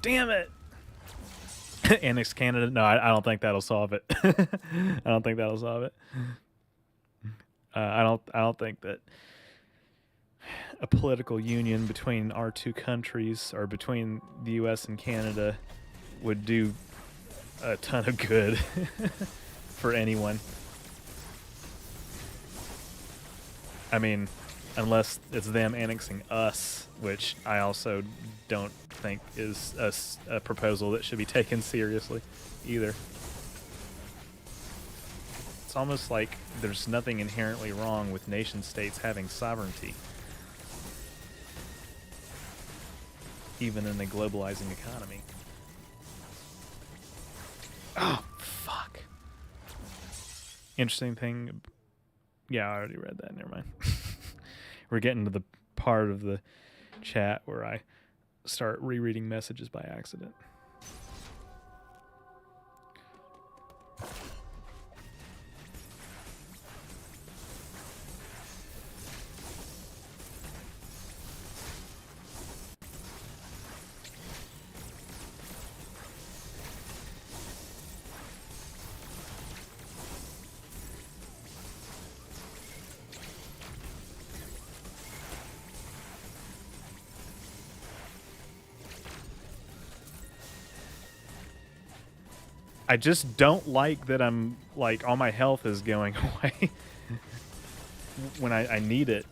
Damn it. Annex Canada. No, I don't think that'll solve it. I don't think that'll solve it. I don't think that a political union between our two countries or between the U.S. and Canada would do a ton of good for anyone. I mean, unless it's them annexing us, which I also don't think is a proposal that should be taken seriously either. It's almost like there's nothing inherently wrong with nation states having sovereignty, even in a globalizing economy. Oh, fuck. Interesting thing. Yeah, I already read that. Never mind. We're getting to the part of the chat where I start rereading messages by accident. I just don't like that I'm, like, all my health is going away when I need it.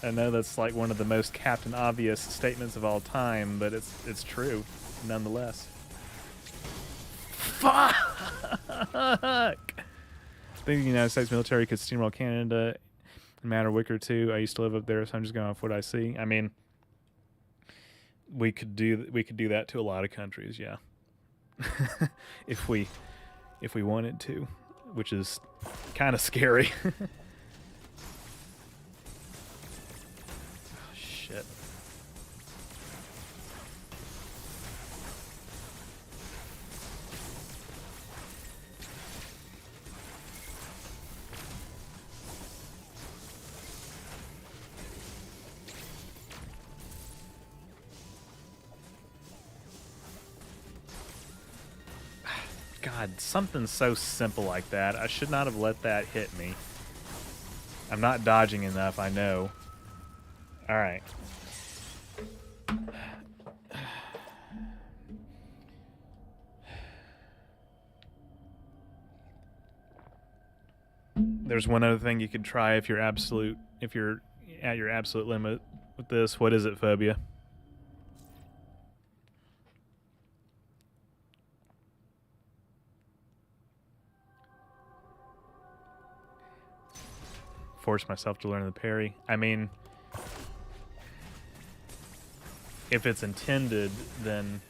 I know that's, like, one of the most Captain Obvious statements of all time, but it's true, nonetheless. Fuck! I think the United States military could steamroll Canada in a matter of a week or two. I used to live up there, so I'm just going off what I see. I mean, we could do that to a lot of countries, yeah. if we wanted to, which is kind of scary. Oh, shit. God, something so simple like that. I should not have let that hit me. I'm not dodging enough, I know. Alright. There's one other thing you could try if you're at your absolute limit with this. What is it, Phobia? Force myself to learn the parry. I mean, if it's intended, then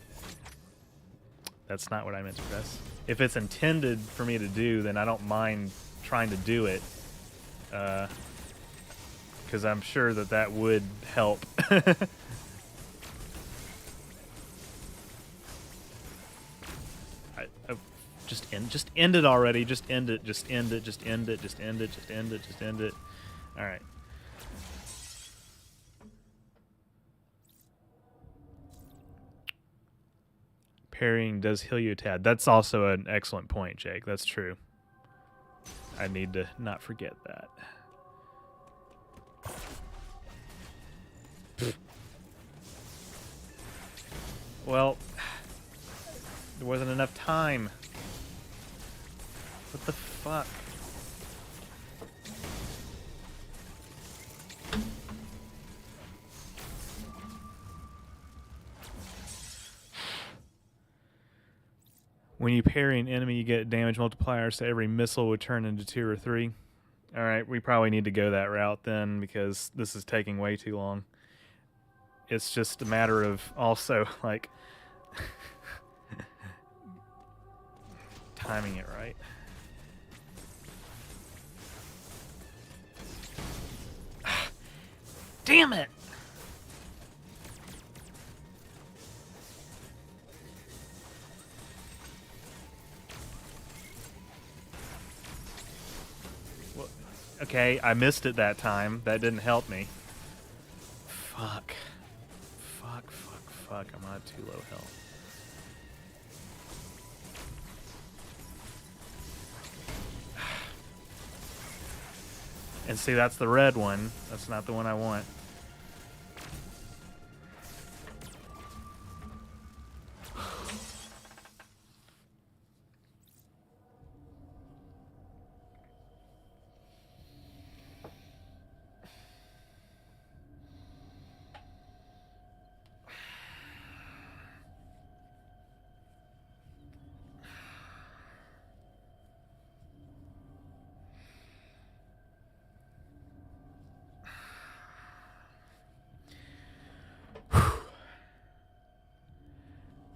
that's not what I meant to press. If it's intended for me to do, then I don't mind trying to do it, because I'm sure that would help. Just end it already. Just end it. Just end it. Just end it. Just end it. Just end it. Just end it. All right. Parrying does heal you a tad. That's also an excellent point, Jake. That's true. I need to not forget that. Well, there wasn't enough time. What the fuck? When you parry an enemy, you get damage multipliers, so every missile would turn into 2 or 3. Alright, we probably need to go that route then, because this is taking way too long. It's just a matter of also, like, timing it right. Damn it! Well, okay, I missed it that time. That didn't help me. Fuck. Fuck, fuck, fuck. I'm at too low health. And see, that's the red one. That's not the one I want.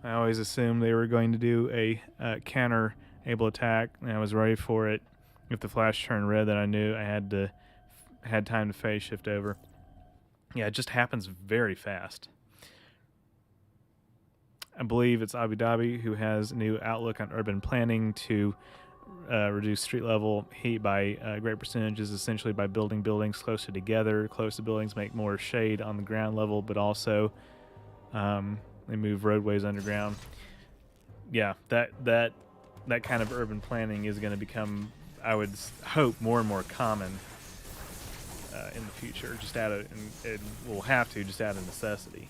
I always assumed they were going to do a counter able attack, and I was ready for it. If the flash turned red, then I knew I had time to phase shift over. Yeah, it just happens very fast. I believe it's Abu Dhabi who has a new outlook on urban planning to reduce street level heat by great percentages, essentially by building buildings closer together. Closer buildings make more shade on the ground level, but also they move roadways underground. Yeah, that kind of urban planning is going to become, I would hope, more and more common in the future. Just out of, and it will have to, just out of necessity.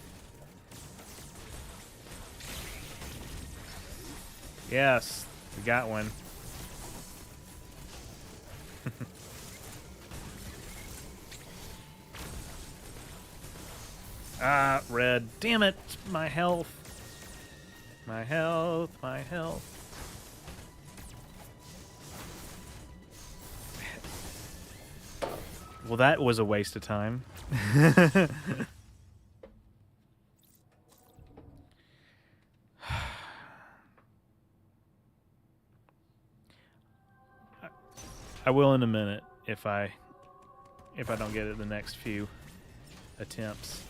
Yes, we got one. Ah, red. Damn it. My health. My health. My health. Well, that was a waste of time. I will in a minute if I don't get it the next few attempts.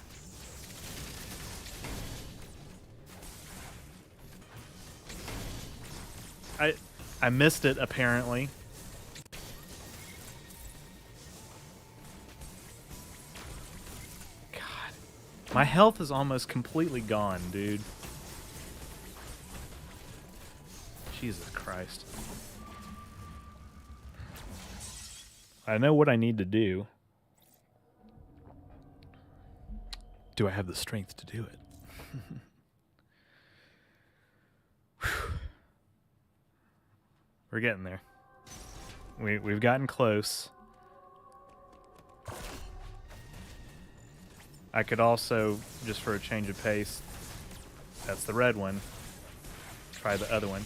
I missed it apparently. God. My health is almost completely gone, dude. Jesus Christ. I know what I need to do. Do I have the strength to do it? We're getting there. We've gotten close. I could also, just for a change of pace, that's the red one. Try the other one.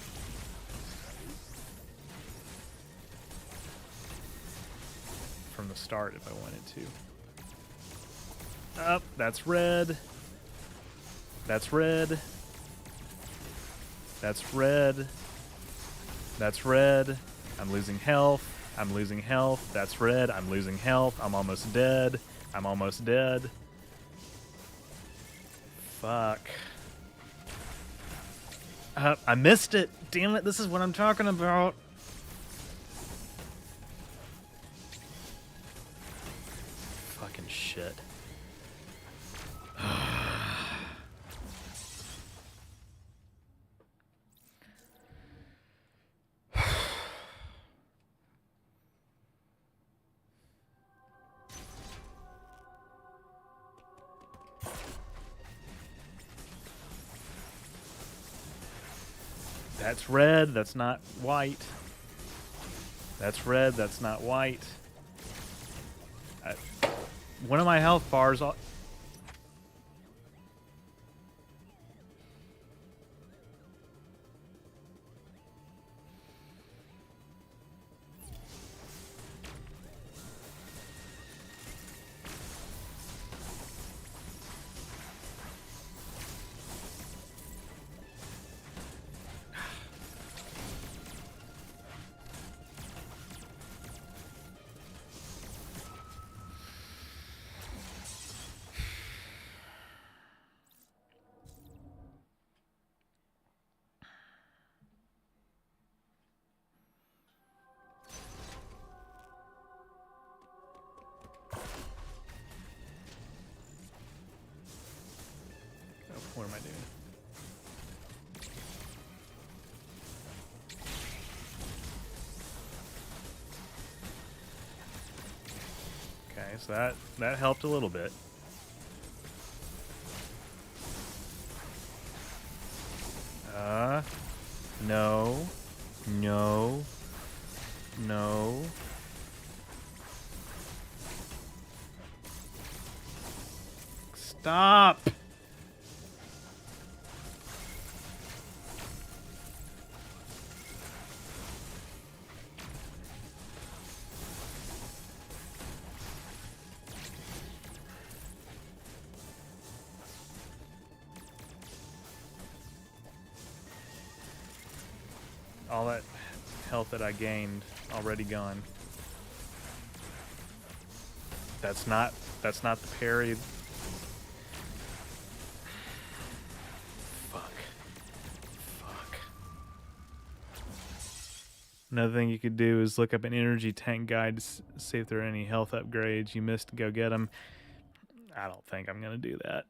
From the start if I wanted to. Up, that's red. That's red. That's red. That's red. I'm losing health. I'm losing health. That's red. I'm losing health. I'm almost dead. I'm almost dead. Fuck. I missed it. Damn it. This is what I'm talking about. Fucking shit. That's red, that's not white. That's red, that's not white. One of my health bars... What am I doing? Okay, so that helped a little bit. No. No. No. Stop! All that health that I gained already gone. That's not the parry. Fuck. Another thing you could do is look up an energy tank guide to see if there are any health upgrades you missed. Go get them. I don't think I'm gonna do that.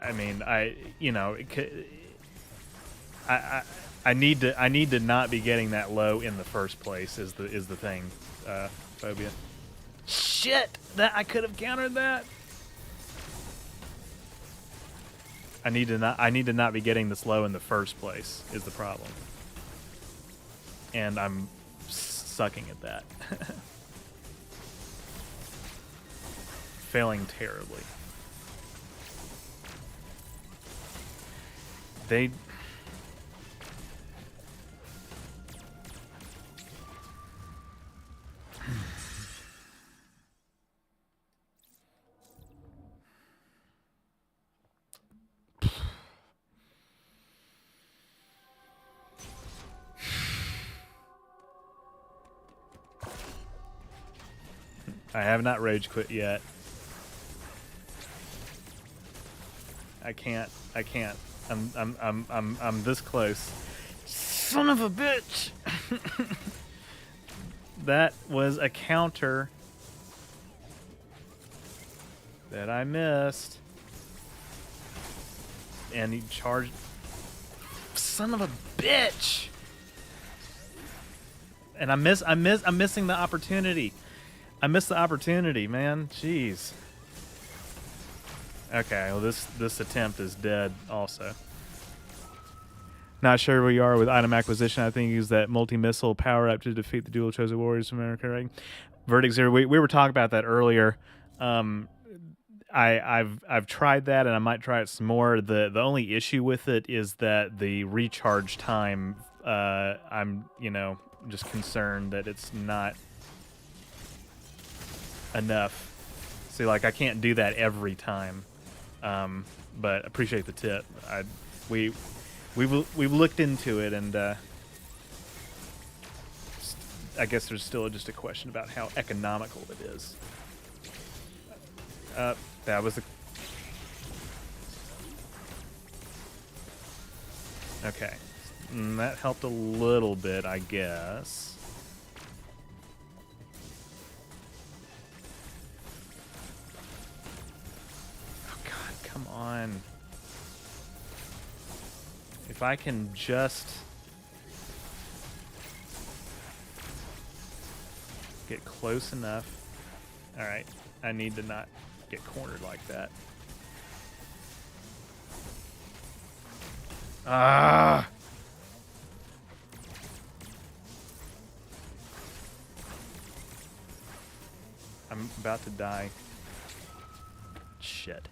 I mean, I need to not be getting that low in the first place is the thing, Phobia. Shit, that I could have countered that. I need to not be getting this low in the first place is the problem, and I'm sucking at that. Failing terribly. They... I have not rage quit yet. I can't. I'm this close. Son of a bitch! That was a counter. that I missed. And he charged. Son of a bitch! And I'm missing the opportunity. I missed the opportunity, man. Jeez. Okay, well this attempt is dead also. Not sure where you are with item acquisition. I think you use that multi-missile power up to defeat the dual chosen warriors from America, right? Verdict Zero. We were talking about that earlier. I've tried that and I might try it some more. The only issue with it is that the recharge time. I'm just concerned that it's not enough. See, like I can't do that every time. But appreciate the tip. We've looked into it, and I guess there's still just a question about how economical it is. That was okay. That helped a little bit, I guess. Oh God, come on. If I can just get close enough. All right, I need to not get cornered like that. Ah! I'm about to die. Shit.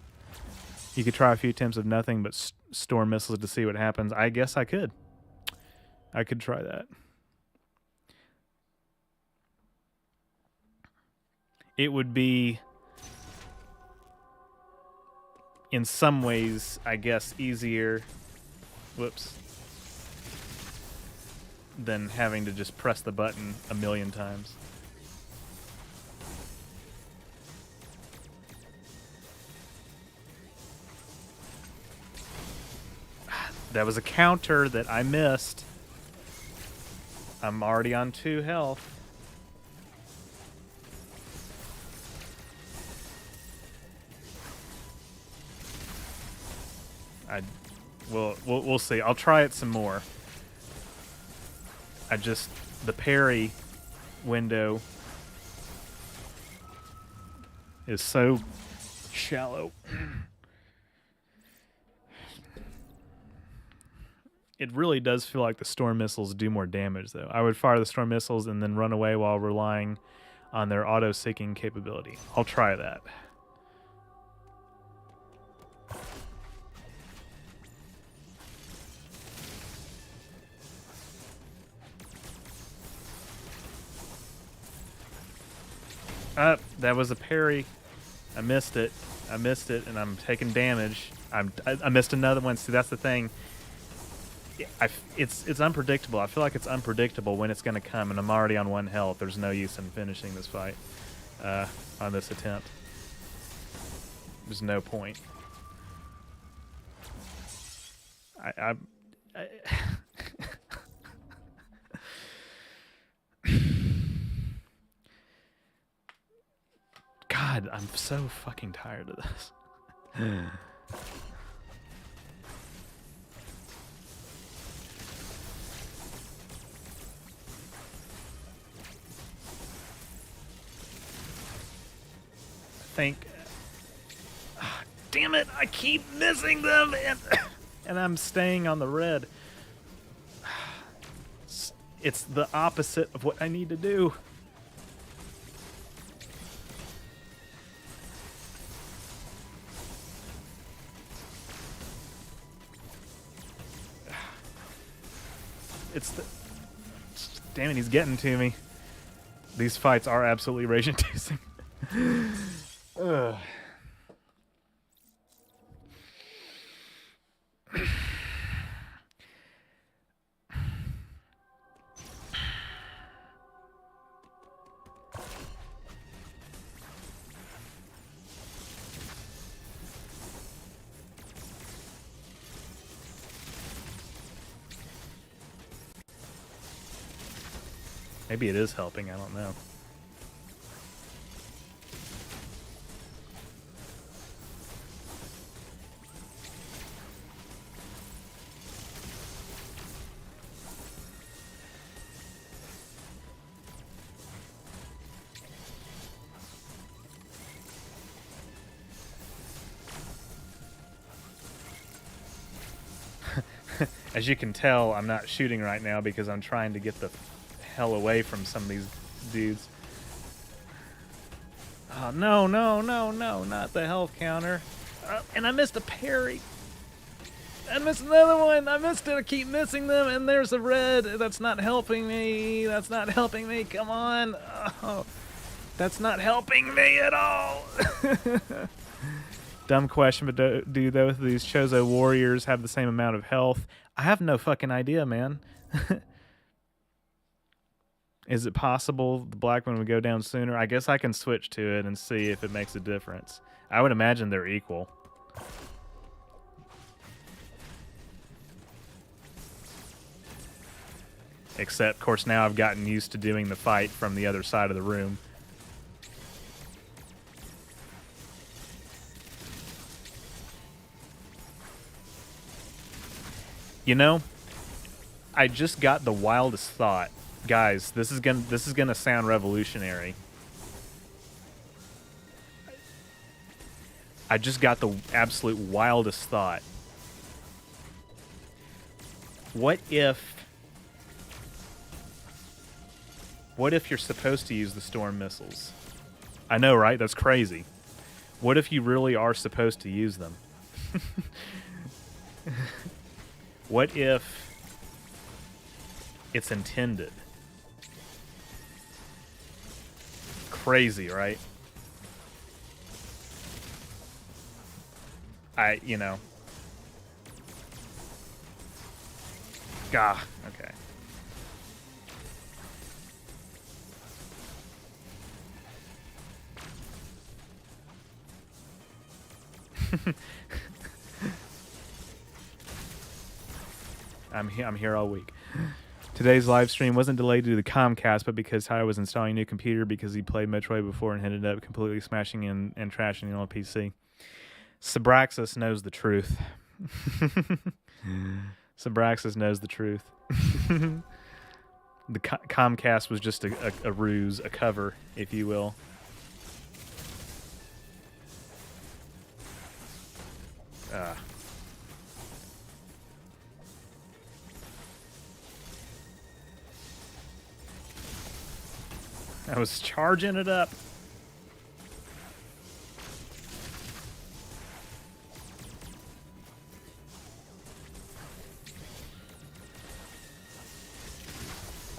You could try a few attempts of nothing but store missiles to see what happens. I guess I could. I could try that. It would be, in some ways, I guess, easier. Whoops. Than having to just press the button a million times. That was a counter that I missed. I'm already on 2 health. We'll see. I'll try it some more. The parry window is so shallow. It really does feel like the storm missiles do more damage, though. I would fire the storm missiles and then run away while relying on their auto-seeking capability. I'll try that. That was a parry. I missed it, and I'm taking damage. I missed another one. See, that's the thing. It's unpredictable. I feel like it's unpredictable when it's going to come, and I'm already on 1 health. There's no use in finishing this fight on this attempt. There's no point. I God, I'm so fucking tired of this. Damn it, I keep missing them, and I'm staying on the red. It's the opposite of what I need to do. Damn it, he's getting to me. These fights are absolutely rage-inducing. Ugh. Maybe it is helping, I don't know. As you can tell, I'm not shooting right now because I'm trying to get the hell away from some of these dudes. Oh, no, no, no, no, not the health counter. And I missed a parry. I missed another one. I missed it. I keep missing them, and there's a red. That's not helping me. That's not helping me. Come on. Oh, that's not helping me at all. Dumb question, but do both of these Chozo warriors have the same amount of health? I have no fucking idea, man. Is it possible the black one would go down sooner? I guess I can switch to it and see if it makes a difference. I would imagine they're equal. Except, of course, now I've gotten used to doing the fight from the other side of the room. You know, I just got the wildest thought. Guys, this is gonna sound revolutionary. I just got the absolute wildest thought. What if you're supposed to use the storm missiles? I know, right? That's crazy. What if you really are supposed to use them? What if it's intended? Crazy, right? You know. Gah, okay. I'm here all week. Today's live stream wasn't delayed due to the Comcast, but because Ty was installing a new computer because he played Metroid before and ended up completely smashing and trashing the old PC. Sabraxis knows the truth. Sabraxis knows the truth. The Comcast was just a ruse, a cover, if you will. I was charging it up.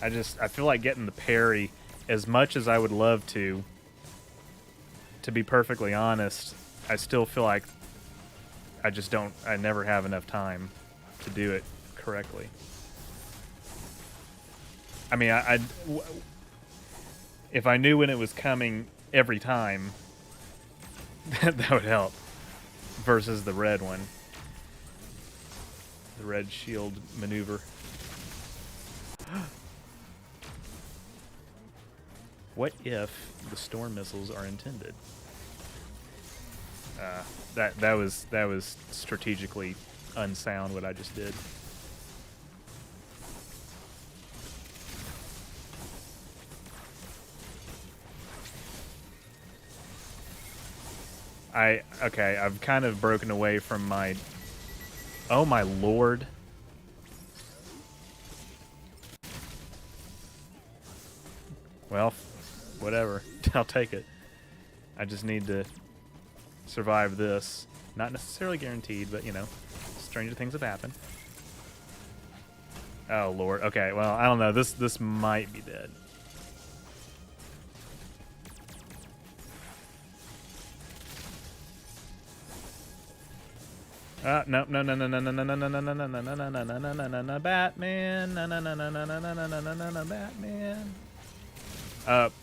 I feel like getting the parry as much as I would love to be perfectly honest. I still feel like I never have enough time to do it correctly. I mean, if I knew when it was coming every time, that would help. Versus the red one. The red shield maneuver. What if the storm missiles are intended? That was strategically unsound what I just did. Okay, I've kind of broken away from my... Oh my lord. Well, whatever. I'll take it. I just need to survive this. Not necessarily guaranteed, but you know, stranger things have happened. Oh lord. Okay, well, I don't know. This might be dead. No, no, no, no, no, no, no, no, no, no, no, no, no, no, no, no, no, no, no, no, Batman, no, no, no, no, no, no, no, no, no, no, no, Batman.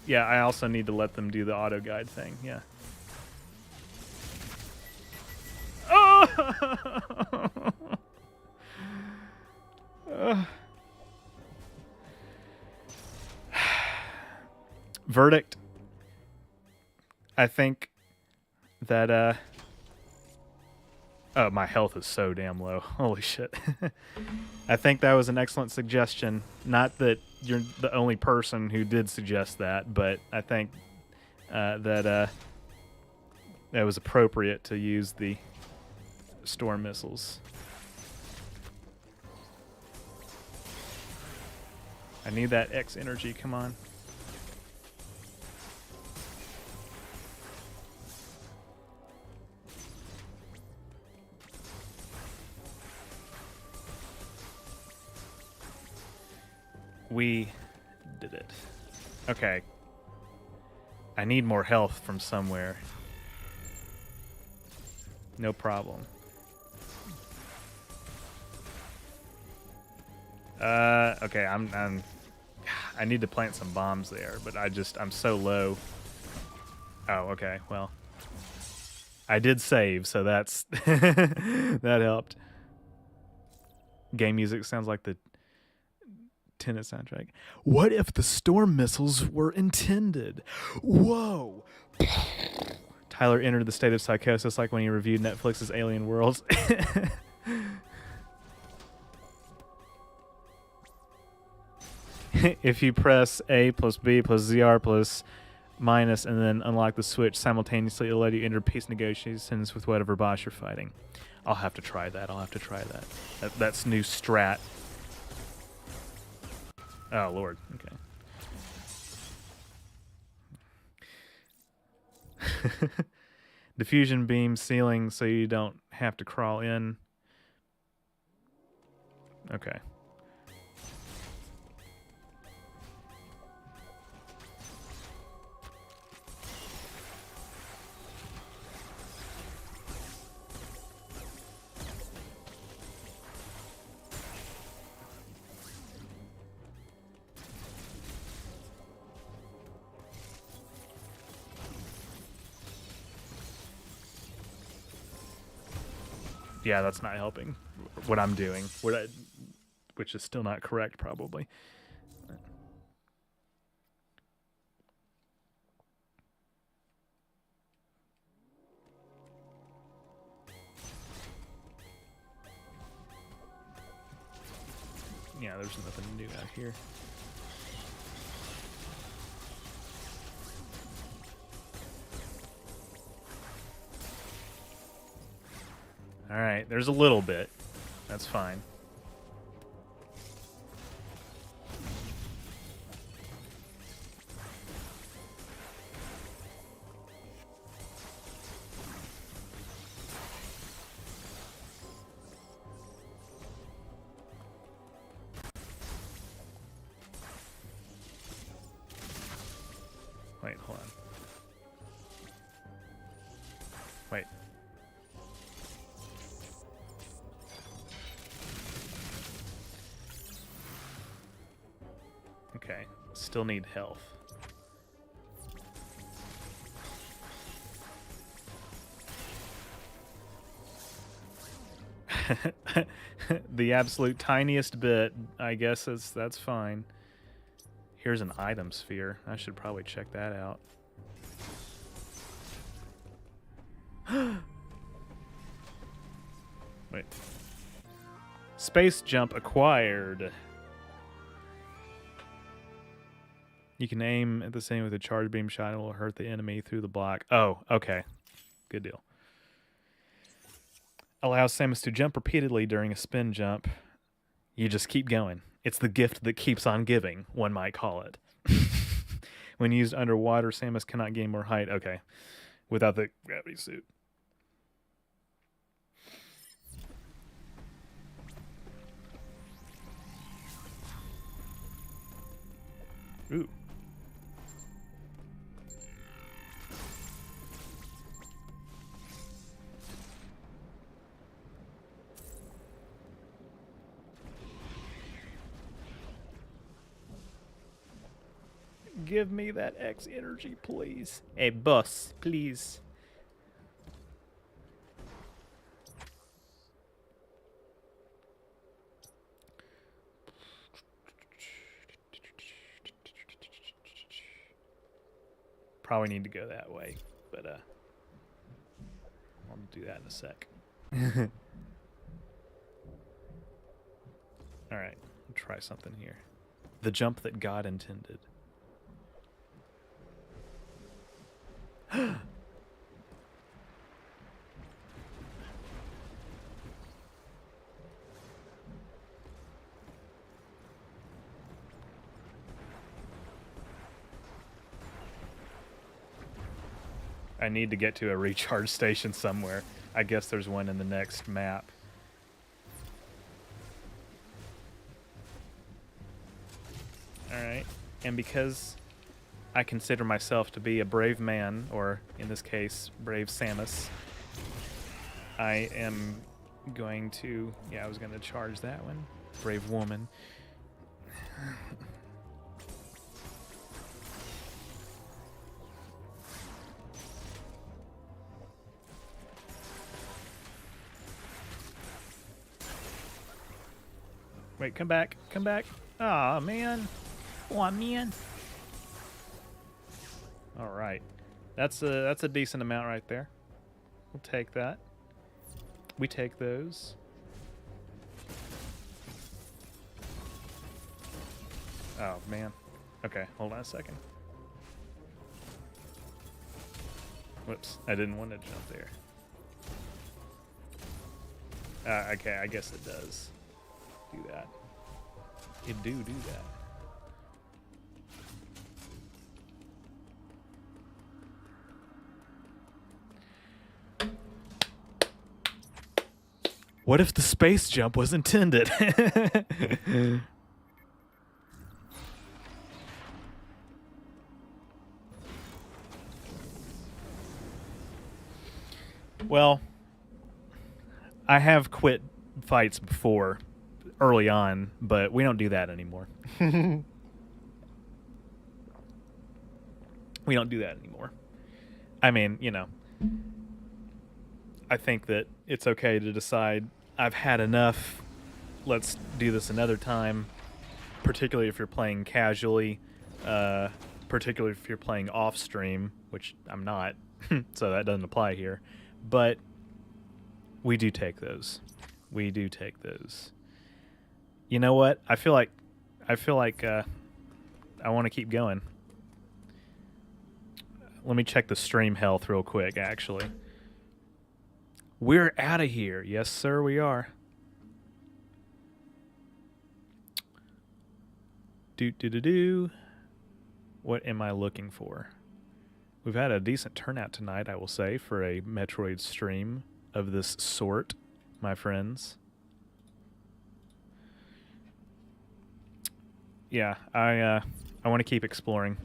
Yeah, I also need to let them do the auto guide thing. Yeah. Oh. Verdict. I think that oh, my health is so damn low. Holy shit. I think that was an excellent suggestion. Not that you're the only person who did suggest that, but I think that it was appropriate to use the storm missiles. I need that X energy, come on. We did it. Okay. I need more health from somewhere. No problem. Okay, I need to plant some bombs there, but I'm so low. Oh, okay, well. I did save, so that's that helped. Game music sounds like the Tenet soundtrack. What if the storm missiles were intended? Whoa! Tyler entered the state of psychosis like when he reviewed Netflix's Alien Worlds. If you press A plus B plus ZR plus minus and then unlock the switch simultaneously, it'll let you enter peace negotiations with whatever boss you're fighting. I'll have to try that. That's new strat. Oh, Lord. Okay. Diffusion beam ceiling so you don't have to crawl in. Okay. Yeah, that's not helping what I'm doing. Which is still not correct, probably. Yeah, there's nothing new out here. Alright, there's a little bit. That's fine. Wait, hold on. Wait. Okay, still need health. The absolute tiniest bit, I guess that's fine. Here's an item sphere. I should probably check that out. Wait. Space jump acquired. You can aim at the same with a charge beam shot and it will hurt the enemy through the block. Oh, okay. Good deal. Allows Samus to jump repeatedly during a spin jump. You just keep going. It's the gift that keeps on giving, one might call it. When used underwater, Samus cannot gain more height. Okay. Without the gravity suit. Ooh. Give me that X energy, please. Hey, boss, please. Probably need to go that way, but I'll do that in a sec. Alright, I'll try something here. The jump that God intended. I need to get to a recharge station somewhere. I guess there's one in the next map. Alright, and because I consider myself to be a brave man, or in this case, brave Samus, I am going to... Yeah, I was going to charge that one. Brave woman. Wait, come back. Come back. Aw, man. Come on, man. All right. That's a decent amount right there. We'll take that. We take those. Oh, man. Okay, hold on a second. Whoops, I didn't want to jump there. Okay, I guess it does do that. It do that. What if the space jump was intended? Well, I have quit fights before, early on, but we don't do that anymore. We don't do that anymore. I mean, you know, I think that it's okay to decide, I've had enough, let's do this another time, particularly if you're playing casually, particularly if you're playing off-stream, which I'm not, so that doesn't apply here. But we do take those. We do take those. You know what? I feel like I want to keep going. Let me check the stream health real quick, actually. We're out of here. Yes, sir, we are. Do. What am I looking for? We've had a decent turnout tonight, I will say, for a Metroid stream of this sort, my friends. Yeah, I want to keep exploring.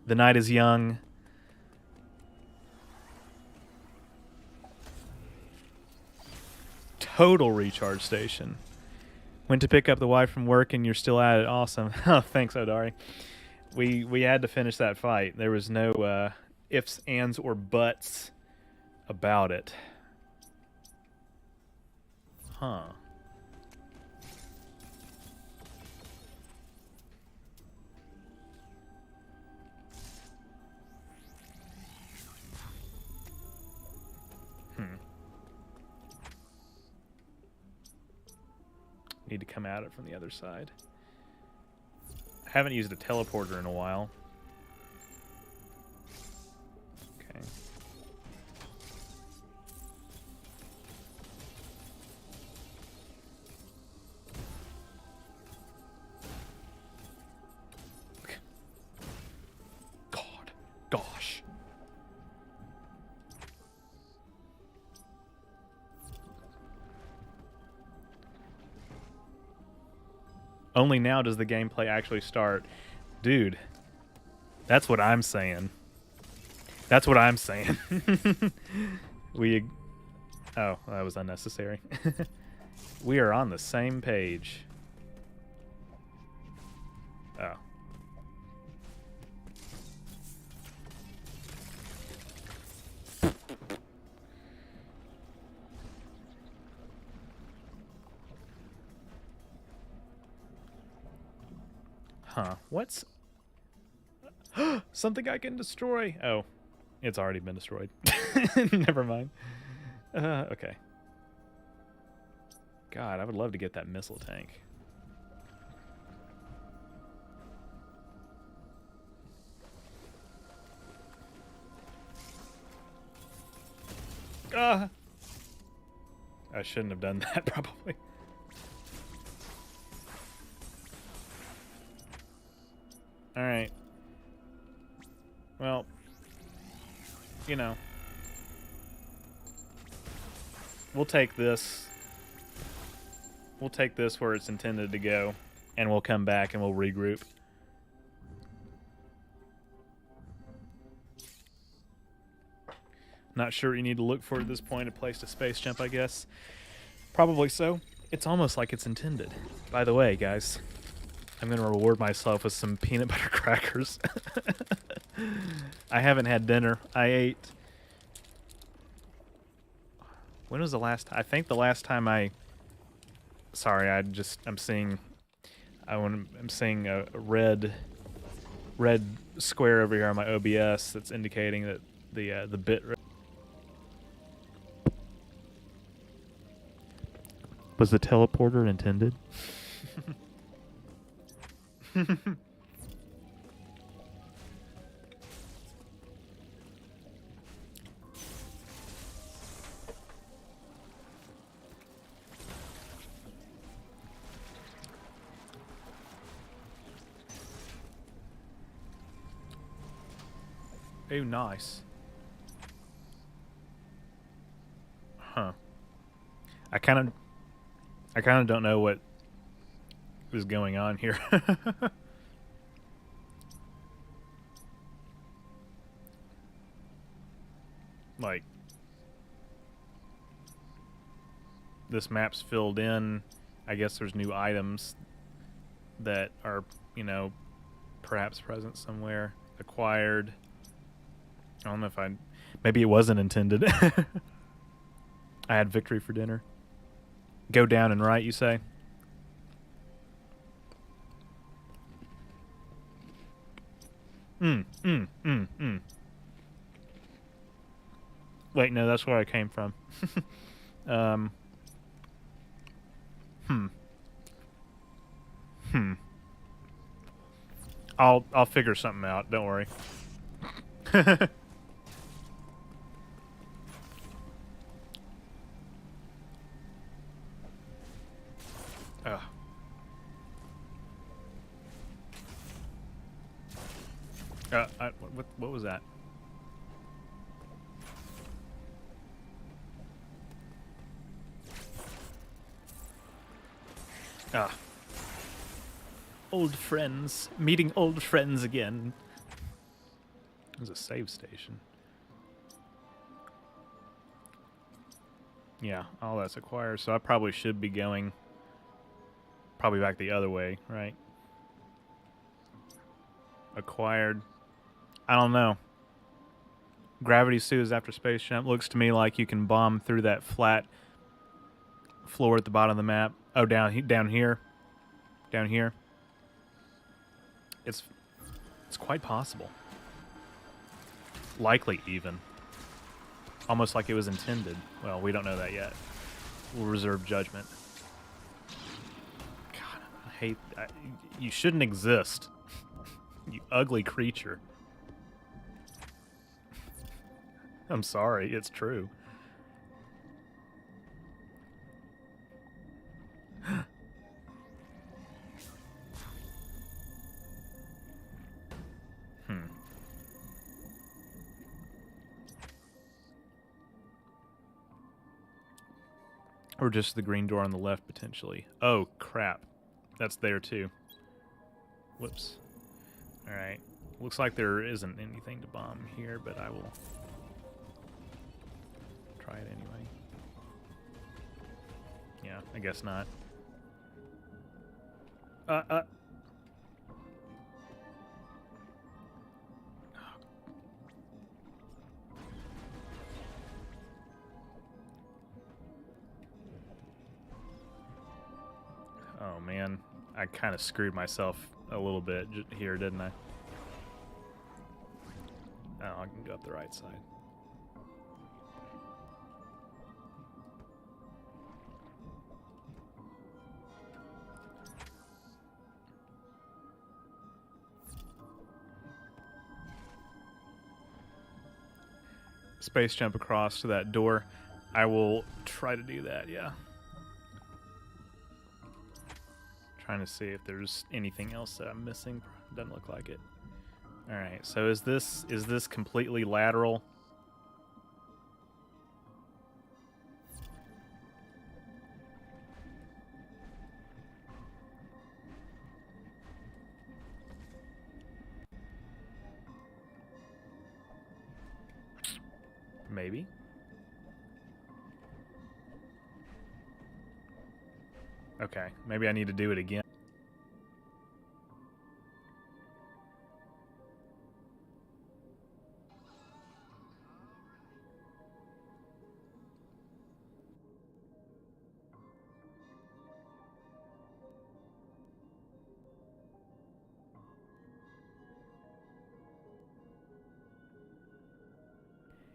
The night is young. Total recharge station. Went to pick up the wife from work and you're still at it. Awesome. Oh, thanks, Odari. We had to finish that fight. There was no ifs, ands, or buts about it. Huh. Need to come at it from the other side. I haven't used a teleporter in a while. Okay. God. Gosh. Only now does the gameplay actually start. Dude, that's what I'm saying. That's what I'm saying. Oh, that was unnecessary. We are on the same page. Oh. Huh. What's... Something I can destroy. Oh. It's already been destroyed. Never mind. Okay. God, I would love to get that missile tank. I shouldn't have done that, probably. Alright. Well, you know, we'll take this. We'll take this where it's intended to go, and we'll come back and we'll regroup. Not sure what you need to look for at this point. A place to space jump, I guess. Probably so. It's almost like it's intended. By the way, guys, I'm going to reward myself with some peanut butter crackers. I haven't had dinner. I ate... When was the last... I think the last time I... Sorry, I'm seeing... I'm seeing a red square over here on my OBS that's indicating that the bit... Was the teleporter intended? Oh, nice. Huh. I kind of don't know what is going on here. Like, this map's filled in. I guess there's new items that are, you know, perhaps present somewhere. Acquired. I don't know if maybe it wasn't intended. I had victory for dinner. Go down and right, you say? Wait, no, that's where I came from. I'll figure something out, don't worry. What was that? Old friends. Meeting old friends again. There's a save station. Yeah, all that's acquired, so I probably should be going probably back the other way, right? Acquired. I don't know. Gravity suit is after space jump. Looks to me like you can bomb through that flat floor at the bottom of the map. Oh, down here. Down here. It's quite possible. Likely, even. Almost like it was intended. Well, we don't know that yet. We'll reserve judgment. God, I hate... you shouldn't exist. You ugly creature. I'm sorry, it's true. Or just the green door on the left, potentially. Oh, crap. That's there, too. Whoops. Alright. Looks like there isn't anything to bomb here, but I will try it anyway. Yeah, I guess not. Oh, man. I kind of screwed myself a little bit here, didn't I? Oh, I can go up the right side. Space jump across to that door. I will try to do that, yeah. Trying to see if there's anything else that I'm missing. Doesn't look like it. Alright, so is this completely lateral? Maybe. Okay, maybe I need to do it again.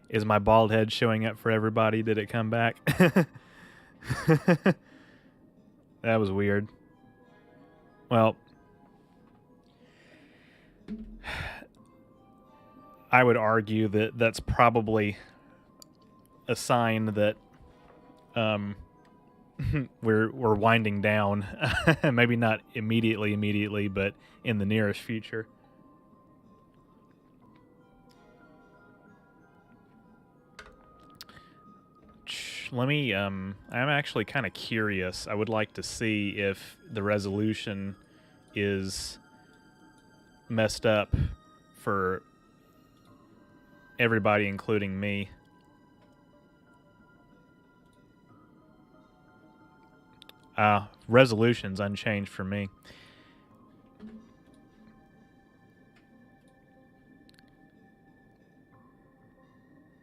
Is my bald head showing up for everybody? Did it come back? That was weird. Well, I would argue that that's probably a sign that we're winding down. Maybe not immediately, but in the nearest future. Let me I'm actually kind of curious. I would like to see if the resolution is messed up for everybody, including me. Resolution's unchanged for me.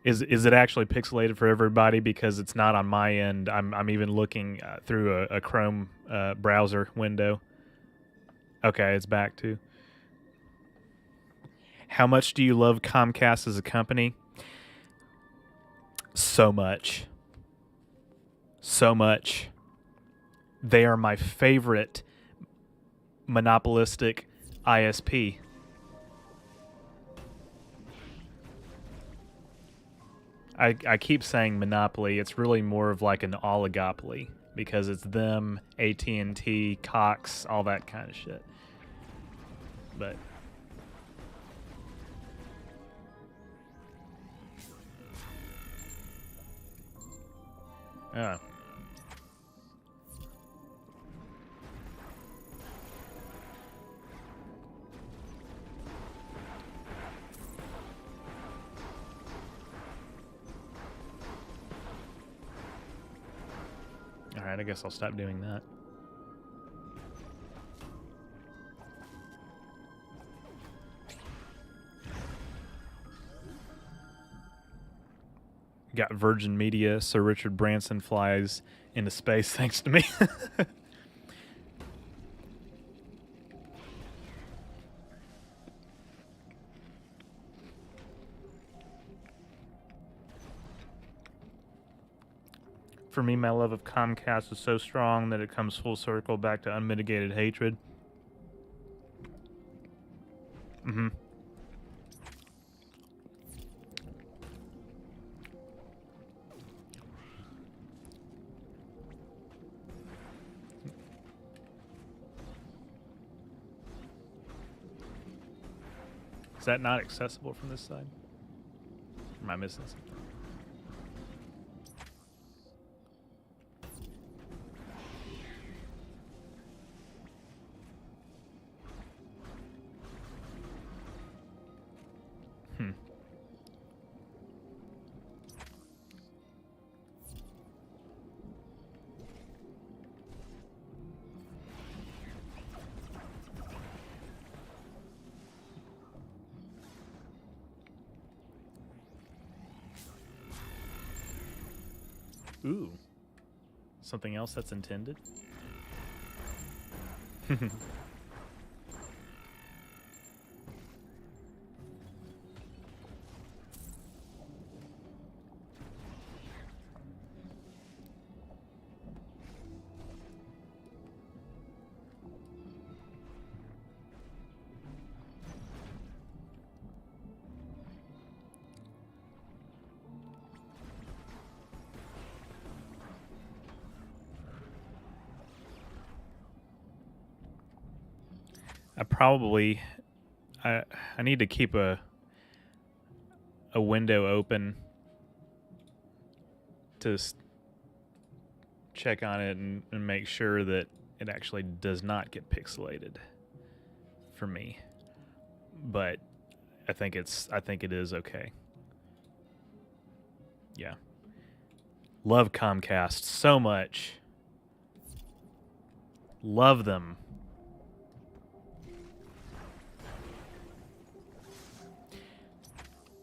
Is it actually pixelated for everybody? Because it's not on my end. I'm even looking through a Chrome browser window. Okay, it's back too. How much do you love Comcast as a company? So much. So much. They are my favorite monopolistic ISP. I keep saying monopoly. It's really more of like an oligopoly because it's them, AT&T, Cox, all that kind of shit. But all right, I guess I'll stop doing that. Got Virgin Media. Sir Richard Branson flies into space thanks to me. For me, my love of Comcast is so strong that it comes full circle back to unmitigated hatred. Mm-hmm. Is that not accessible from this side? Am I missing something? Ooh. Something else that's intended? I need to keep a window open to check on it and make sure that it actually does not get pixelated for me. But I think it is okay. Yeah. Love Comcast so much. Love them.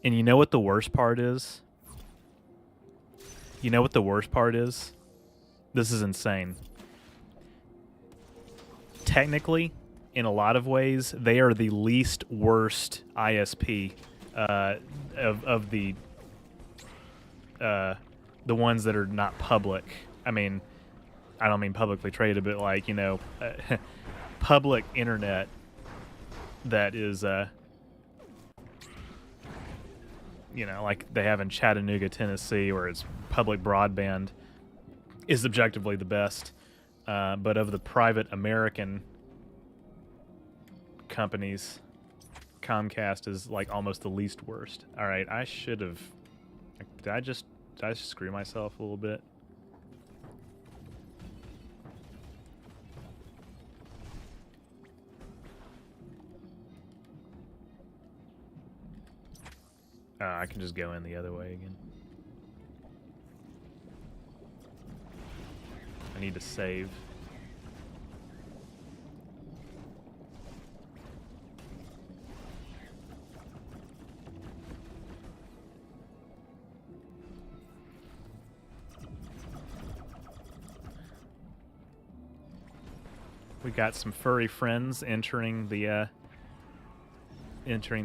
And you know what the worst part is? You know what the worst part is? This is insane. Technically, in a lot of ways, they are the least worst ISP of the ones that are not public. I mean, I don't mean publicly traded, but like, you know, public internet that is, you know, like they have in Chattanooga, Tennessee, where it's public broadband, is objectively the best. But of the private American companies, Comcast is like almost the least worst. All right, I should have. Did I just screw myself a little bit? I can just go in the other way again. I need to save. We got some furry friends entering the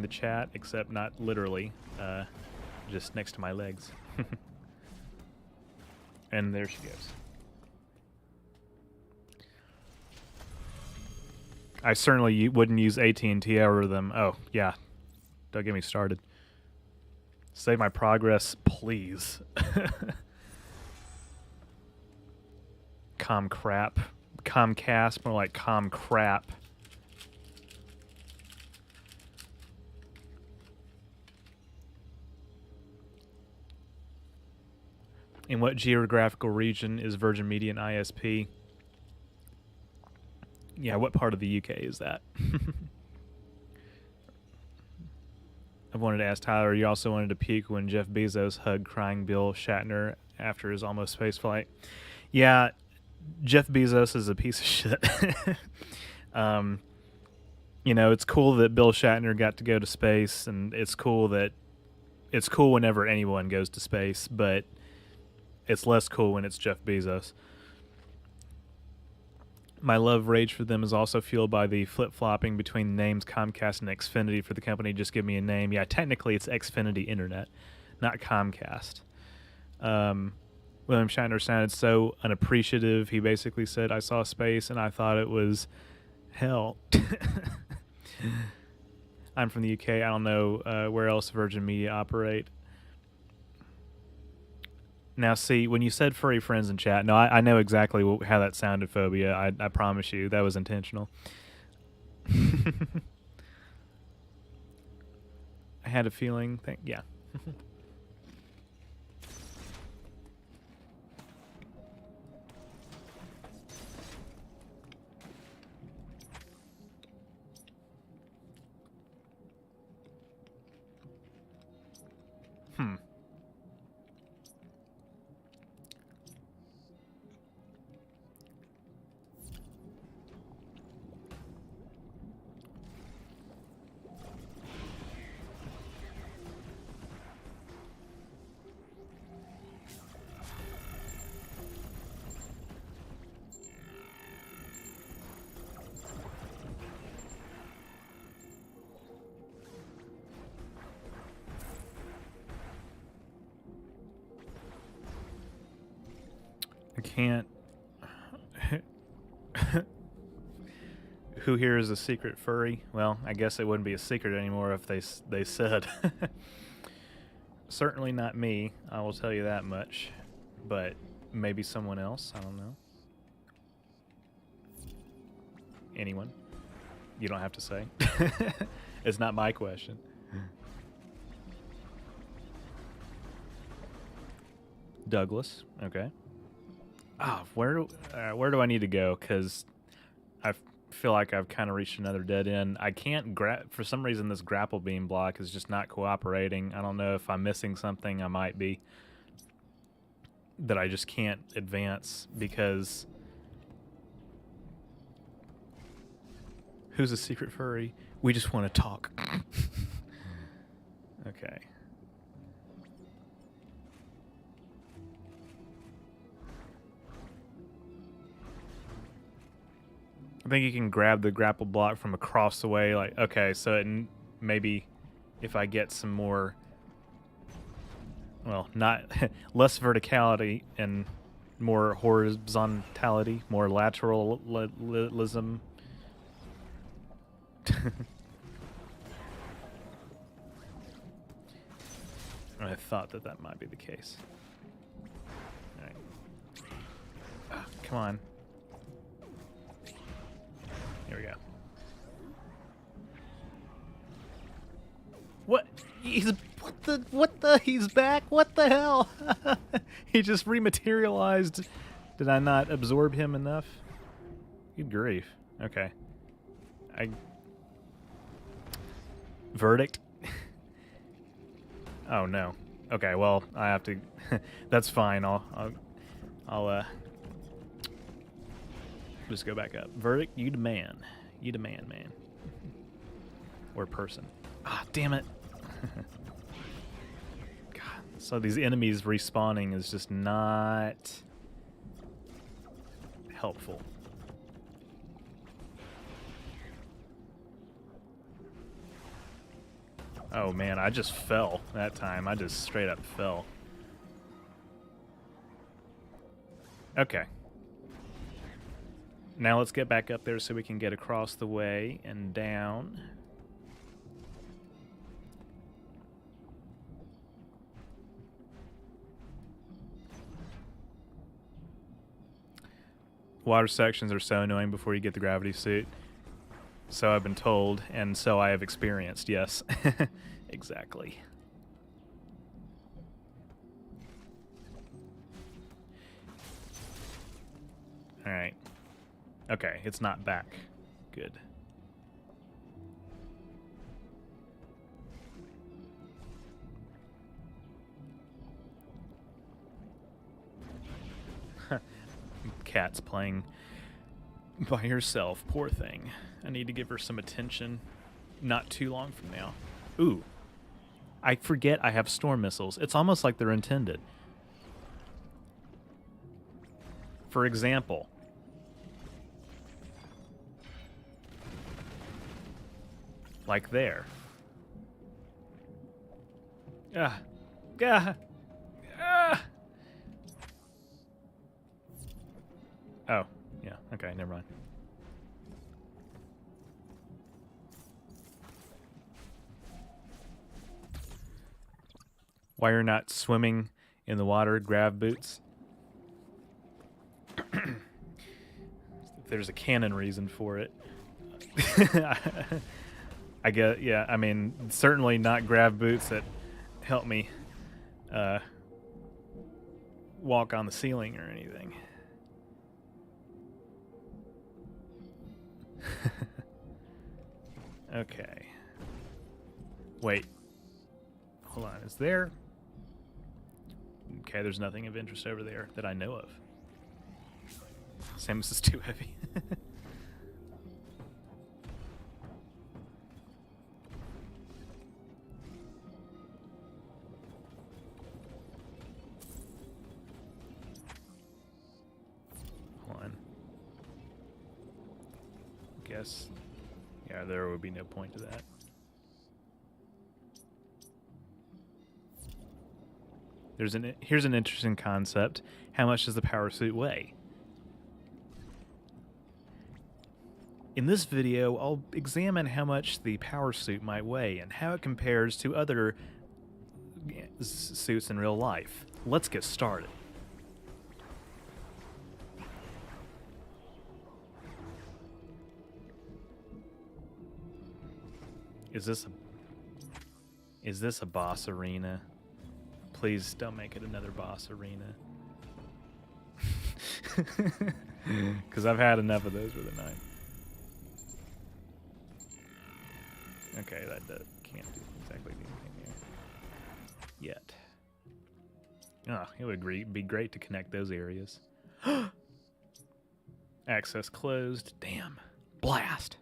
chat, except not literally, just next to my legs. And there she goes. I certainly wouldn't use AT&T over them. Oh, yeah. Don't get me started. Save my progress, please. Comcast, more like crap. In what geographical region is Virgin Media an ISP? Yeah, what part of the UK is that? I wanted to ask Tyler, you also wanted to peek when Jeff Bezos hugged crying Bill Shatner after his almost space flight. Yeah, Jeff Bezos is a piece of shit. You know, it's cool that Bill Shatner got to go to space, and it's cool whenever anyone goes to space, but it's less cool when it's Jeff Bezos. My love rage for them is also fueled by the flip-flopping between names Comcast and Xfinity for the company. Just give me a name. Yeah, technically it's Xfinity Internet, not Comcast. William Shatner sounded so unappreciative. He basically said, I saw space and I thought it was hell. I'm from the UK. I don't know where else Virgin Media operate. Now, see, when you said furry friends in chat, no, I know exactly how that sounded, Phobia. I promise you, that was intentional. I had a feeling. Yeah. I can't. Who here is a secret furry? Well, I guess it wouldn't be a secret anymore if they said. Certainly not me, I will tell you that much. But maybe someone else, I don't know. Anyone? You don't have to say. It's not my question. Douglas, okay. Ah, where do I need to go? Because I feel like I've kind of reached another dead end. I can't for some reason this grapple beam block is just not cooperating. I don't know if I'm missing something. I might be. that I just can't advance because... Who's a secret furry? We just want to talk. Okay. I think you can grab the grapple block from across the way. Like, okay, so maybe if I get some more, well, not less verticality and more horizontality, more lateralism. I thought that might be the case. All right. Ah, come on. Here we go. What? He's back? What the hell? He just rematerialized. Did I not absorb him enough? Good grief. Okay. Verdict? Oh no. Okay, well, I have to... That's fine. I'll just go back up. Verdict, you demand. You demand, man. Or person. Ah, damn it. God. So these enemies respawning is just not helpful. Oh man, I just fell that time. I just straight up fell. Okay. Now let's get back up there so we can get across the way and down. Water sections are so annoying before you get the gravity suit. So I've been told, and so I have experienced, yes. Exactly. Alright. Okay, it's not back. Good. Cat's playing by herself. Poor thing. I need to give her some attention not too long from now. Ooh. I forget I have storm missiles. It's almost like they're intended. For example, like there. Ah. Ah. Ah. Oh, yeah. Okay, never mind. Why you're not swimming in the water, grab boots. There's a canon reason for it. I get, yeah, I mean, certainly not grab boots that help me walk on the ceiling or anything. Okay. Wait. Hold on, is there... Okay, there's nothing of interest over there that I know of. Samus is too heavy. Hold on. Guess. Yeah, there would be no point to that. Here's an interesting concept. How much does the power suit weigh? In this video, I'll examine how much the power suit might weigh and how it compares to other suits in real life. Let's get started. Is this a boss arena? Please don't make it another boss arena. Because I've had enough of those with a knife. Okay, that can't do exactly anything here. Yet. it would be great to connect those areas. Access closed. Damn. Blast.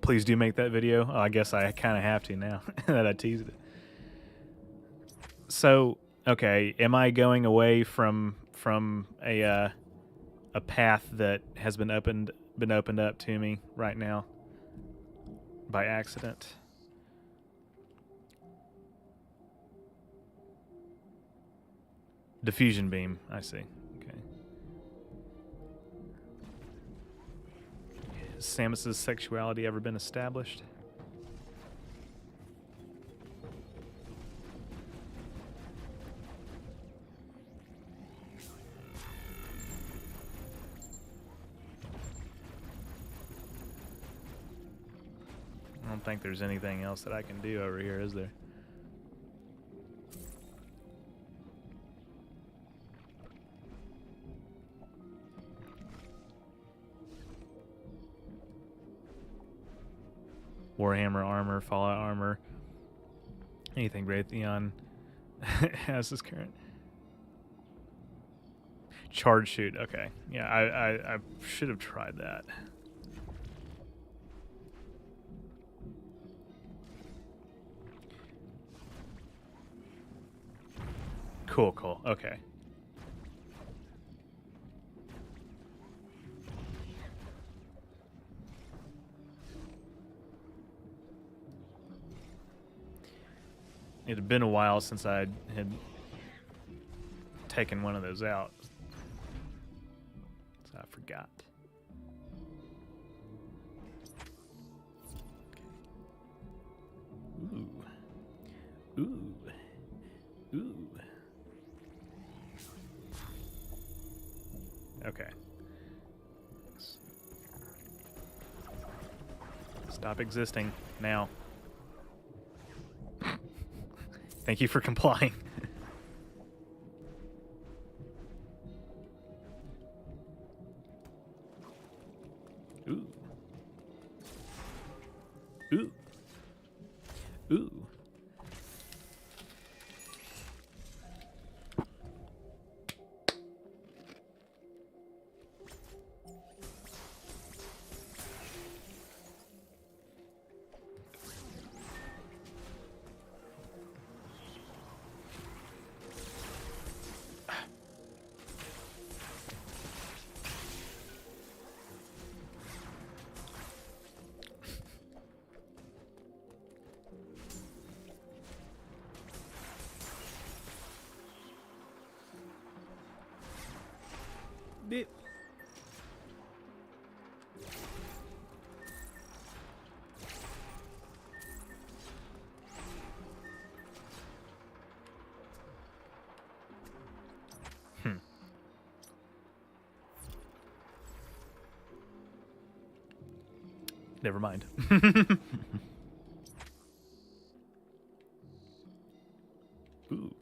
Please do make that video. Oh, I guess I kind of have to now that I teased it. So, okay, am I going away from a path that has been opened up to me right now by accident? Diffusion beam, I see. Okay. Has Samus's sexuality ever been established? I don't think there's anything else that I can do over here, is there? Warhammer armor, Fallout armor, anything Raytheon has this current. Charge shoot, okay. Yeah, I should have tried that. Cool, okay. It had been a while since I had taken one of those out, so I forgot. Ooh. Okay. Stop existing now. Thank you for complying. Ooh. Ooh. Ooh. Beep. Never mind. Ooh.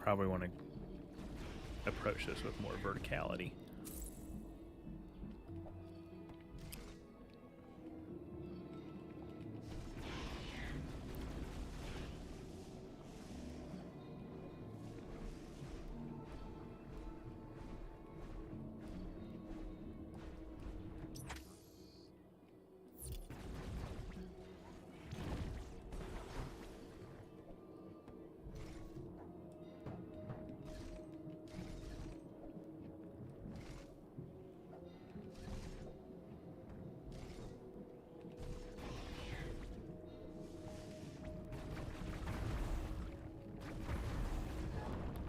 Probably want to approach this with more verticality.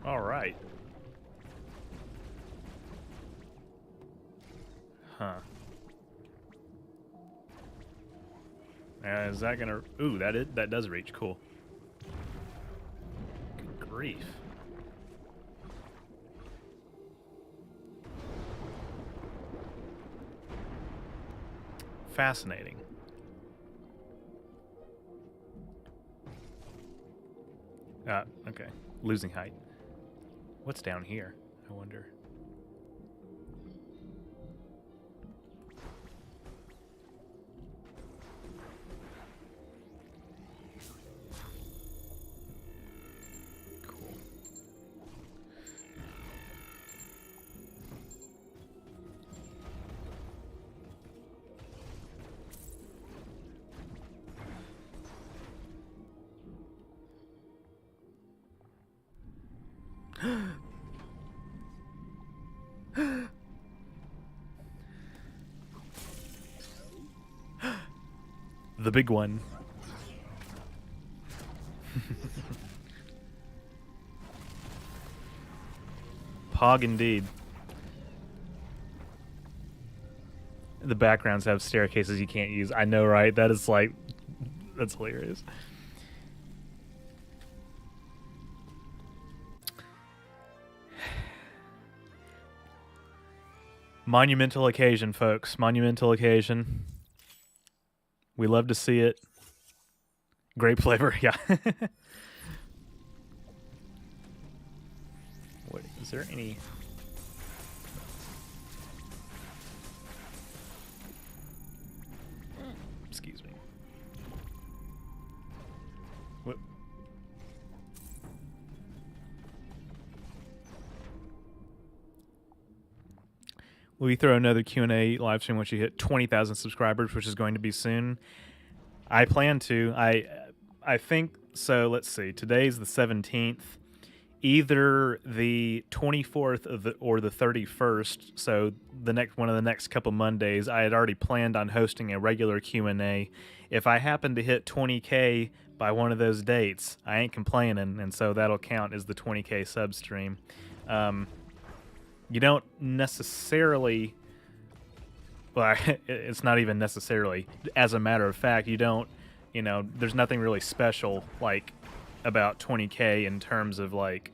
All right. Huh. Is that gonna... Ooh, that does reach. Cool. Good grief. Fascinating. Okay. Losing height. What's down here? I wonder. Cool. The big one. Pog indeed. The backgrounds have staircases you can't use. I know, right? That is like... That's hilarious. Monumental occasion, folks. Monumental occasion. We love to see it. Grape flavor, yeah. What is there any? Excuse me. What? We throw another Q&A live stream once you hit 20,000 subscribers, which is going to be soon. I plan to. I think so. Let's see. Today's the 17th. Either the 24th or the 31st. So the next one of the next couple Mondays, I had already planned on hosting a regular Q&A. If I happen to hit 20K by one of those dates, I ain't complaining, and so that'll count as the 20K sub stream. You don't necessarily, well, it's not even necessarily, as a matter of fact, you don't, there's nothing really special, like, about 20K in terms of, like,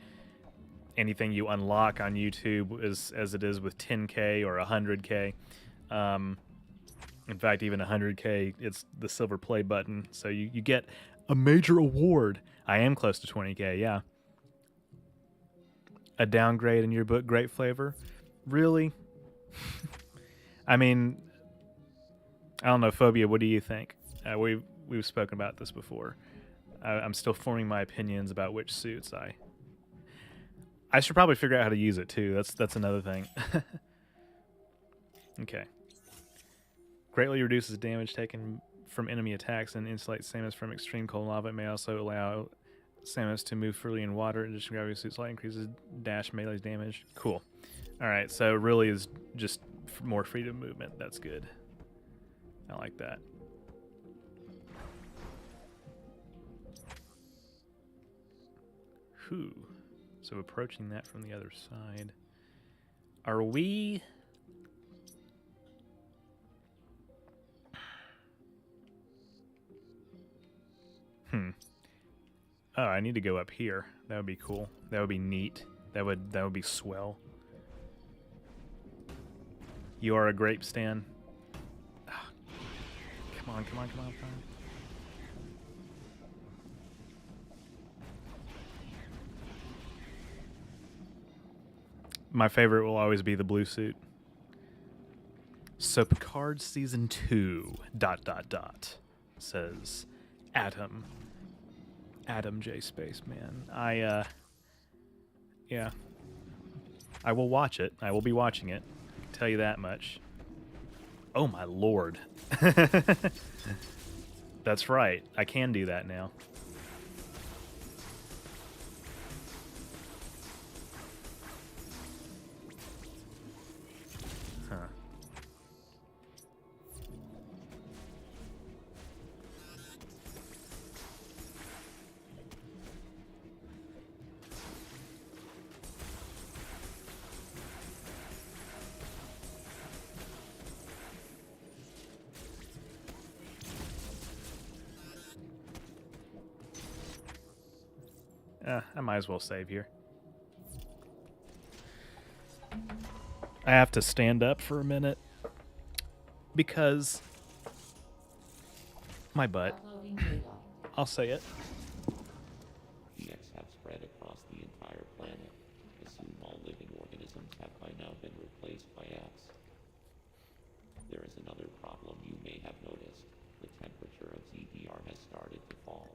anything you unlock on YouTube as it is with 10K or 100K. In fact, even 100K, it's the silver play button, so you get a major award. I am close to 20K, yeah. A downgrade in your book, Grape Flavor? Really? I mean, I don't know, Phobia, what do you think? We've spoken about this before. I'm still forming my opinions about which suits I should probably figure out how to use it too. That's another thing. Okay. Greatly reduces damage taken from enemy attacks and insulates Samus from extreme cold lava. It may also allow Samus to move freely in water. Additional gravity suit slightly increases dash melee's damage. Cool. Alright, so it really is just more freedom of movement. That's good. I like that. Whew. So approaching that from the other side. Are we... Oh, I need to go up here. That would be cool. That would be neat. That would be swell. You are a grape stand. Oh, come on. My favorite will always be the blue suit. So Picard Season 2, ... says Adam J. Spaceman. Yeah. I will watch it. I will be watching it. I can tell you that much. Oh my lord. That's right. I can do that now. I might as well save here. I have to stand up for a minute because my butt. I'll say it. You guys have now been replaced by X. There is another problem you may have noticed. The temperature of ZDR has started to fall.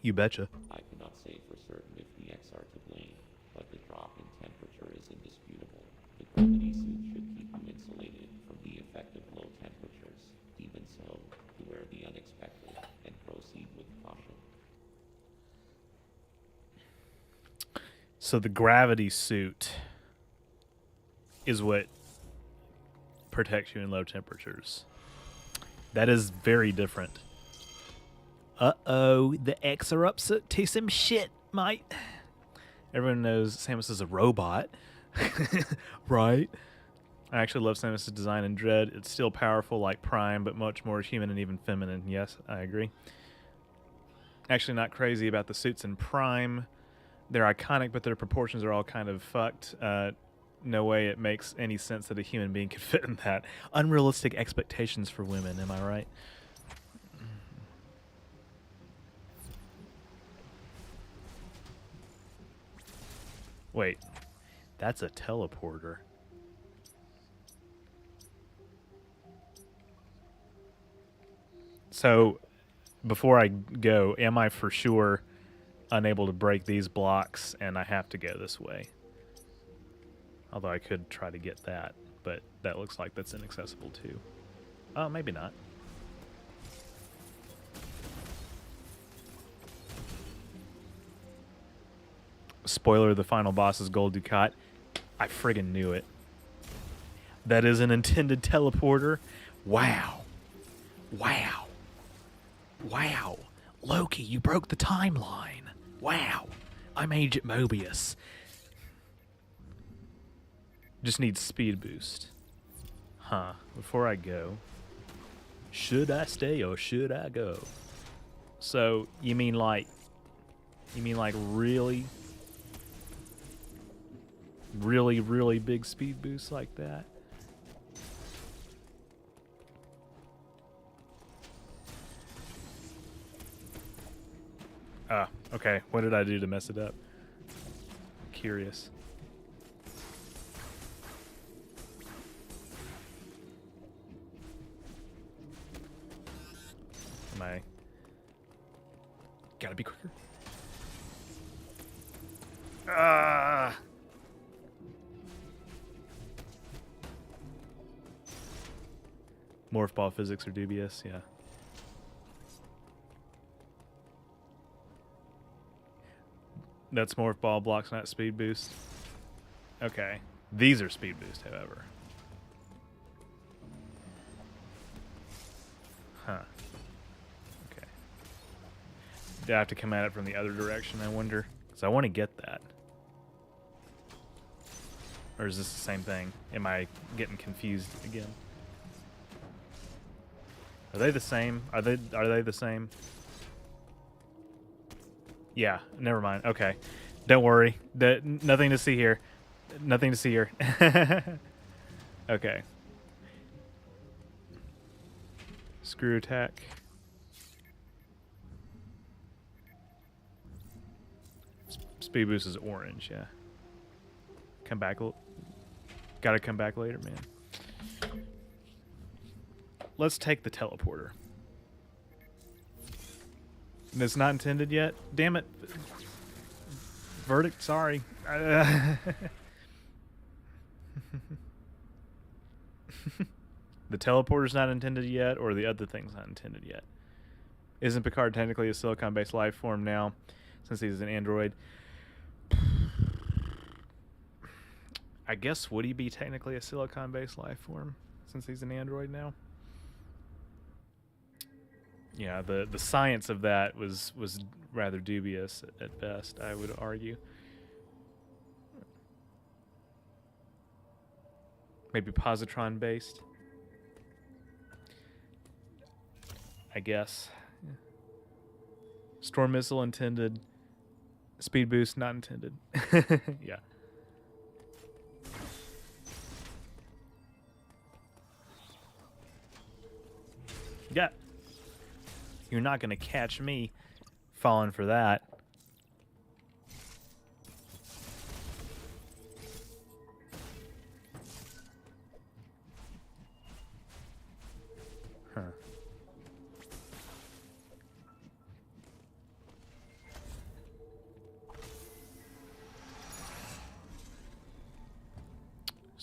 You betcha. I cannot say for certain if the X are to blame, but the drop in temperature is indisputable. The gravity suit should keep you insulated from the effect of low temperatures. Even so, beware the unexpected and proceed with caution. So the gravity suit is what protects you in low temperatures. That is very different. Uh-oh, the X are up to some shit, mate. Everyone knows Samus is a robot, right? I actually love Samus' design in Dread. It's still powerful like Prime, but much more human and even feminine. Yes, I agree. Actually not crazy about the suits in Prime. They're iconic, but their proportions are all kind of fucked. No way it makes any sense that a human being could fit in that. Unrealistic expectations for women, am I right? Wait, that's a teleporter. So, before I go, am I for sure unable to break these blocks and I have to go this way? Although I could try to get that, but that looks like that's inaccessible too. Oh, maybe not. Spoiler, the final boss is Gold Ducat. I friggin' knew it. That is an intended teleporter. Wow. Wow. Wow. Loki, you broke the timeline. Wow. I'm Agent Mobius. Just need speed boost. Huh. Before I go, should I stay or should I go? So, you mean like really big speed boost like that? Ah, okay. What did I do to mess it up? Curious. Am I... Gotta be quicker. Ah! Morph ball physics are dubious, yeah. That's morph ball blocks, not speed boost. Okay. These are speed boost, however. Huh. Okay. Do I have to come at it from the other direction, I wonder? Because I want to get that. Or is this the same thing? Am I getting confused again? Are they the same? Are they the same? Yeah, never mind. Okay. Don't worry. Nothing to see here. Nothing to see here. Okay. Screw attack. Speed boost is orange, yeah. Come back. Gotta come back later, man. Let's take the teleporter. It's not intended yet? Damn it. Verdict, sorry. The teleporter's not intended yet, or the other thing's not intended yet? Isn't Picard technically a silicon-based life form now, since he's an android? I guess would he be technically a silicon-based life form, since he's an android now? Yeah, the science of that was rather dubious at best, I would argue. Maybe positron based. I guess. Yeah. Storm missile intended. Speed boost not intended. Yeah. Yeah. You're not going to catch me falling for that.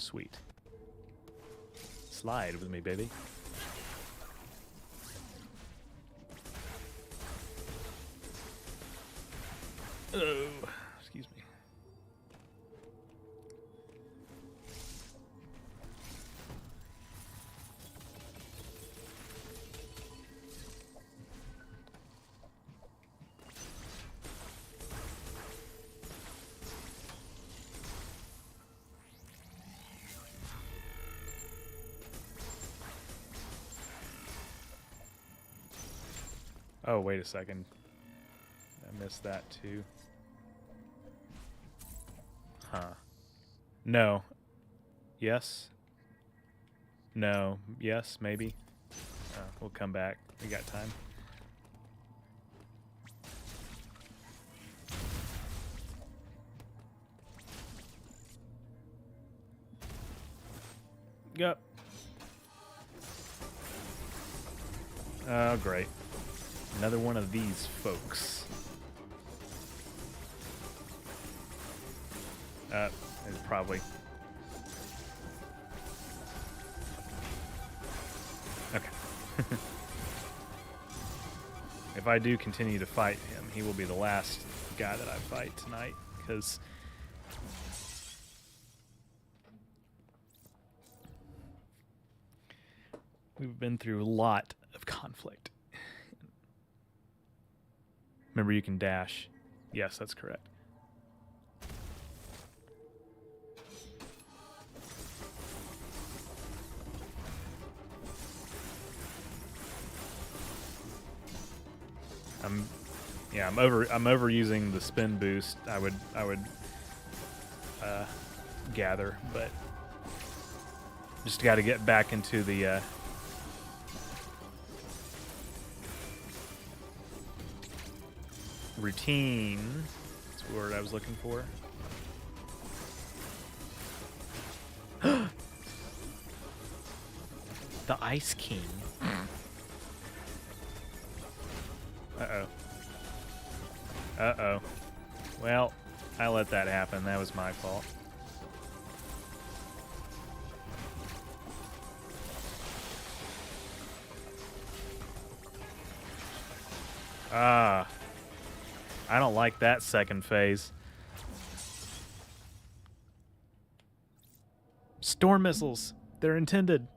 Sweet. Slide with me, baby. Oh, excuse me. Oh, wait a second. I missed that too. Huh. No. Yes. No. Yes, maybe. We'll come back. We got time. Yep. Oh, great. Another one of these folks. It's probably... Okay. If I do continue to fight him, he will be the last guy that I fight tonight, because... we've been through a lot of conflict. Remember, you can dash. Yes, that's correct. I'm overusing the spin boost. I would gather, but just got to get back into the routine. That's the word I was looking for. The Ice King. Uh-oh. Uh-oh. Well, I let that happen. That was my fault. Ah. I don't like that second phase. Storm missiles. They're intended.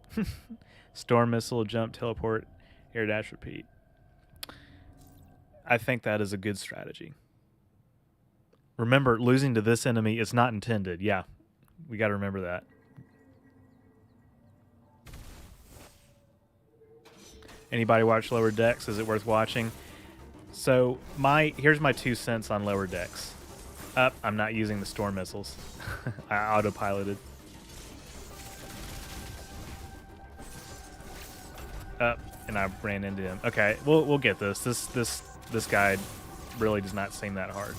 Storm missile, jump, teleport, air dash, repeat. I think that is a good strategy. Remember, losing to this enemy is not intended. Yeah, we got to remember that. Anybody watch Lower Decks? Is it worth watching? So here's my 2 cents on Lower Decks. I'm not using the storm missiles. I autopiloted. And I ran into him. Okay, we'll get this. This guy really does not seem that hard.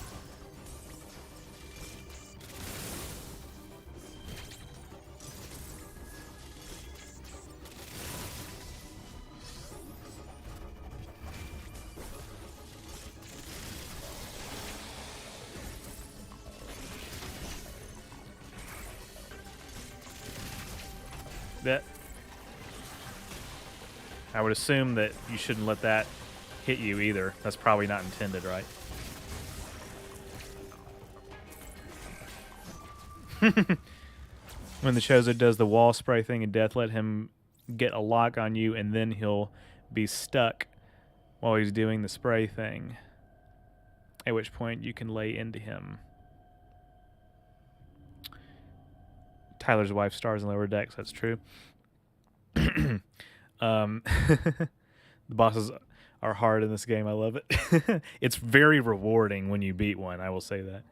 That I would assume that you shouldn't let that hit you either. That's probably not intended, right? When the Chozo does the wall spray thing in death, let him get a lock on you, and then he'll be stuck while he's doing the spray thing. At which point you can lay into him. Tyler's wife stars in Lower Decks. That's true. The bosses are hard in this game. I love it. It's very rewarding when you beat one. I will say that.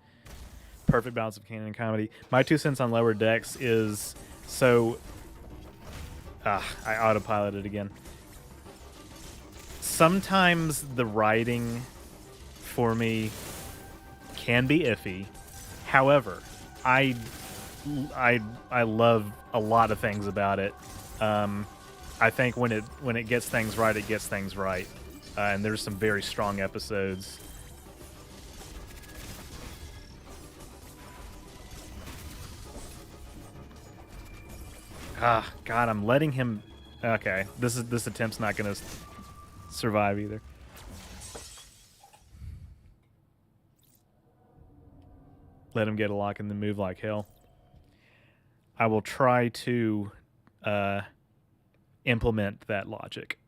Perfect balance of canon and comedy. My 2 cents on Lower Decks is so. I autopiloted again. Sometimes the writing for me can be iffy. However, I love a lot of things about it. I think when it gets things right, it gets things right. And there's some very strong episodes. Ah, God, I'm letting him... Okay, this attempt's not going to survive either. Let him get a lock and then move like hell. I will try to implement that logic.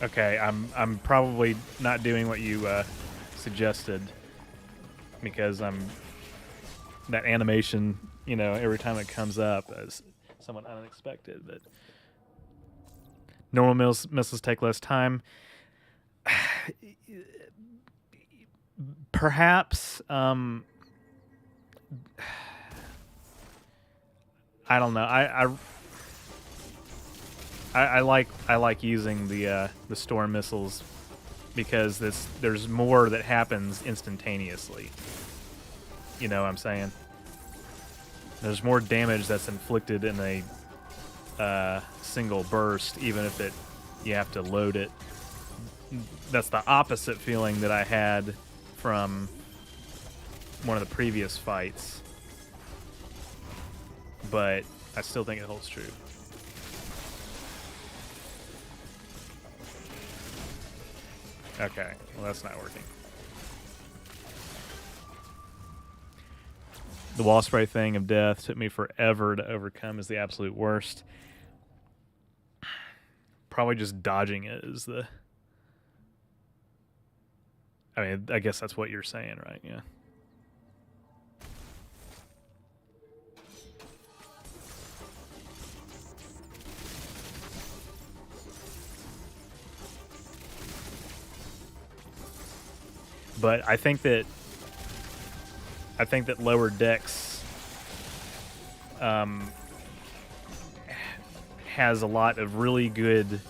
Okay, I'm probably not doing what you suggested because that animation, you know, every time it comes up is somewhat unexpected. But normal missiles take less time. Perhaps I don't know. I like using the storm missiles because there's more that happens instantaneously. You know what I'm saying? There's more damage that's inflicted in a single burst, even if you have to load it. That's the opposite feeling that I had from one of the previous fights, but I still think it holds true. Okay, well that's not working. The wall spray thing of death took me forever to overcome, is the absolute worst. Probably just dodging it is the... I mean, I guess that's what you're saying, right? Yeah. But I think that Lower Decks has a lot of really good,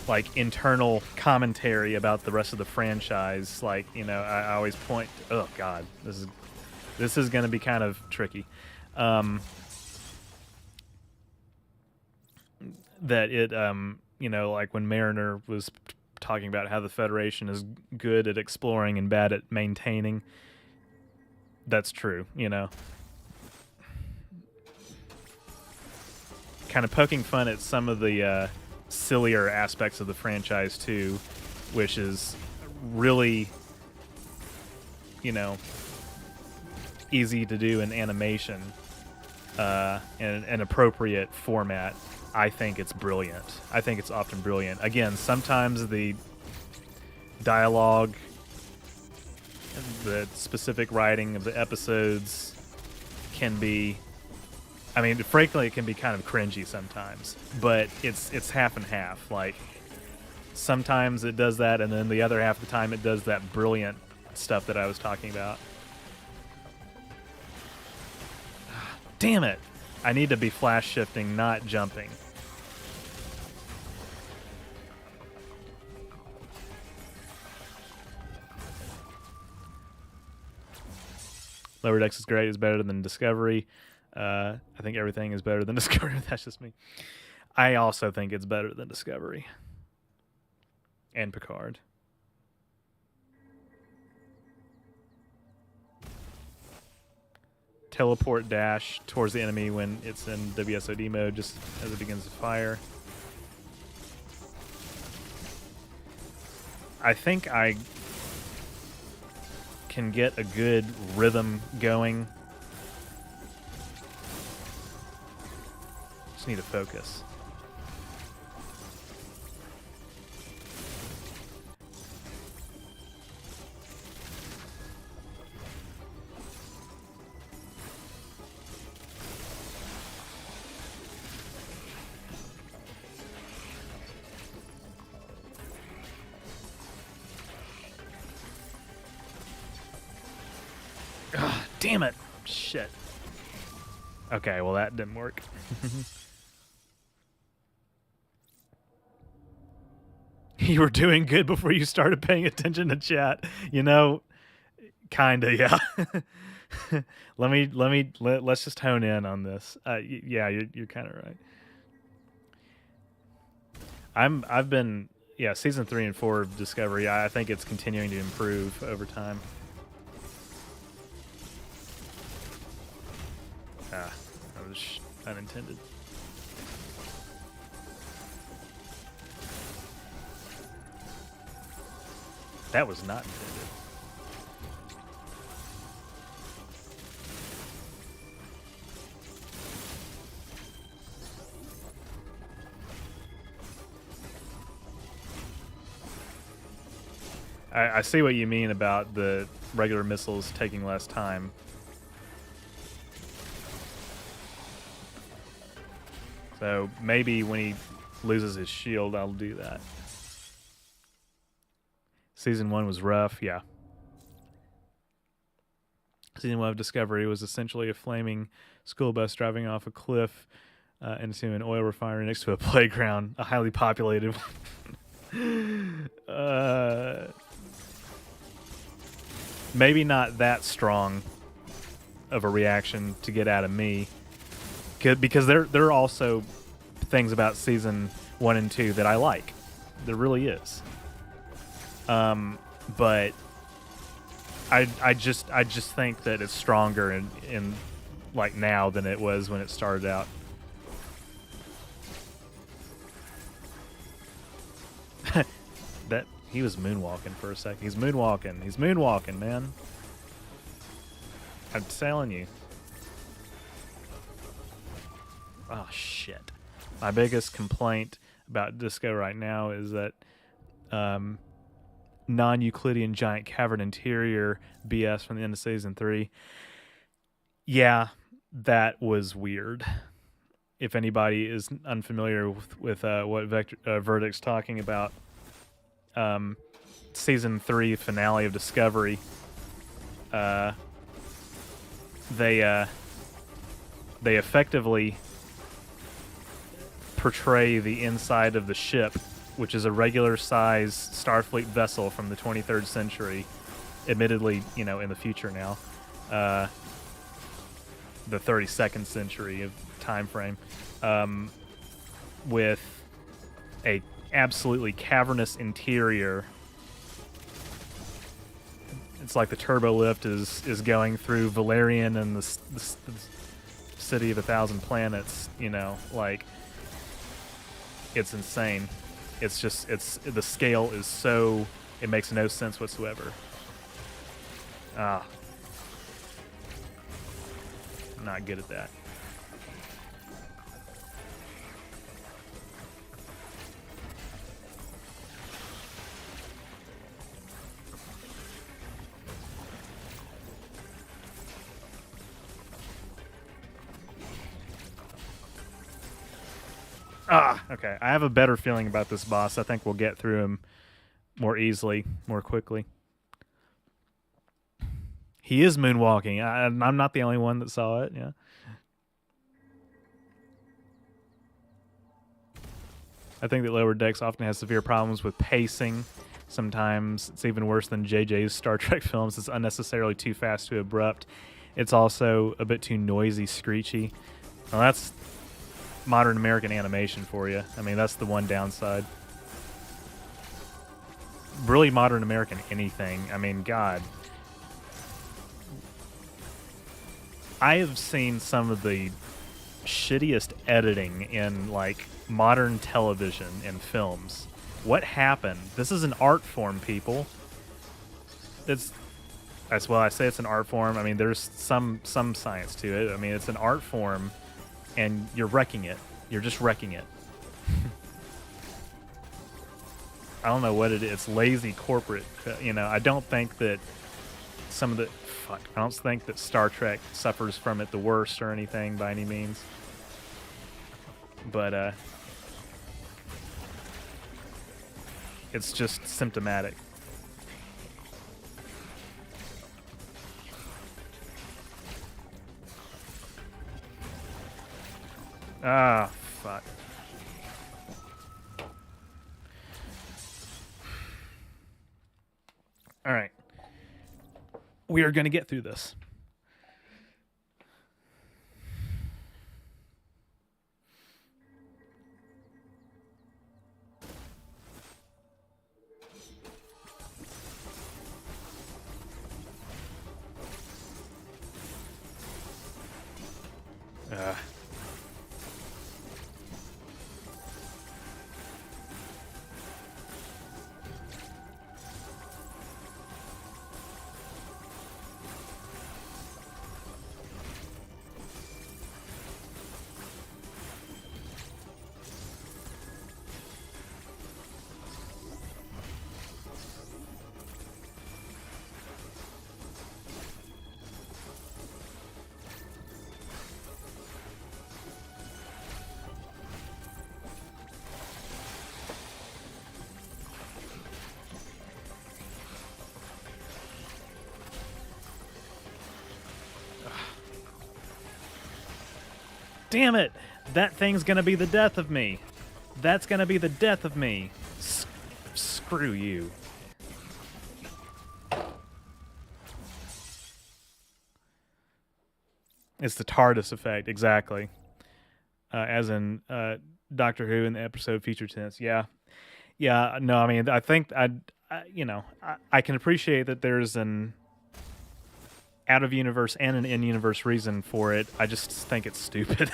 like, internal commentary about the rest of the franchise. Like, you know, I always point. Oh God, this is going to be kind of tricky. That it, you know, like when Mariner was talking about how the Federation is good at exploring and bad at maintaining. That's true, you know. Kind of poking fun at some of the sillier aspects of the franchise too, which is really, you know, easy to do in animation in an appropriate format. I think it's brilliant. I think it's often brilliant. Again, sometimes the dialogue, the specific writing of the episodes can be, I mean, frankly, it can be kind of cringy sometimes, but it's half and half. Like, sometimes it does that, and then the other half of the time it does that brilliant stuff that I was talking about. Damn it! I need to be flash shifting, not jumping. Lower Decks is great. It's better than Discovery. I think everything is better than Discovery. That's just me. I also think it's better than Discovery. And Picard. Teleport dash towards the enemy when it's in WSOD mode, just as it begins to fire. I think I can get a good rhythm going. Just need to focus. Damn it! Shit. Okay, well that didn't work. You were doing good before you started paying attention to chat. You know, kinda, yeah. Let's just hone in on this. Yeah, you're kind of right. I've been, yeah, season 3 and 4 of Discovery. I think it's continuing to improve over time. Ah, that was unintended. That was not intended. I see what you mean about the regular missiles taking less time. So maybe when he loses his shield, I'll do that. Season 1 was rough, yeah. Season 1 of Discovery was essentially a flaming school bus driving off a cliff into an oil refinery next to a playground, a highly populated one. Maybe not that strong of a reaction to get out of me, because there are also things about season 1 and 2 that I like. There really is. But I just think that it's stronger in like now than it was when it started out. That he was moonwalking for a second. He's moonwalking. He's moonwalking, man. I'm telling you. Oh shit. My biggest complaint about Disco right now is that non-Euclidean giant cavern interior BS from the end of season 3. Yeah, that was weird. If anybody is unfamiliar with what Verdict's talking about, season 3 finale of Discovery, they effectively portray the inside of the ship, which is a regular size Starfleet vessel from the 23rd century, admittedly, you know, in the future now, the 32nd century of time frame, with a absolutely cavernous interior. It's like the turbo lift is going through Valerian and the city of 1,000 planets, you know, like, it's insane. It's just, the scale is so, it makes no sense whatsoever. I'm not good at that. Okay. I have a better feeling about this boss. I think we'll get through him more easily, more quickly. He is moonwalking. I'm not the only one that saw it, yeah. I think that Lower Decks often has severe problems with pacing. Sometimes it's even worse than JJ's Star Trek films. It's unnecessarily too fast, too abrupt. It's also a bit too noisy, screechy. Well, that's modern American animation for you. I mean, that's the one downside. Really modern American anything. I mean, God. I have seen some of the shittiest editing in, like, modern television and films. What happened? This is an art form, people. That's well, I say it's an art form. I mean, there's some science to it. I mean, it's an art form, and you're wrecking it. You're just wrecking it. I don't know what it is. It's lazy corporate. You know, I don't think that some of the... Fuck. I don't think that Star Trek suffers from it the worst or anything by any means. But, it's just symptomatic. Ah, fuck. All right. We are going to get through this. Damn it! That thing's gonna be the death of me. That's gonna be the death of me. Screw you. It's the TARDIS effect, exactly. As in Doctor Who in the episode future tense. Yeah. Yeah, no, I mean, I think I can appreciate that there's an out of universe and an in universe reason for it. I just think it's stupid.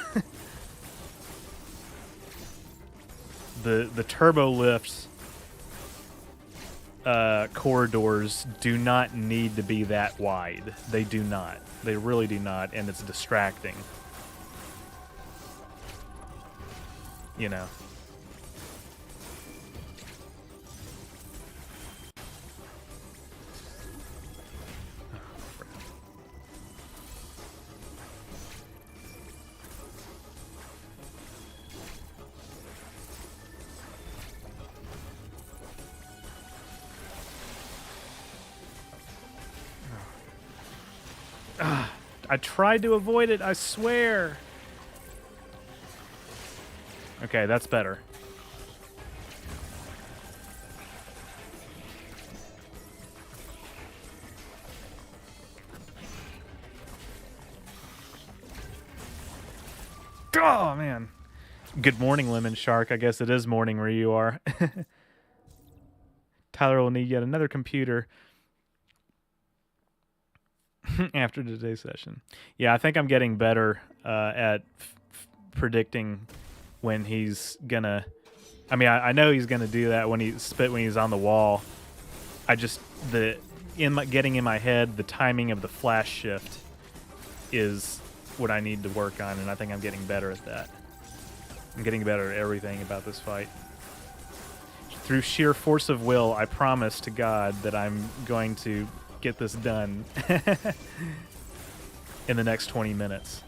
the turbo lifts corridors do not need to be that wide. They do not. They really do not, and it's distracting. You know. I tried to avoid it, I swear. Okay, that's better. Oh, man. Good morning, Lemon Shark. I guess it is morning where you are. Tyler will need yet another computer after today's session. Yeah, I think I'm getting better at predicting when he's gonna. I mean, I know he's gonna do that when he's on the wall. I just getting in my head the timing of the flash shift is what I need to work on, and I think I'm getting better at that. I'm getting better at everything about this fight. Through sheer force of will, I promise to God that I'm going to get this done in the next 20 minutes.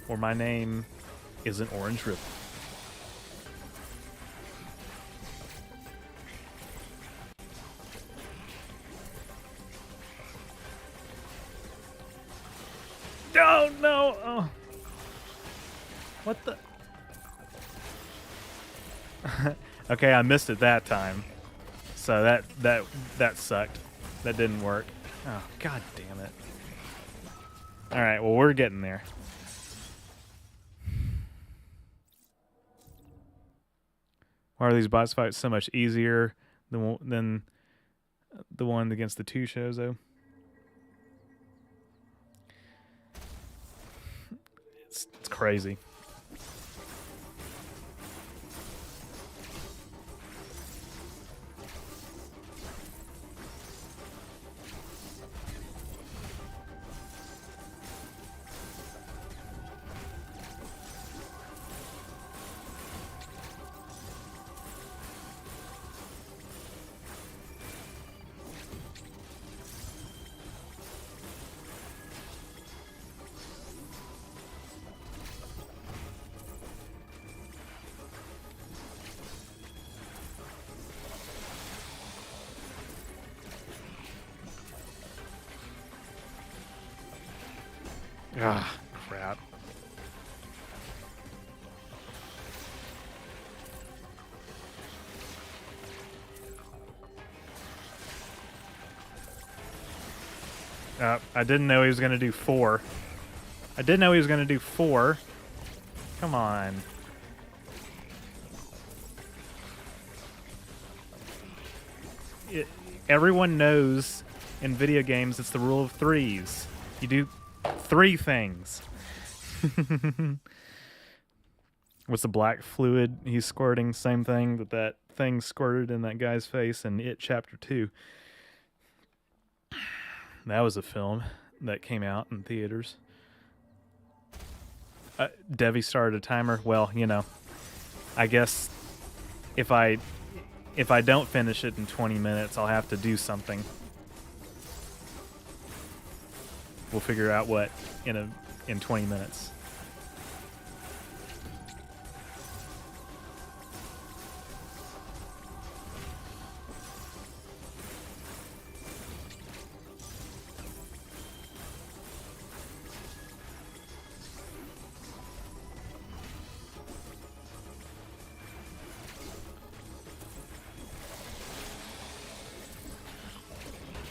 Or my name isn't Orange River. Oh, no! Oh. What the? Okay, I missed it that time. So that sucked. That didn't work. Oh, god damn it. Alright, well, we're getting there. Why are these boss fights so much easier than the one against the two shows, though? It's crazy. Ah, crap. I didn't know he was going to do 4. I did know he was going to do 4. Come on. Everyone knows in video games it's the rule of 3s. You do 3 things. What's the black fluid he's squirting? Same thing that thing squirted in that guy's face in It Chapter 2. That was a film that came out in theaters. Devi started a timer. Well, you know, I guess if I don't finish it in 20 minutes, I'll have to do something. We'll figure out what in 20 minutes.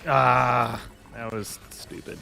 Ah, that was stupid.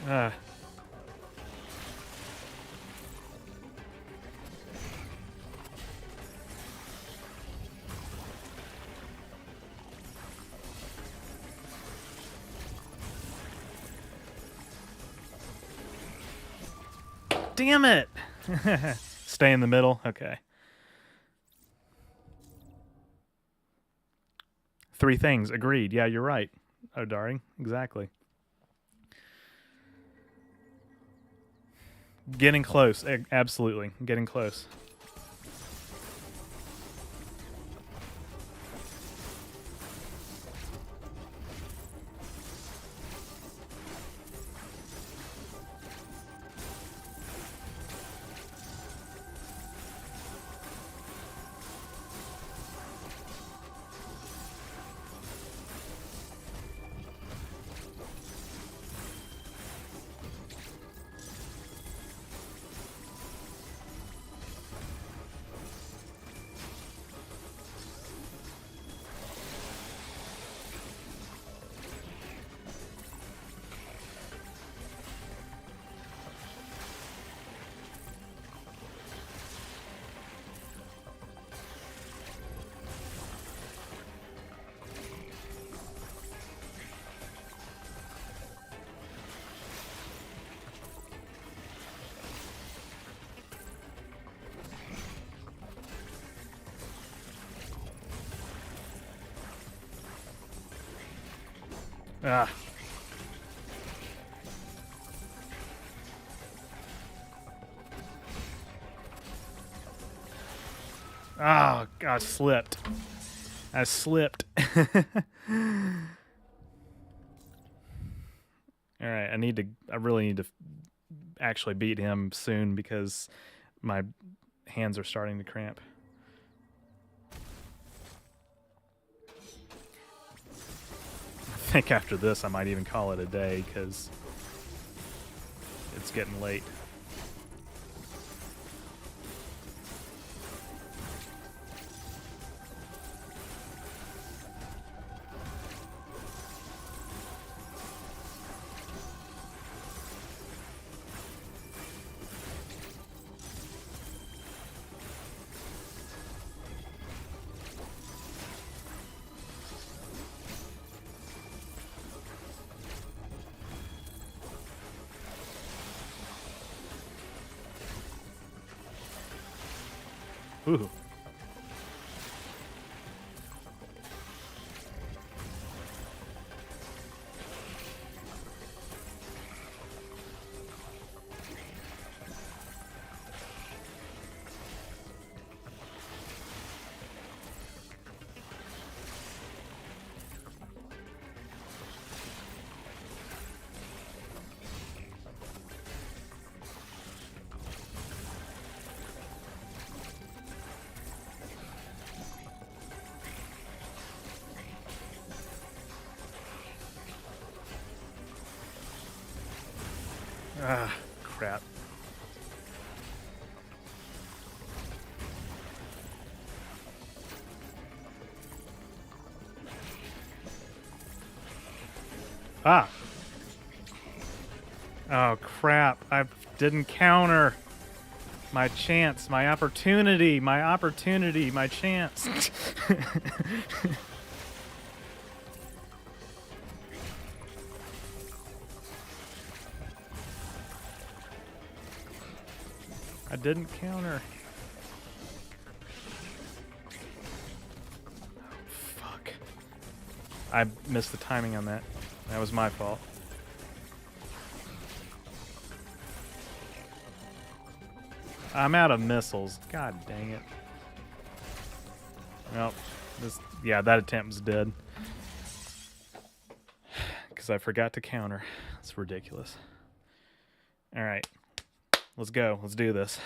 Ah. Damn it! Stay in the middle? Okay. 3 things. Agreed. Yeah, you're right. Oh, darling. Exactly. Getting close. Absolutely. Getting close. Ah. Oh, God, I slipped. I slipped. All right, I really need to actually beat him soon because my hands are starting to cramp. I think after this I might even call it a day because it's getting late. Ooh. Ah, crap. Ah. Oh, crap. I didn't counter. My chance, my opportunity, my chance. I didn't counter. Fuck. I missed the timing on that. That was my fault. I'm out of missiles. God dang it. Well, yeah, that attempt was dead. Because I forgot to counter. It's ridiculous. Alright. Let's go. Let's do this.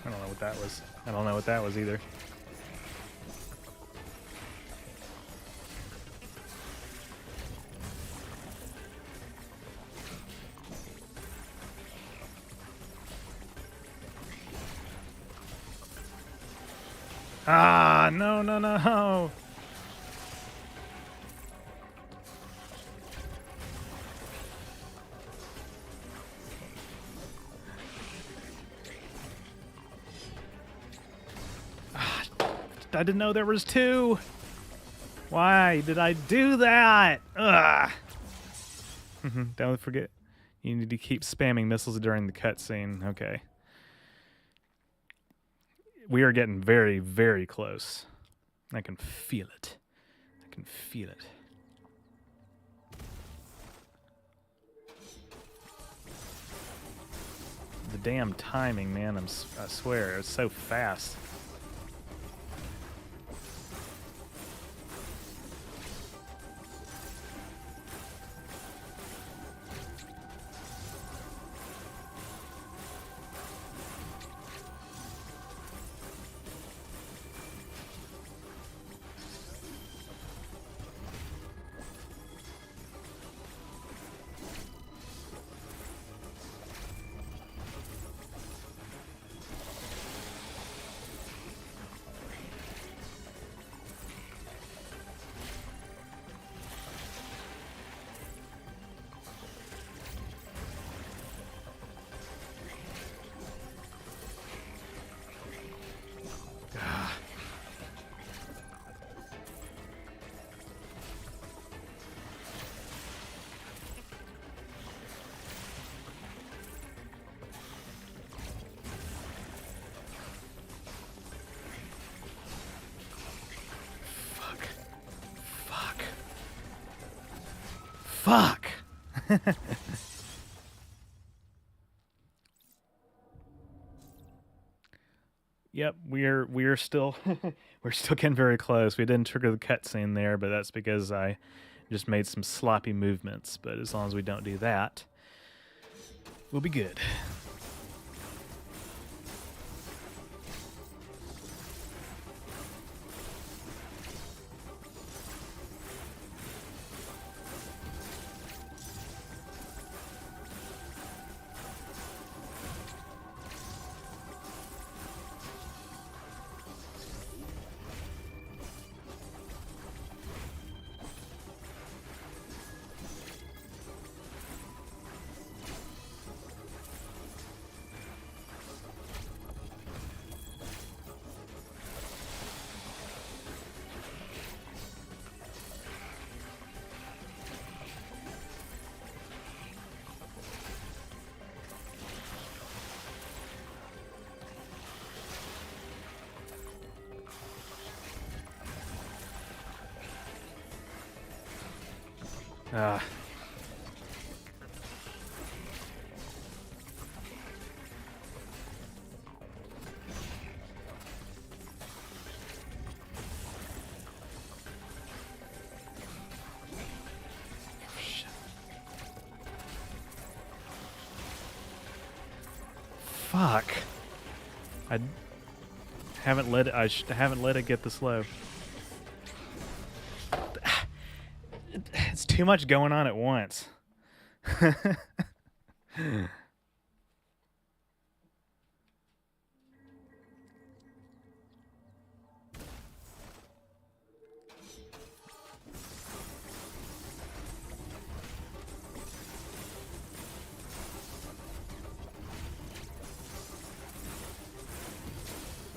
I don't know what that was. I don't know what that was either. Ah, no, no, no. I didn't know there was two. Why did I do that? Ugh. Don't forget, you need to keep spamming missiles during the cutscene. Okay. We are getting very, very close. I can feel it. I can feel it. The damn timing, man. I swear, it's so fast. Fuck. Yep, we're still we're still getting very close. We didn't trigger the cutscene there, but that's because I just made some sloppy movements. But as long as we don't do that, we'll be good. Ah. Shit. Fuck. I haven't let it. Haven't let it get this low. It's too much going on at once.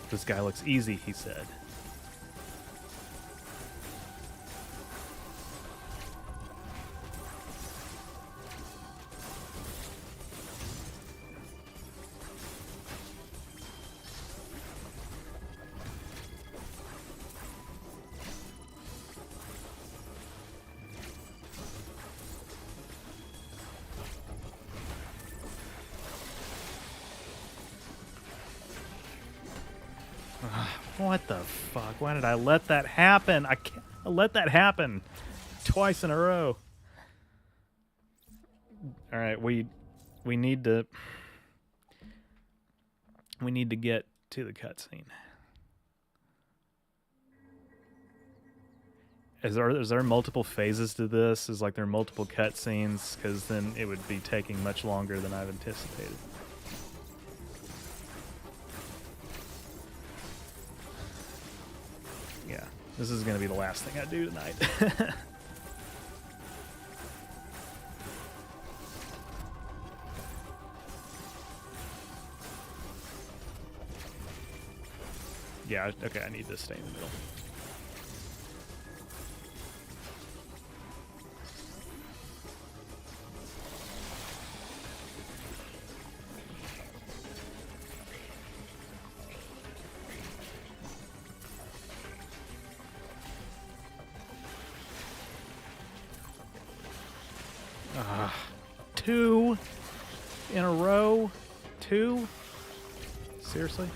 This guy looks easy, he said. What the fuck? Why did I let that happen? I can't let that happen twice in a row. All right, we need to get to the cutscene. Is there multiple phases to this? Is like there are multiple cutscenes? Because then it would be taking much longer than I've anticipated. Yeah, this is going to be the last thing I do tonight. Yeah, okay, I need to stay in the middle. Two in a row? Two? Seriously?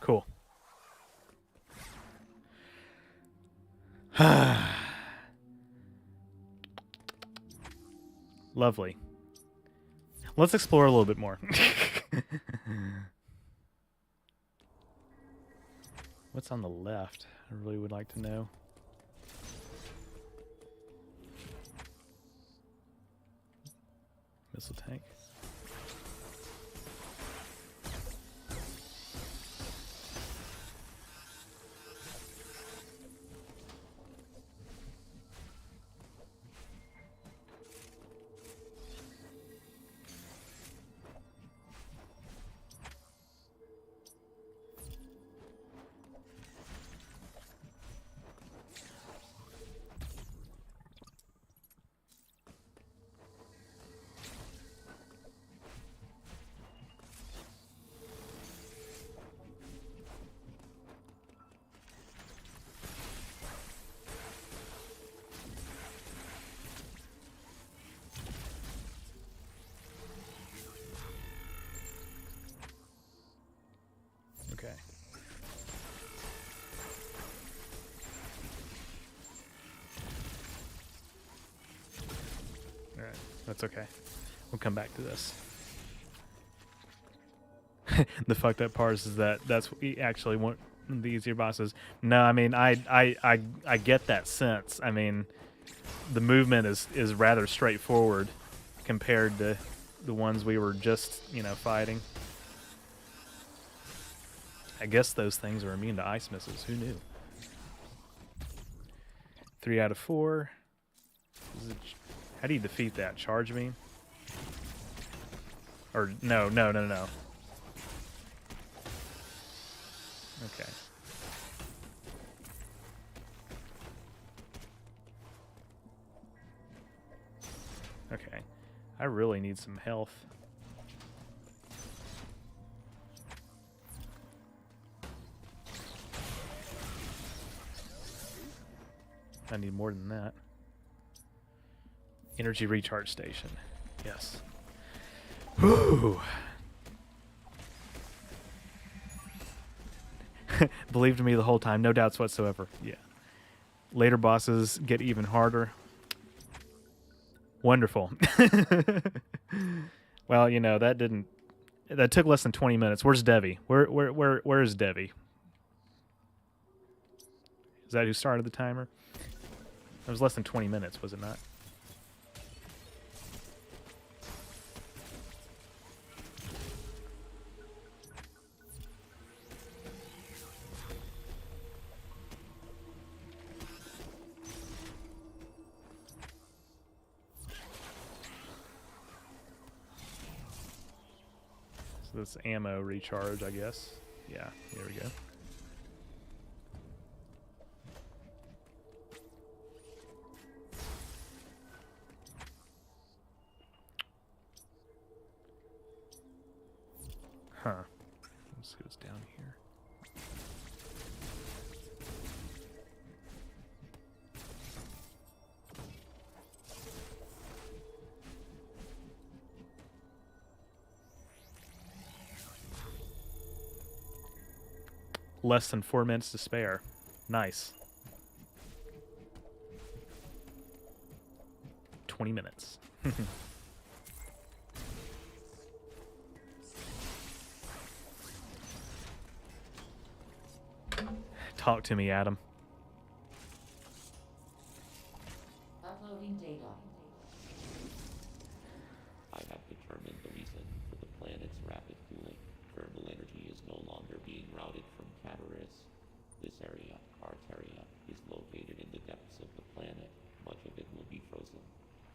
Cool. Lovely. Let's explore a little bit more. What's on the left? I really would like to know. Missile tank. Okay. All right, that's okay. We'll come back to this. The fucked up part is that that's actually one of the easier bosses. No, I mean I get that sense. I mean, the movement is rather straightforward compared to the ones we were just, fighting. I guess those things are immune to ice missiles. Who knew? 3 out of 4. This is a How do you defeat that? Charge me? Or no. Okay. Okay. I really need some health. I need more than that. Energy recharge station. Yes. Whew. Believed me the whole time, no doubts whatsoever. Yeah. Later bosses get even harder. Wonderful. Well, you know, that took less than 20 minutes. Where's Devi? Where is Devi? Is that who started the timer? It was less than 20 minutes, was it not? So that's ammo recharge, I guess. Yeah, here we go. Huh. Let's see what's down here. Less than 4 minutes to spare. Nice. 20 minutes. Talk to me, Adam. Uploading data. I have determined the reason for the planet's rapid cooling. Thermal energy is no longer being routed from Cataris. This area, Arteria, is located in the depths of the planet. Much of it will be frozen.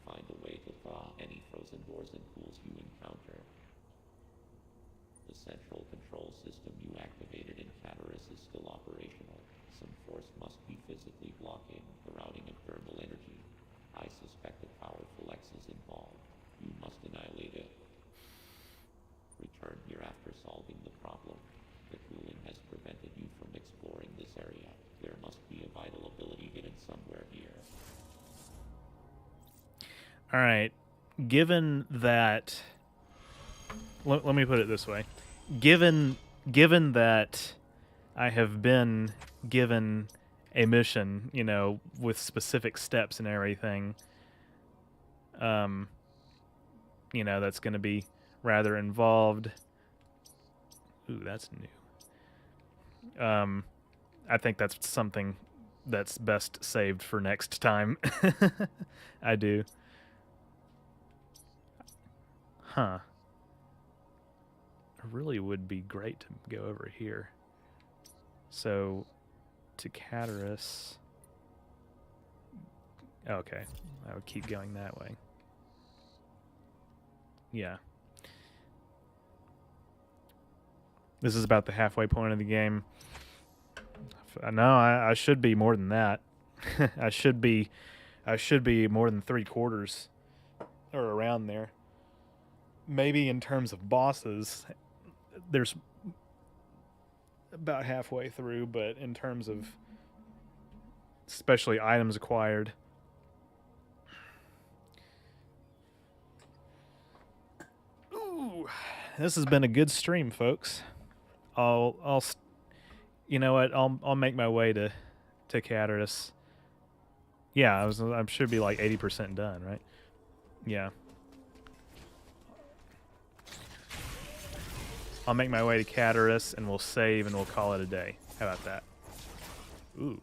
Find a way to thaw any frozen doors and pools you encounter. The central control system you activated in Cataris is still operational. Some force must be physically blocking the routing of thermal energy. I suspect a powerful X is involved. You must annihilate it. Return here after solving the problem. The cooling has prevented you from exploring this area. There must be a vital ability hidden somewhere here. All right. Given that, let me put it this way: given that I have been given a mission, you know, with specific steps and everything, you know, that's going to be rather involved. Ooh, that's new. I think that's something that's best saved for next time. I do. Huh. It really would be great to go over here. So, to Cataris. Okay, I would keep going that way. Yeah. This is about the halfway point of the game. No, I should be more than that. I should be more than 3/4 or around there. Maybe in terms of bosses, there's about halfway through, but in terms of especially items acquired, ooh, this has been a good stream, folks. You know what? I'll make my way to Cataris. Yeah, I should be like 80% done, right? Yeah. I'll make my way to Cataris and we'll save and we'll call it a day. How about that? Ooh.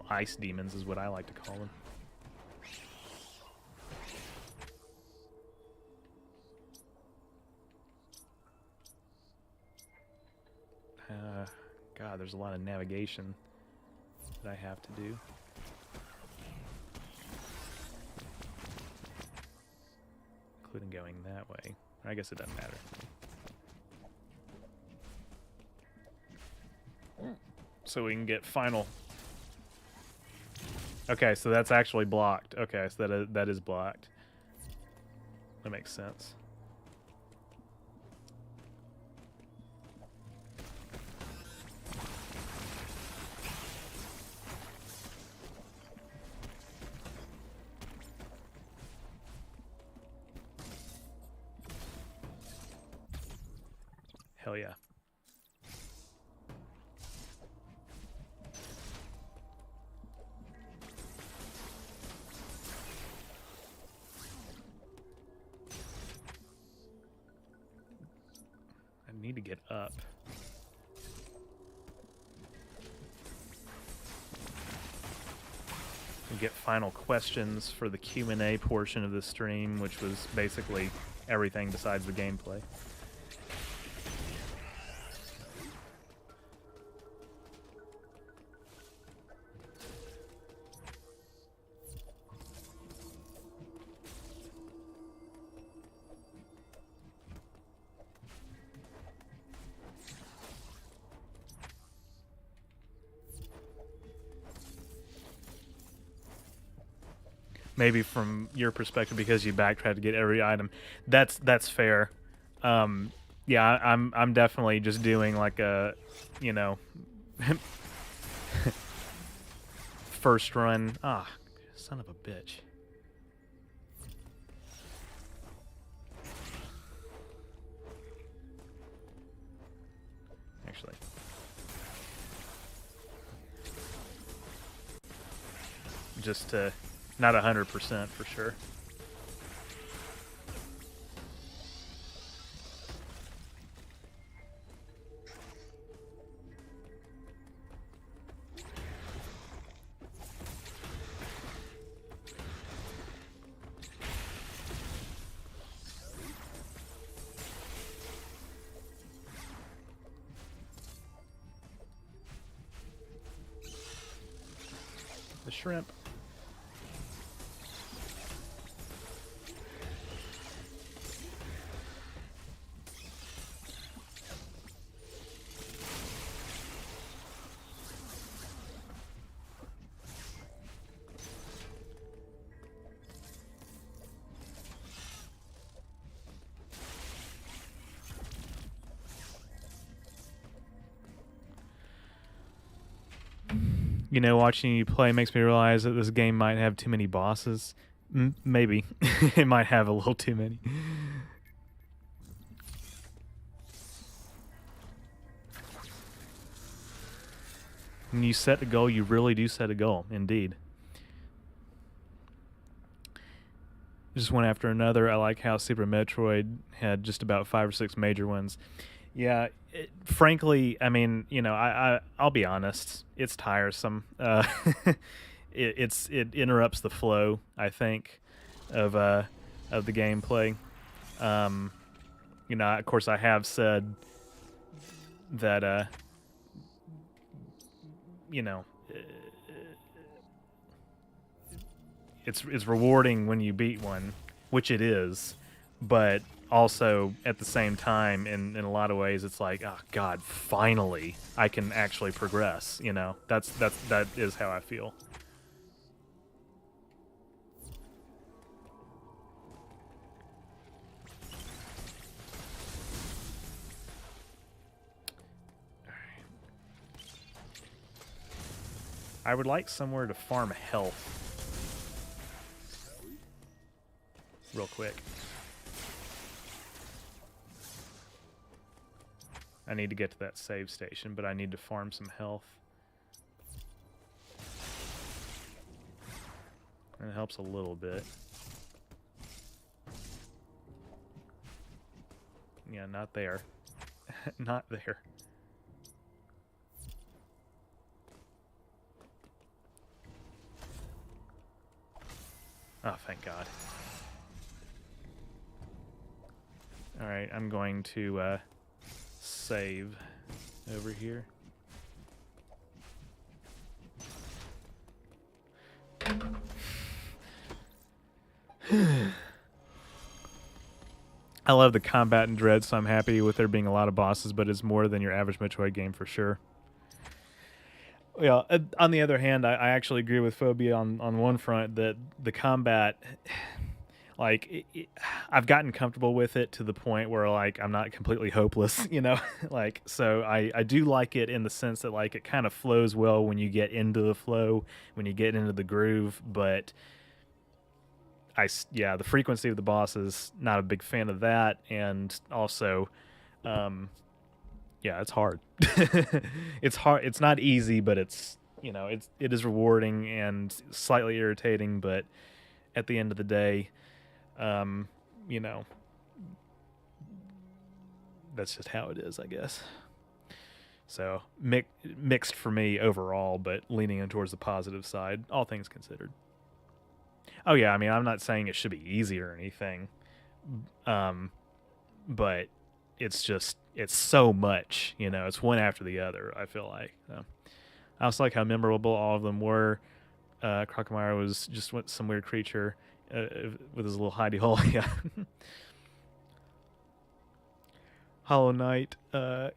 Ice demons is what I like to call them. God, there's a lot of navigation that I have to do. Including going that way. I guess it doesn't matter. So we can get final. Okay, so that's actually blocked. Okay, so that is blocked. That makes sense. Hell yeah. I need to get up. And get final questions for the Q&A portion of the stream, which was basically everything besides the gameplay. Maybe from your perspective, because you backtrack to get every item, that's fair. Yeah, I'm definitely just doing like a, you know, first run. Ah, son of a bitch. Actually, just to. Not 100% for sure. The shrimp. You know, watching you play makes me realize that this game might have too many bosses. Maybe. It might have a little too many. When you set a goal, you really do set a goal, indeed. Just one after another. I like how Super Metroid had just about 5 or 6 major ones. Yeah, frankly, I mean, you know, I'll be honest. It's tiresome. It interrupts the flow, I think, of the gameplay. You know, of course, I have said that you know, it's rewarding when you beat one, which it is, but also at the same time, in a lot of ways, it's like, oh God, finally I can actually progress. You know, that is how I feel. I would like somewhere to farm health real quick. I need to get to that save station, but I need to farm some health. And it helps a little bit. Yeah, not there. Not there. Oh, thank God. Alright, I'm going to save over here. I love the combat in Dread, so I'm happy with there being a lot of bosses, but it's more than your average Metroid game for sure. Yeah, on the other hand, I actually agree with Phobia on one front that the combat, like, I've gotten comfortable with it to the point where, like, I'm not completely hopeless, you know? Like, so I do like it in the sense that, like, it kind of flows well when you get into the flow, when you get into the groove, but yeah, the frequency of the bosses, not a big fan of that, and also, yeah, it's hard. It's hard. It's not easy, but it's, it is rewarding and slightly irritating. But at the end of the day, um, you know, that's just how it is, I guess. So mixed for me overall, but leaning in towards the positive side, all things considered. Oh yeah, I mean, I'm not saying it should be easy or anything, but it's so much, it's one after the other. I feel like. So, I also like how memorable all of them were. Crocomire was just some weird creature with his little hidey hole. Yeah. Hollow Knight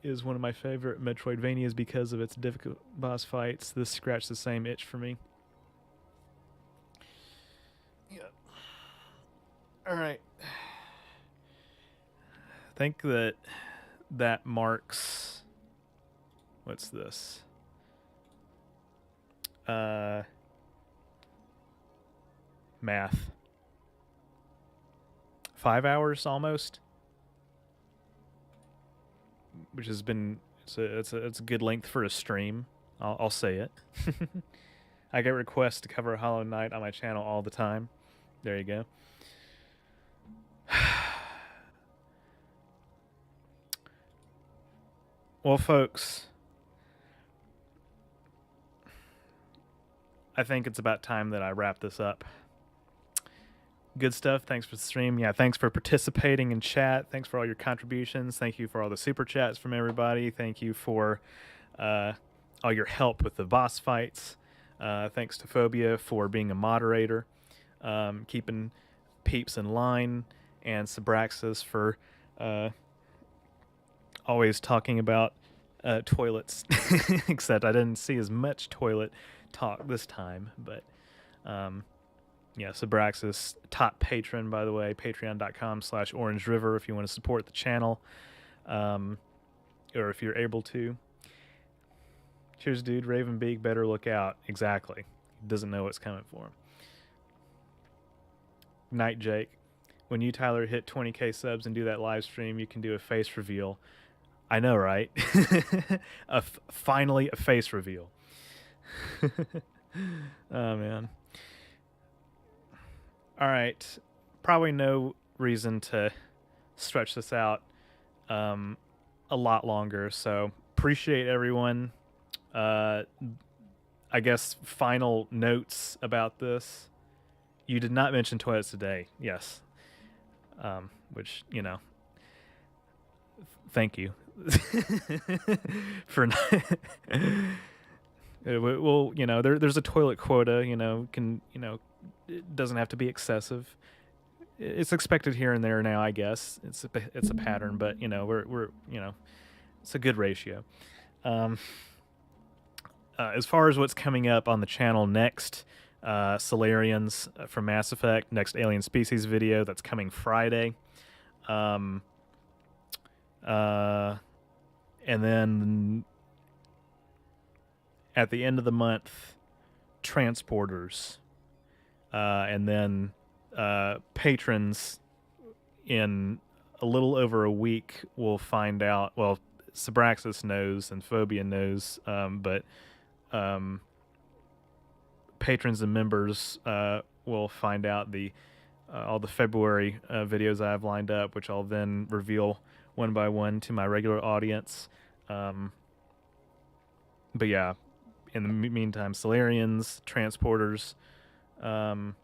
is one of my favorite Metroidvanias because of its difficult boss fights. This scratched the same itch for me. Yeah. All right. I think that marks. What's this? Math. 5 hours almost, which has been it's a good length for a stream. I'll say it. I get requests to cover Hollow Knight on my channel all the time. There you go. Well, folks, I think it's about time that I wrap this up. Good stuff. Thanks for the stream. Yeah, thanks for participating in chat. Thanks for all your contributions. Thank you for all the super chats from everybody. Thank you for all your help with the boss fights. Thanks to Phobia for being a moderator, keeping peeps in line, and Sabraxis for always talking about toilets. Except I didn't see as much toilet talk this time, but yeah, Sabraxis, top patron, by the way, patreon.com/Orange River if you want to support the channel, or if you're able to. Cheers, dude. Ravenbeak, better look out. Exactly. He doesn't know what's coming for him. Night, Jake. When you, Tyler, hit 20k subs and do that live stream, you can do a face reveal. I know, right? Finally, a face reveal. Oh, man. All right. Probably no reason to stretch this out a lot longer, so appreciate everyone. I guess final notes about this. You did not mention toilets today. Yes. Which, thank you. For well, there's a toilet quota, it doesn't have to be excessive. It's expected here and there now, I guess. It's a pattern, but we're it's a good ratio. As far as what's coming up on the channel next, Solarians from Mass Effect, next Alien Species video that's coming Friday. And then at the end of the month, Transporters. And then patrons in a little over a week will find out. Well, Sabraxis knows and Phobia knows, but patrons and members will find out all the February videos I have lined up, which I'll then reveal one by one to my regular audience. But yeah, in the meantime, Solarians, Transporters, and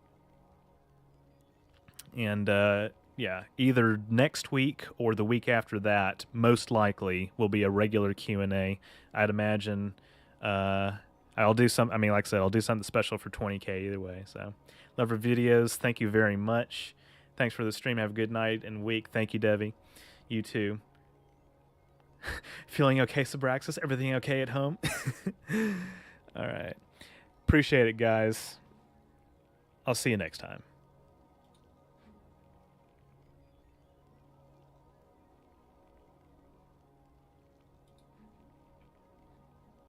yeah, either next week or the week after that, most likely, will be a regular Q&A. I'd imagine I'll do some. I mean, like I said, I'll do something special for 20K either way. So, love our videos. Thank you very much. Thanks for the stream. Have a good night and week. Thank you, Debbie. You too. Feeling okay, Sabraxis? Everything okay at home? All right. Appreciate it, guys. I'll see you next time.